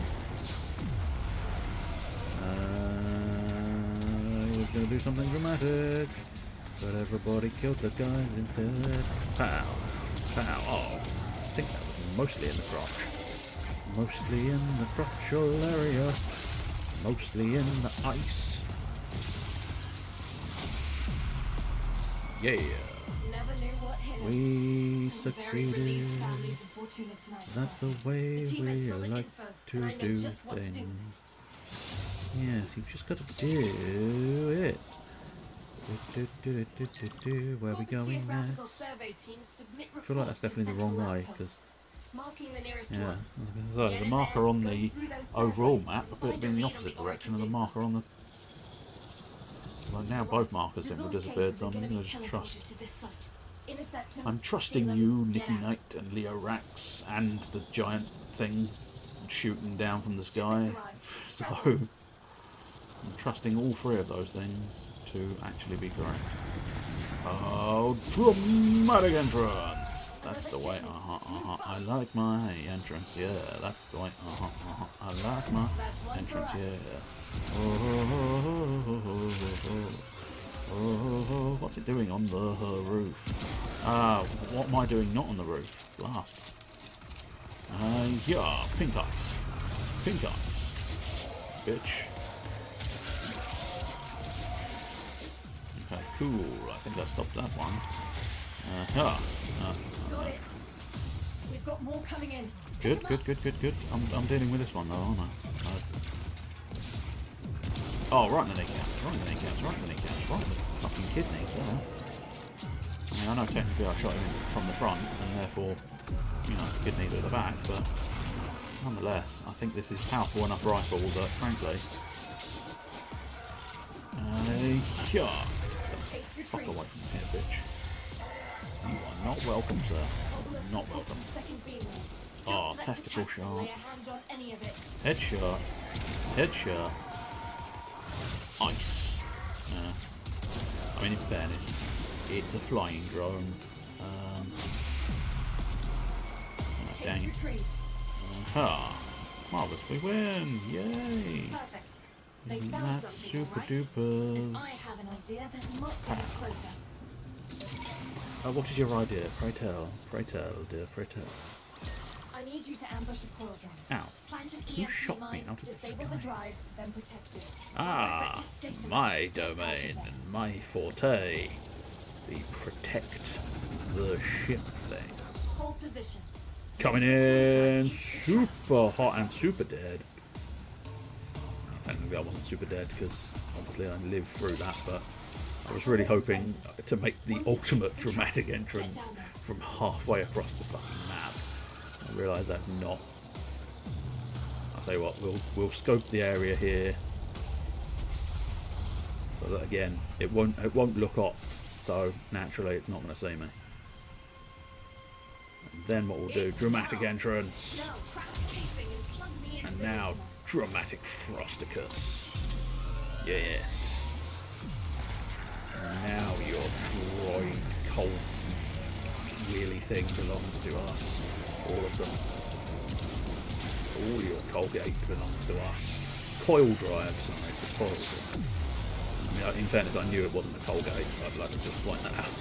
He was going to do something dramatic, but everybody killed the guys instead. Pow! Pow! Oh, I think that was mostly in the crotch. Mostly in the crotchal area. Mostly in the ice. Yeah. Never knew what hit 'em. We So very relieved succeeded. families of Fortuna tonight. That's the way The team we had solid like info, to and I know do just what to do with things. Yes, you've just got to do it. Where are we Corpus going Geographical next? Survey team submit I feel like that's reports to definitely the wrong central way, outposts, because marking the nearest yeah, one. I was going to say, Get the in marker there, on go the through those overall surveys, map and appeared to be in find the a lead on opposite the direction of the Origin marker on the... Like now both markers seem to Resource disappear, cases so are I'm gonna be going to teleported trust. to this site. Intercept 'em, I'm trusting steal 'em, you, get Nicky out. Knight and Leo Rax, and the giant thing shooting down from the sky. Shipments So arrived. I'm trusting all three of those things to actually be correct. Oh, dramatic entrance! That's the way. I like my entrance. Yeah, that's the way. I like my entrance. Yeah. Oh, what's it doing on the roof? What am I doing not on the roof? Blast. Yeah, pink ice. Pink ice. Bitch. Okay, cool. I think I stopped that one. Got it. We've got more coming in. Good. I'm dealing with this one though, aren't I? Oh, right in the kneecaps, right in the kneecaps, right in the kneecaps, right in the fucking kidney. Yeah. I mean, I know technically I shot him from the front, and therefore, you know, kidneys at the back, but nonetheless, I think this is powerful enough rifle that, frankly, yeah. fuck away from here, bitch. You are not welcome, sir. Not welcome. Oh, testicle shot. Headshot. Headshot. Ice. I mean, in fairness, it's a flying drone. Okay. Aha. Marvellous, we win! Yay! Isn't that super dupers? I have an idea that might get us closer. What is your idea? Pray tell, dear, pray tell. I need you to ambush a coil drive. Ow. Plant an Who EMP shot me mine, out of the disable sky? the drive, then protect it. Ah, my domain and my forte. The protect the ship thing. Hold position. Coming in super hot and super dead. Technically I wasn't super dead because obviously I lived through that, but I was really hoping to make the ultimate dramatic entrance from halfway across the fucking map. I realise that's not. I'll tell you what, we'll scope the area here so that again it won't look off, so naturally it's not going to see me. And then what we'll do, dramatic entrance, and now dramatic Frosticus. Yes. And now your droid cold wheelie thing belongs to us. All of them. All your Colgate belongs to us. Coil drive, sorry, it's a coil drive. I mean, in fairness, I knew it wasn't a Colgate. I'd like to just point that out.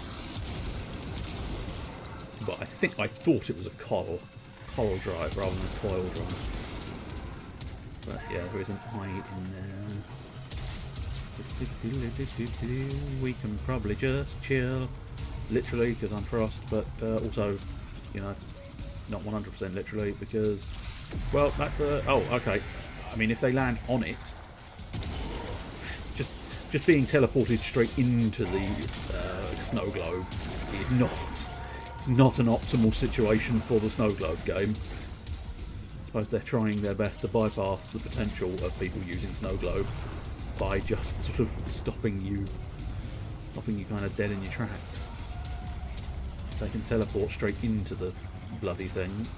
But I thought it was a coil drive rather than a coil drive. But yeah, there is an eye in there. We can probably just chill, literally, because I'm Frost, but also, you know, not 100% literally, because, well, that's a... Oh, okay. I mean, if they land on it, just being teleported straight into the snow globe is not an optimal situation for the snow globe game. I suppose they're trying their best to bypass the potential of people using snow globe by just sort of stopping you kind of dead in your tracks. If they can teleport straight into the bloody thing,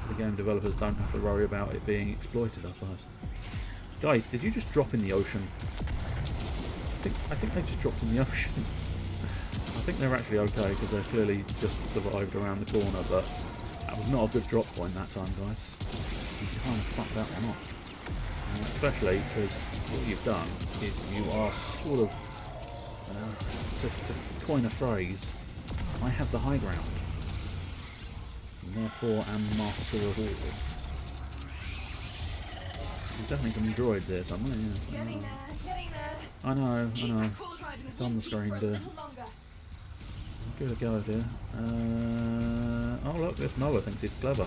the game developers don't have to worry about it being exploited, I suppose. Guys, did you just drop in the ocean? I think they just dropped in the ocean. I think they're actually okay because they're clearly just survived around the corner, but that was not a good drop point that time, guys. You can't fuck that one up. Especially because what you've done is you are sort of, to coin a phrase, I have the high ground, and therefore am master of all. There's definitely some droids there somewhere, yeah. Getting there. I know. It's on the screen, dear. Give it a go, dear. Oh look, this Moa thinks it's clever.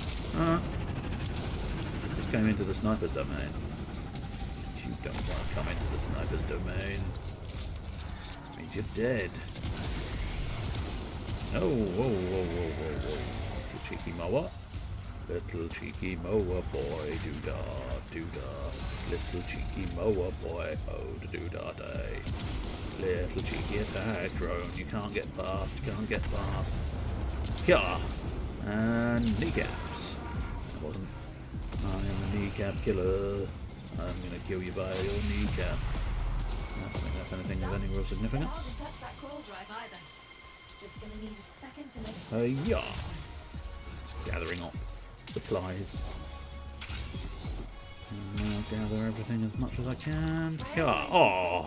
Just came into the sniper's domain. You don't want to come into the sniper's domain. It means you're dead. Oh, whoa. Little cheeky Moa. Little cheeky Moa boy, doo-dah. Little cheeky Moa boy, oh, doo-dah day. Little cheeky attack drone, you can't get past. Yeah. And kneecaps. That wasn't. I am a kneecap killer. I'm gonna kill you by your kneecap. I don't think that's anything of any real significance. Yeah. Just gathering up supplies. And I'll gather everything as much as I can. Yeah. Oh,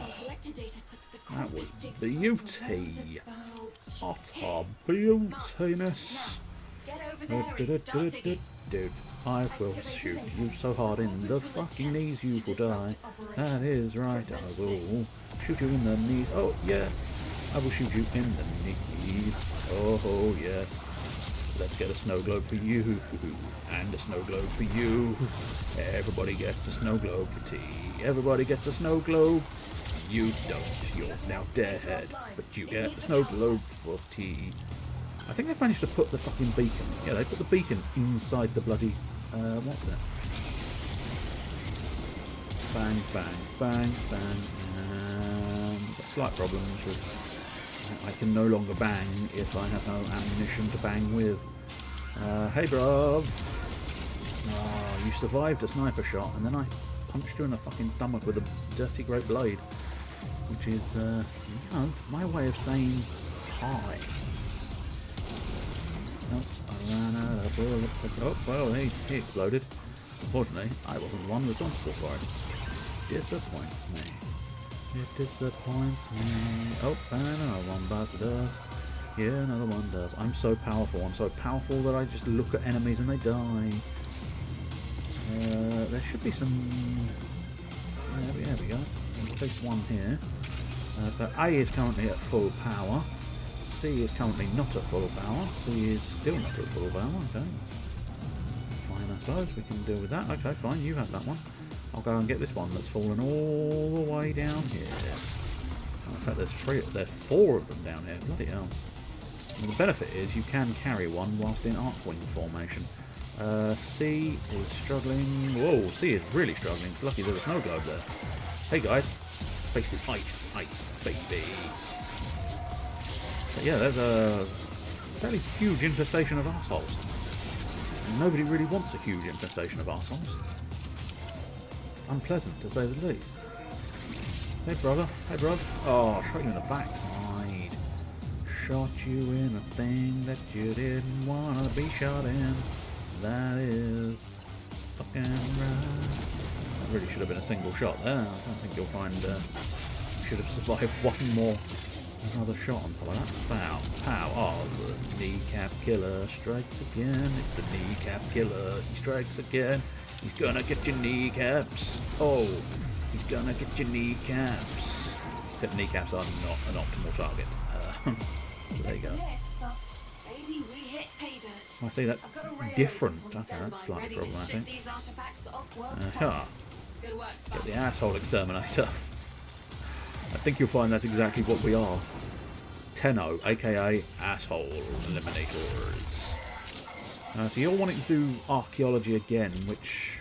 that was beauty. Utter beautiness. Dude, I will shoot you so hard in the fucking knees you will die. That is right, I will shoot you in the knees. Oh, yes. I will shoot you in the knees. Oh, yes. Let's get a snow globe for you. And a snow globe for you. Everybody gets a snow globe for tea. Everybody gets a snow globe. You don't. You're now dead. But you get a snow globe for tea. I think they've managed to put the fucking beacon. Yeah, they put the beacon inside the bloody... what's that? Bang. And got slight problems with I can no longer bang if I have no ammunition to bang with. Hey, bruv. Oh, you survived a sniper shot, and then I punched you in the fucking stomach with a dirty great blade. Which is, you know, my way of saying hi. Nope, I ran out of bullets. Oh, well, he exploded. Unfortunately, I wasn't the one responsible for it. Disappoints me. It disappoints me. Oh, and another one bites the dust. Yeah, another one does. I'm so powerful. I'm so powerful that I just look at enemies and they die. There should be some... There we go. There's at least one here. So A is currently at full power. C is currently not at full power. C is still not at full power. Okay, that's fine, I suppose. We can deal with that. Okay, fine. You have that one. I'll go and get this one that's fallen all the way down here. In fact, there's 4 of them down here. Bloody hell. And the benefit is you can carry one whilst in arc-wing formation. C is struggling. Whoa, C is really struggling. It's lucky there's a snow globe there. Hey guys, face the ice, baby. But yeah, there's a fairly huge infestation of arseholes. And nobody really wants a huge infestation of arseholes. It's unpleasant, to say the least. Hey, brother. Hey, brother. Oh, shot you in the backside. Shot you in a thing that you didn't want to be shot in. That is fucking right. That really should have been a single shot there. I don't think you'll find you should have survived one more. Another shot on top of that. Pow, pow. Oh, the kneecap killer strikes again. It's the kneecap killer. He strikes again. He's gonna get your kneecaps. Oh, he's gonna get your kneecaps. Except kneecaps are not an optimal target. So there you go. I see, that's different. Okay, that's slightly problematic. Get the asshole exterminator. I think you'll find that's exactly what we are. Tenno, aka asshole eliminators. So you're wanting to do archaeology again, which...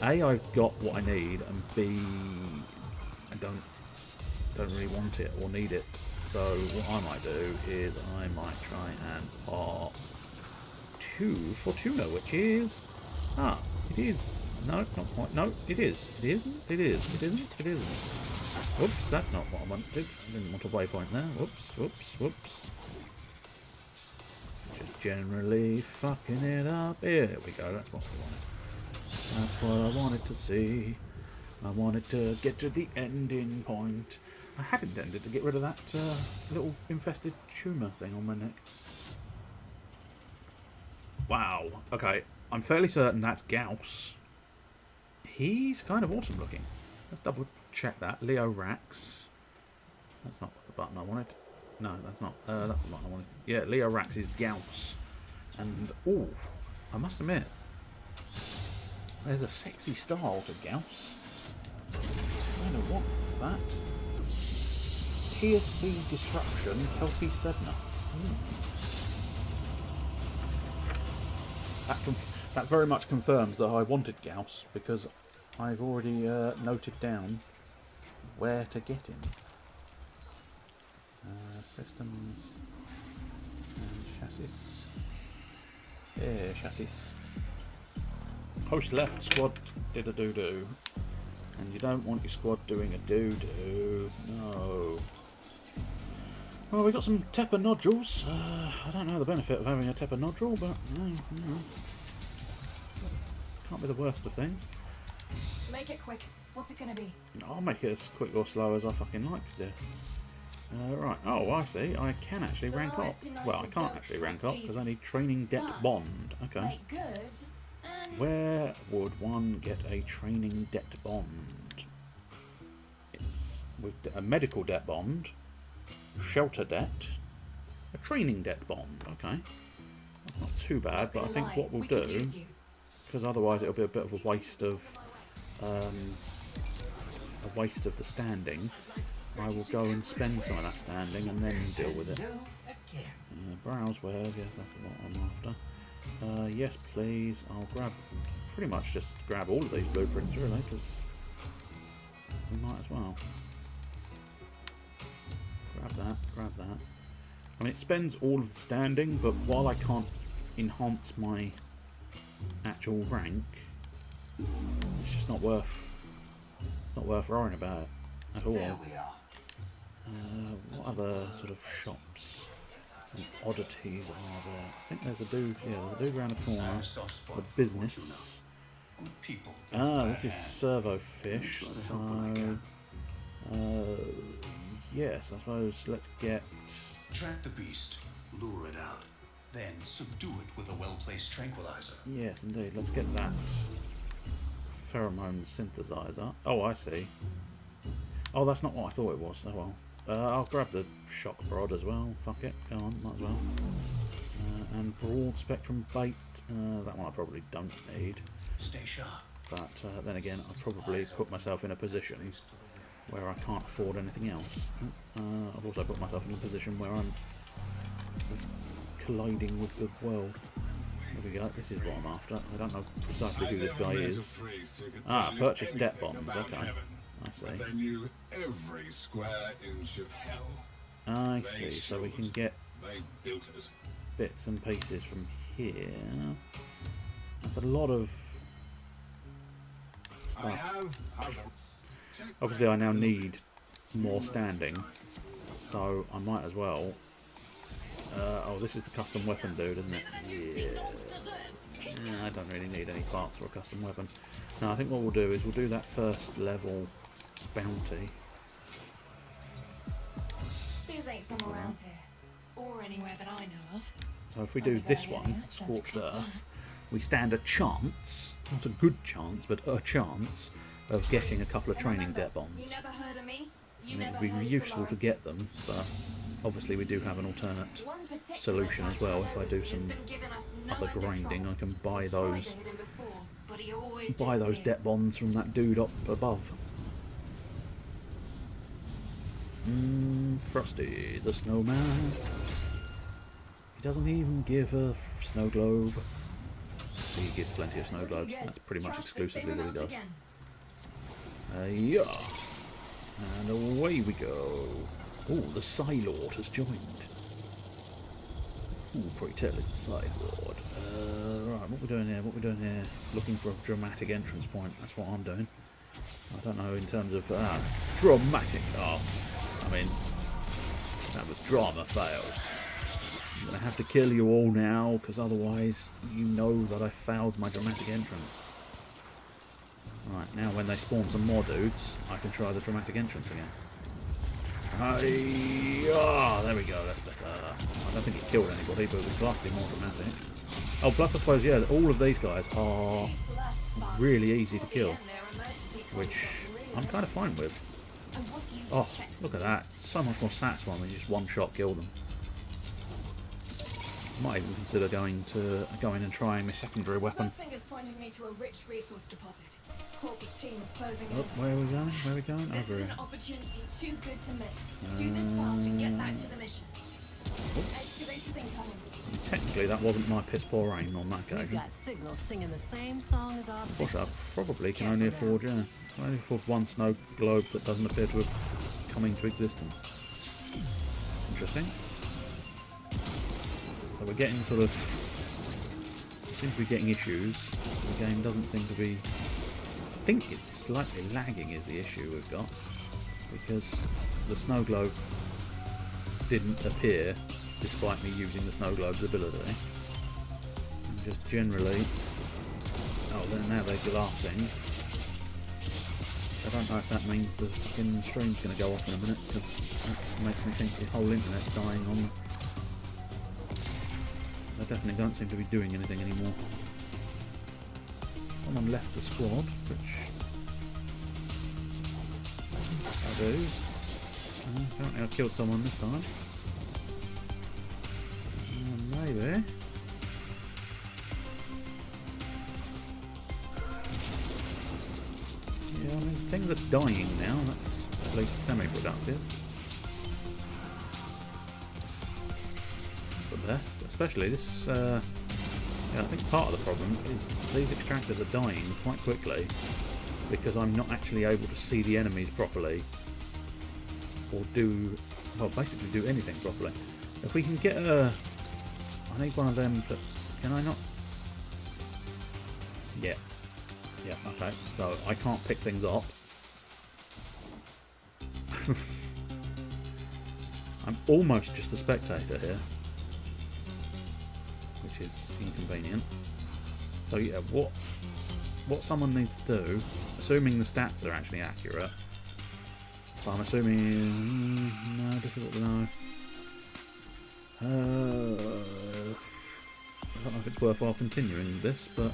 A, I've got what I need, and B, I don't really want it or need it. So what I might do is I might try and pop 2 Fortuna, which is... it is. No, not quite. No, it is. It isn't. It is. It isn't. It isn't. Whoops, that's not what I wanted. I didn't want a waypoint there. Whoops, whoops, whoops. Just generally fucking it up. Here we go. That's what I wanted. That's what I wanted to see. I wanted to get to the ending point. I had intended to get rid of that little infested tumour thing on my neck. Wow. Okay. I'm fairly certain that's Gauss. He's kind of awesome looking. Let's double check that. Leo Rax. That's not the button I wanted. No, that's not. That's the button I wanted. Yeah, Leo Rax is Gauss. And, ooh, I must admit, there's a sexy style to Gauss. I don't know what that. TSC Disruption, Kelpie Sedna. That very much confirms that I wanted Gauss, because I've already noted down where to get him. Systems and chassis. Yeah, chassis. Host left, squad did a doo-doo. And you don't want your squad doing a doo-doo. No. Well, we got some Tepper nodules. I don't know the benefit of having a Tepper nodule, but you know. Can't be the worst of things. Make it quick. What's it gonna be? I'll make it as quick or slow as I fucking like to do. Right. Oh, I see. I can actually rank up. Well, I can't actually rank up because I need training debt bond. Okay. Where would one get a training debt bond? It's with a medical debt bond, shelter debt, a training debt bond. Okay. That's not too bad, but I think what we'll do, because otherwise it'll be a bit of a waste of the standing. I will go and spend some of that standing and then deal with it. Browse web, yes, that's what I'm after. Yes, please. I'll grab, pretty much just grab all of these blueprints, really, because we might as well. Grab that, grab that. I mean, it spends all of the standing, but while I can't enhance my actual rank, it's just not worth. It's not worth worrying about it at all. There we are. What other sort of shops and oddities are there? I think there's a dude. Yeah, there's a dude around the corner. The business. Ah, this is servo fish. So, yes, I suppose let's get. Track the beast, lure it out, then subdue it with a well-placed tranquilizer. Yes, indeed. Let's get that pheromone synthesizer. Oh, I see. Oh, that's not what I thought it was. Oh well. I'll grab the shock rod as well. Fuck it. Go on, might as well. And broad spectrum bait. That one I probably don't need. Stay sharp. But then again, I've probably put myself in a position where I can't afford anything else. I've also put myself in a position where I'm colliding with the world. There we go. This is what I'm after. I don't know precisely who this guy is. Ah, purchase debt bombs. Okay. I see. They knew every square inch of hell. I see. So we can get They built it. bits and pieces from here. That's a lot of stuff. Obviously, I now need more standing, so I might as well. Oh, this is the custom weapon dude, isn't it? Yeah. I don't really need any parts for a custom weapon. No, I think what we'll do is we'll do that first level bounty. These ain't from around here, or anywhere that I know of. So if we do this one, Scorched Earth, we stand a chance, not a good chance, but a chance of getting a couple of training debt bombs. You never heard of me? I mean, it would be useful to get them, but obviously we do have an alternate solution as well. If I do some other grinding, I can buy those debt bonds from that dude up above. Frosty the snowman. He doesn't even give a snow globe. He gives plenty of snow globes. That's pretty much exclusively what he does. Yeah. And away we go. Oh, the Psylord has joined. Ooh, pray tell is the Psylord. Right, what we doing here? What we doing here? Looking for a dramatic entrance point. That's what I'm doing. I don't know in terms of dramatic. Oh, I mean, that was drama fail. I'm gonna have to kill you all now, because otherwise, you know that I failed my dramatic entrance. Right, now when they spawn some more dudes, I can try the dramatic entrance again. There we go, that's better. I don't think it killed anybody, but it was vastly more dramatic. Oh, plus I suppose, yeah, all of these guys are really easy to kill, which I'm kind of fine with. Oh, look at that. So much more satisfying when you just one-shot kill them. Might even consider going and trying my secondary weapon. Fingers pointing me to a rich resource deposit. Corpus team is closing Oh, in. where are we going? Where are we going? This Over is here. an opportunity too good to miss. Do this fast and get back to the mission. Excavators incoming. Technically, that wasn't my piss poor aim on that We've occasion. got signals singing the same song as our Gosh, I probably can only afford, yeah. I can only afford one snow globe that doesn't appear to have come into existence. Interesting. So we're getting sort of... seems to be getting issues. The game doesn't seem to be... I think it's slightly lagging is the issue we've got. Because the snow globe didn't appear despite me using the snow globe's ability. And just generally... oh, then now they're glassing. I don't know if that means the fucking stream's going to go off in a minute, because that makes me think the whole internet's dying on me. I definitely don't seem to be doing anything anymore. Someone left the squad, which I do. Apparently I killed someone this time. Maybe. Yeah, I mean, things are dying now, that's at least semi-productive. The best, especially this, yeah, I think part of the problem is these extractors are dying quite quickly because I'm not actually able to see the enemies properly or do, well, basically do anything properly. If we can get a, I need one of them to, can I not? Yeah. Yeah, okay. So I can't pick things up. I'm almost just a spectator here, which is inconvenient. So yeah, what someone needs to do, assuming the stats are actually accurate, but I'm assuming no, difficult to know. I don't know if it's worthwhile continuing this, but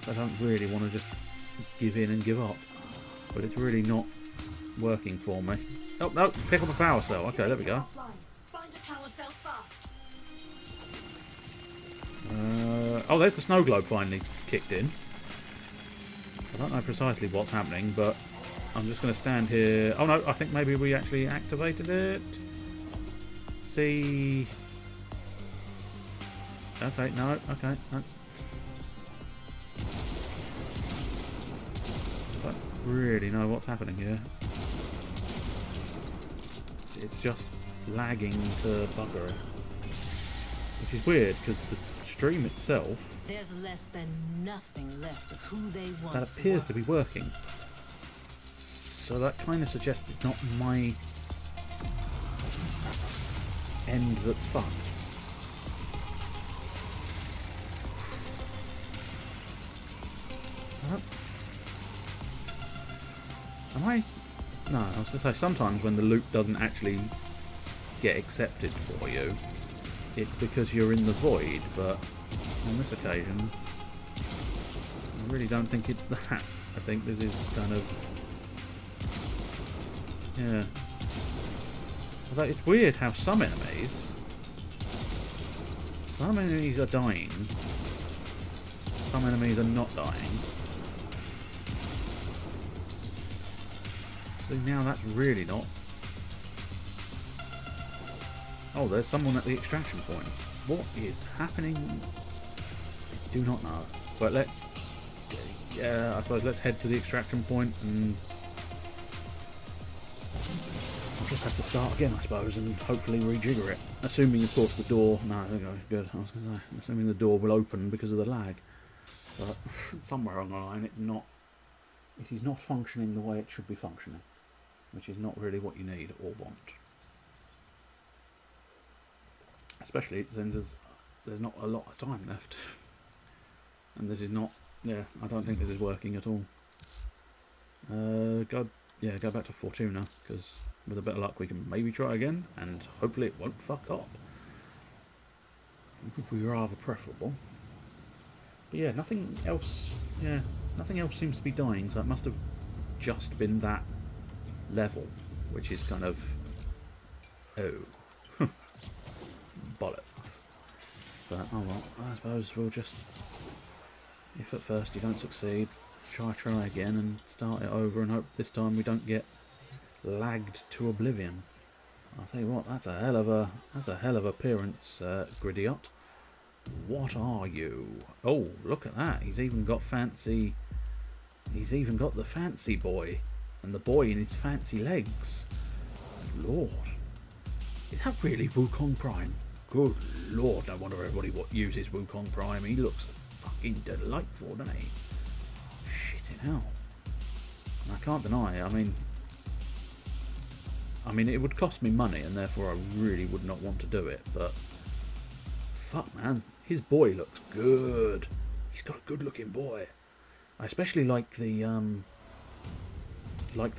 I don't really want to just give in and give up. But it's really not working for me. Oh no! Pick up a power cell. Okay, there we go. Find a power cell fast. Oh, there's the snow globe finally kicked in. I don't know precisely what's happening, but I'm just going to stand here. Oh no, I think maybe we actually activated it. See. Okay, no, okay, that's. I don't really know what's happening here. It's just lagging to buggery, which is weird because the stream itself, there's less than nothing left of who they once that appears were. to be working. So that kind of suggests it's not my end that's fucked. Am I? No, I was going to say, sometimes when the loop doesn't actually get accepted for you, it's because you're in the void, but on this occasion, I really don't think it's that. I think this is kind of... yeah. Although it's weird how some enemies are dying, some enemies are not dying. So now that's really not... oh, there's someone at the extraction point. What is happening? I do not know. But let's... yeah, I suppose let's head to the extraction point and... I'll just have to start again, I suppose, and hopefully rejigger it. Assuming, of course, the door... no, there we go, good. I was going to say, assuming the door will open because of the lag. But somewhere along the line, it's not... it is not functioning the way it should be functioning. Which is not really what you need or want. Especially since there's not a lot of time left. And this is not... yeah, I don't think this is working at all. Go back to Fortuna, because with a bit of luck we can maybe try again, and hopefully it won't fuck up. It would be rather preferable. But yeah, nothing else... yeah, nothing else seems to be dying, so it must have just been that level, which is kind of... oh. Bollocks. But oh well, I suppose we'll just... if at first you don't succeed, try again and start it over and hope this time we don't get lagged to oblivion. I'll tell you what, that's a hell of appearance, Gridiot. What are you? Oh, look at that. He's even got fancy... he's even got the fancy boy. And the boy in his fancy legs. Lord. Is that really Wukong Prime? Good Lord, no wonder everybody uses Wukong Prime. He looks fucking delightful, doesn't he? Shitting hell. And I can't deny, I mean, it would cost me money, and therefore I really would not want to do it, but... fuck, man. His boy looks good. He's got a good-looking boy. I especially like the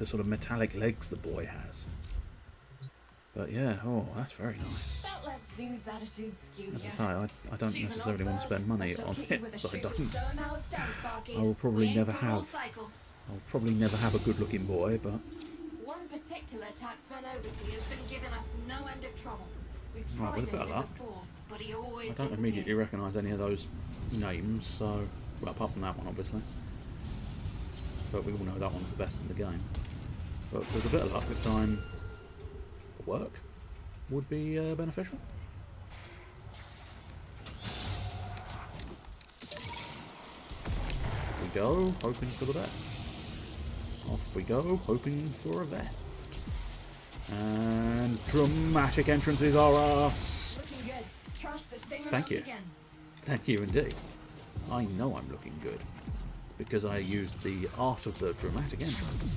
sort of metallic legs the boy has. But yeah, oh, that's very nice. Don't let Zood's attitude skew As I say, I don't necessarily want to spend money on it, so I will probably never have... I'll probably never have a good-looking boy, but... one particular taxman overseer has been giving us no end of trouble. We've right, tried with a bit of him luck, before, but he always I don't immediately recognise any of those names, so... well, apart from that one, obviously. But we all know that one's the best in the game. But with a bit of luck this time, work would be beneficial. Off we go, hoping for the best. Off we go, hoping for a vest. And dramatic entrances are us. Looking good. Trust the same Thank amount you. again. Thank you indeed. I know I'm looking good. It's because I used the art of the dramatic entrance.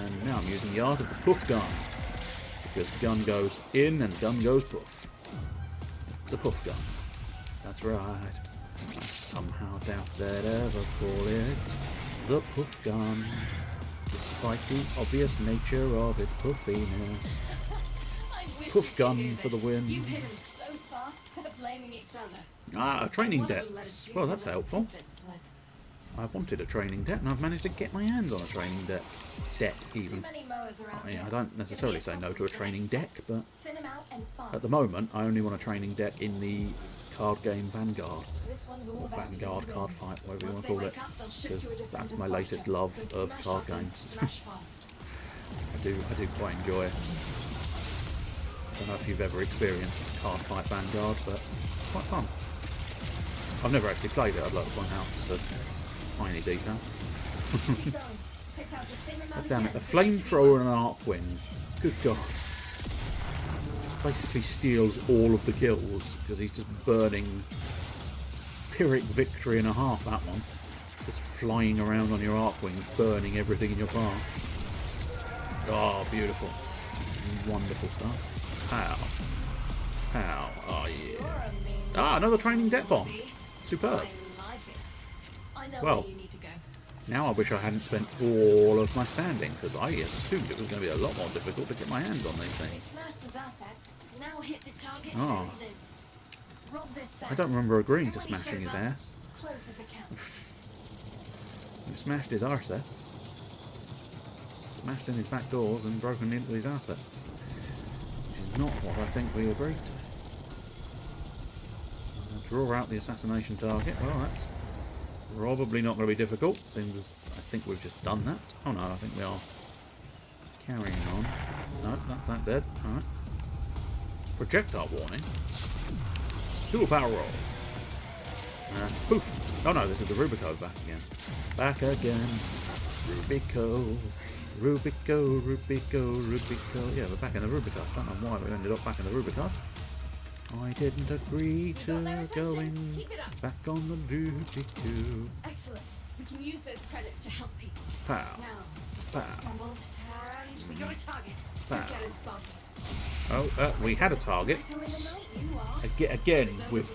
And now I'm using the art of the puff gun. Because the gun goes in and the gun goes puff. It's a puff gun. That's right. I somehow doubt they'd ever call it the puff gun. Despite the obvious nature of its puffiness. I wish Puff you could gun hear for the this. win. You hit him so fast, they're blaming each other. Ah, training One of them let debts. a Well, juicy that's little helpful. tidbit slip. I wanted a training debt, and I've managed to get my hands on a training debt. Debt, Too even. many mowers around I mean, here. I don't necessarily say no to a training deck, but Thin 'em out and fast. at the moment, I only want a training deck in the card game Vanguard. This one's all Or about Vanguard using card wins. fight, whatever you Once want to they call it. wake up, they'll shift Because to a that's defensive my latest posture. love So of smash card often, games. smash fast. I do quite enjoy it. I don't know if you've ever experienced Card Fight Vanguard, but it's quite fun. I've never actually played it, I'd like to point out, just a tiny detail. Keep going. Take out the same amount God damn it, again. a flamethrower and an arc wind. Good God. Just basically steals all of the kills, because he's just burning Pyrrhic victory and a half, that one. Just flying around on your arc wing, burning everything in your path. Oh, beautiful. Wonderful stuff. Pow. Pow. Oh, yeah. Ah, another training debt bomb. Superb. I like it. I know Well, where you need to go. now I wish I hadn't spent all of my standing, because I assumed it was going to be a lot more difficult to get my hands on these They things. smashed his assets. Now hit the target Oh. where he lives. Rob this back. I don't remember agreeing to And when he smashing his shows up, ass. Close his account. You smashed his assets. Smashed in his back doors and broken into his assets. Which is not what I think we agreed to. Draw out the assassination target. Well, that's probably not going to be difficult, since I think we've just done that. Oh no, I think we are carrying on. No, that's that dead. Alright. Projectile warning. Dual power roll. Poof. Oh no, this is the Rubico back again. Back again. Rubico. Rubico, Rubico, Rubico. Yeah, we're back in the Rubico. Don't know why we ended up back in the Rubico. I didn't agree to going back on the Rubico. Excellent. We can use those credits to help people. Pow. Now, scrambled, and we got a target. Pow. Get him spotted. Oh, we had a target. Later in the night, you are. Again with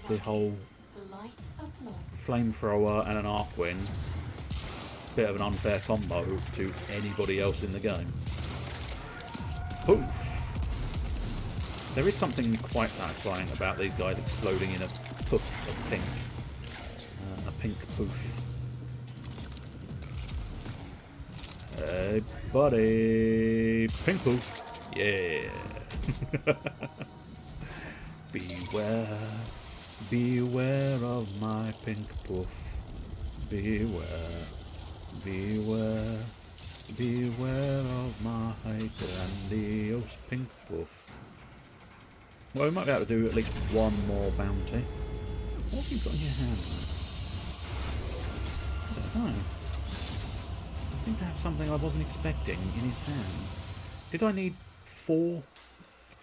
the whole Polite applause. flamethrower and an arc wind. Bit of an unfair combo to anybody else in the game. Poof. There is something quite satisfying about these guys exploding in a poof of pink. A pink poof. Hey, buddy. Pink poof. Yeah. Beware. Beware of my pink poof. Beware. Beware. Beware of my grandiose pink poof. Well, we might be able to do at least one more bounty. What have you got in your hand? I don't know. He seemed to have something I wasn't expecting in his hand. Did I need 4?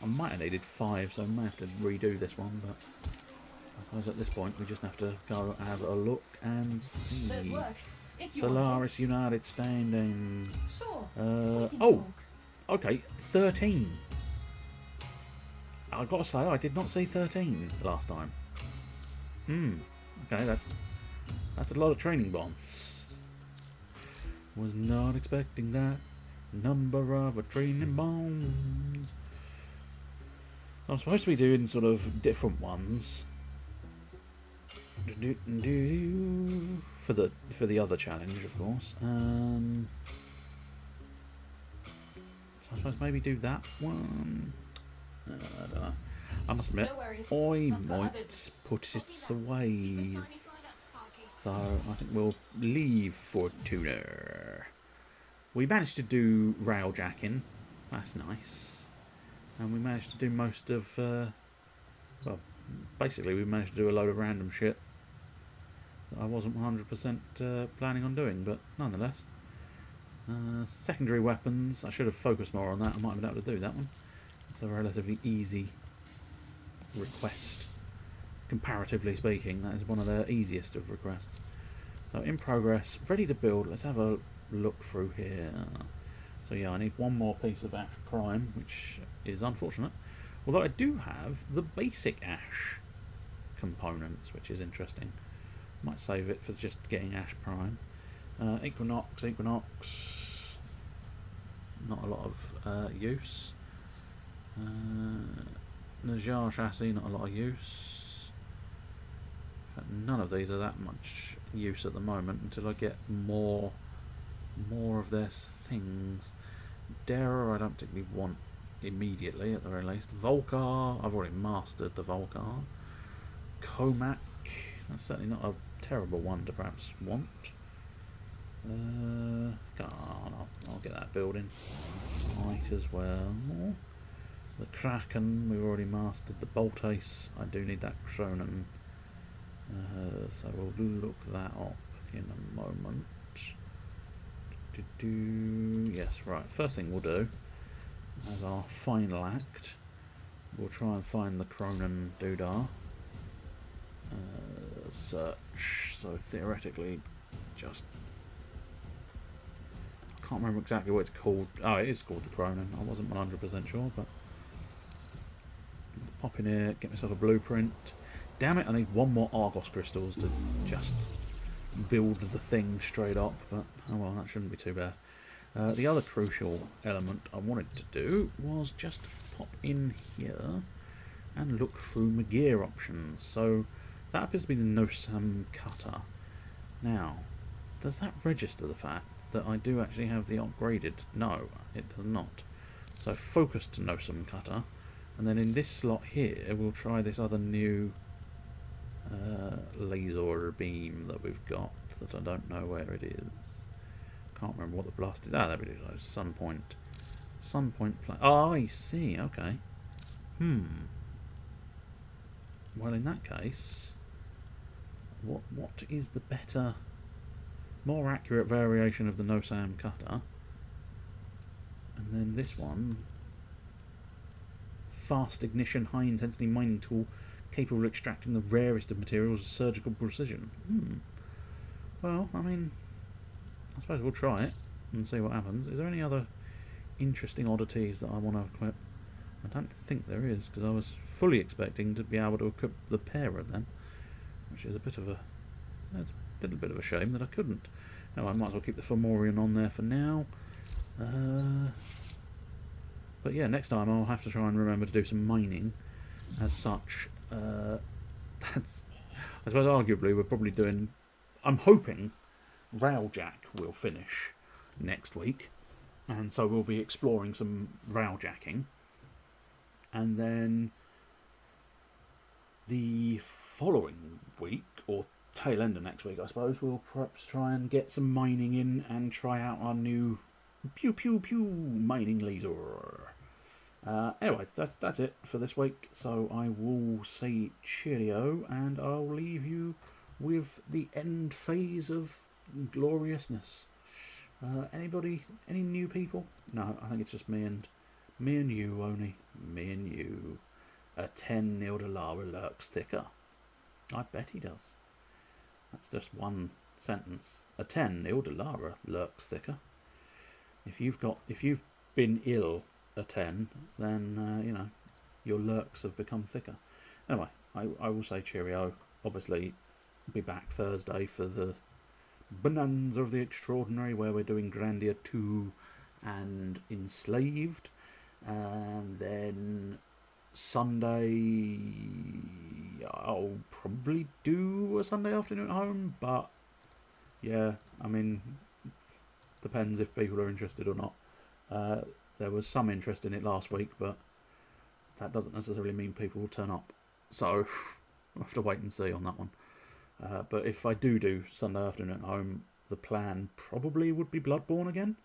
I might have needed 5, so I might have to redo this one, but I suppose at this point we just have to go have a look and see. There's work. If you want Solaris United standing. to. Sure. We can Oh, talk. okay, 13. I've got to say, I did not see 13 last time. Okay, that's a lot of training bombs. Was not expecting that number of a training bombs. I'm supposed to be doing sort of different ones for the other challenge, of course. So I suppose maybe do that one. I don't know. I must admit, No worries. I I've got might others. put it Keep the away. shiny side up, Sparky. So I think we'll leave Fortuna. We managed to do rail jacking. That's nice. And we managed to do most of... well, basically we managed to do a load of random shit that I wasn't 100% planning on doing, but nonetheless. Secondary weapons, I should have focused more on that. I might have been able to do that one. It's a relatively easy request. Comparatively speaking, that is one of the easiest of requests. So in progress, ready to build. Let's have a look through here. So yeah, I need one more piece of ash prime, which is unfortunate. Although I do have the basic ash components, which is interesting. Might save it for just getting ash prime. Equinox, not a lot of use. Najar chassis, not a lot of use. None of these are that much use at the moment until I get more of their things. Dara, I don't particularly want immediately, at the very least. Volcar, I've already mastered the Volcar. Comac, that's certainly not a terrible one to perhaps want. I'll get that building. Might as well. The Kraken, we've already mastered. The Bolt Ace, I do need that Cronin. So we'll look that up in a moment. Yes, right. First thing we'll do, as our final act, we'll try and find the Cronin Doodah. Search. So theoretically, just can't remember exactly what it's called. Oh, it is called the Cronin. I wasn't 100% sure, but pop in here, get myself a blueprint. Damn it, I need one more Argos crystals to just build the thing straight up, but oh well, that shouldn't be too bad. The other crucial element I wanted to do was just pop in here and look through my gear options. So that appears to be the Nosam cutter. Now, does that register the fact that I do actually have the upgraded? No, it does not. So focus to Nosam cutter, and then in this slot here we'll try this other new laser beam that we've got that I don't know where it is. Can't remember what the blast is. Ah, there we go. Sunpoint plane. Oh, I see. Okay. Well, in that case, what is the better, more accurate variation of the Nosam cutter? And then this one, fast ignition, high intensity mining tool, capable of extracting the rarest of materials with surgical precision. Well, I mean, I suppose we'll try it and see what happens. Is there any other interesting oddities that I want to equip? I don't think there is, because I was fully expecting to be able to equip the Para then, which is a bit of a, it's a little bit of a shame that I couldn't. No, I might as well keep the Fomorian on there for now. But yeah, next time I'll have to try and remember to do some mining as such. That's, I suppose arguably we're probably doing, I'm hoping Railjack will finish next week, and so we'll be exploring some Railjacking, and then the following week, or tail end of next week I suppose, we'll perhaps try and get some mining in and try out our new pew pew pew mining laser. Anyway, that's it for this week, so I will say cheerio, and I'll leave you with the end phase of gloriousness. Anybody, any new people? No, I think it's just me and you, only me and you. A 10 Nildalara lurks thicker. I bet he does. That's just one sentence. A 10 Nildalara lurks thicker. If you've been ill a 10, then you know, your lurks have become thicker. Anyway, I will say cheerio. Obviously, be back Thursday for the Bonanza of the Extraordinary, where we're doing Grandia 2 and Enslaved, and then Sunday I'll probably do a Sunday afternoon at home, but yeah, I mean, depends if people are interested or not. There was some interest in it last week, but that doesn't necessarily mean people will turn up. So we'll have to wait and see on that one. But if I do Sunday afternoon at home, the plan probably would be Bloodborne again,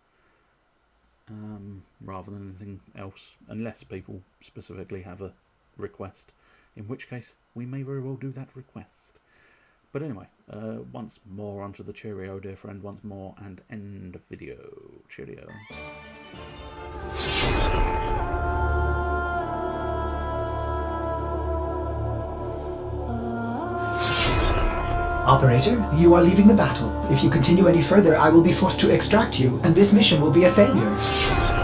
rather than anything else, unless people specifically have a request, in which case we may very well do that request. But anyway, once more onto the cheerio, dear friend, once more, and end of video. Cheerio. Operator, you are leaving the battle. If you continue any further, I will be forced to extract you, and this mission will be a failure.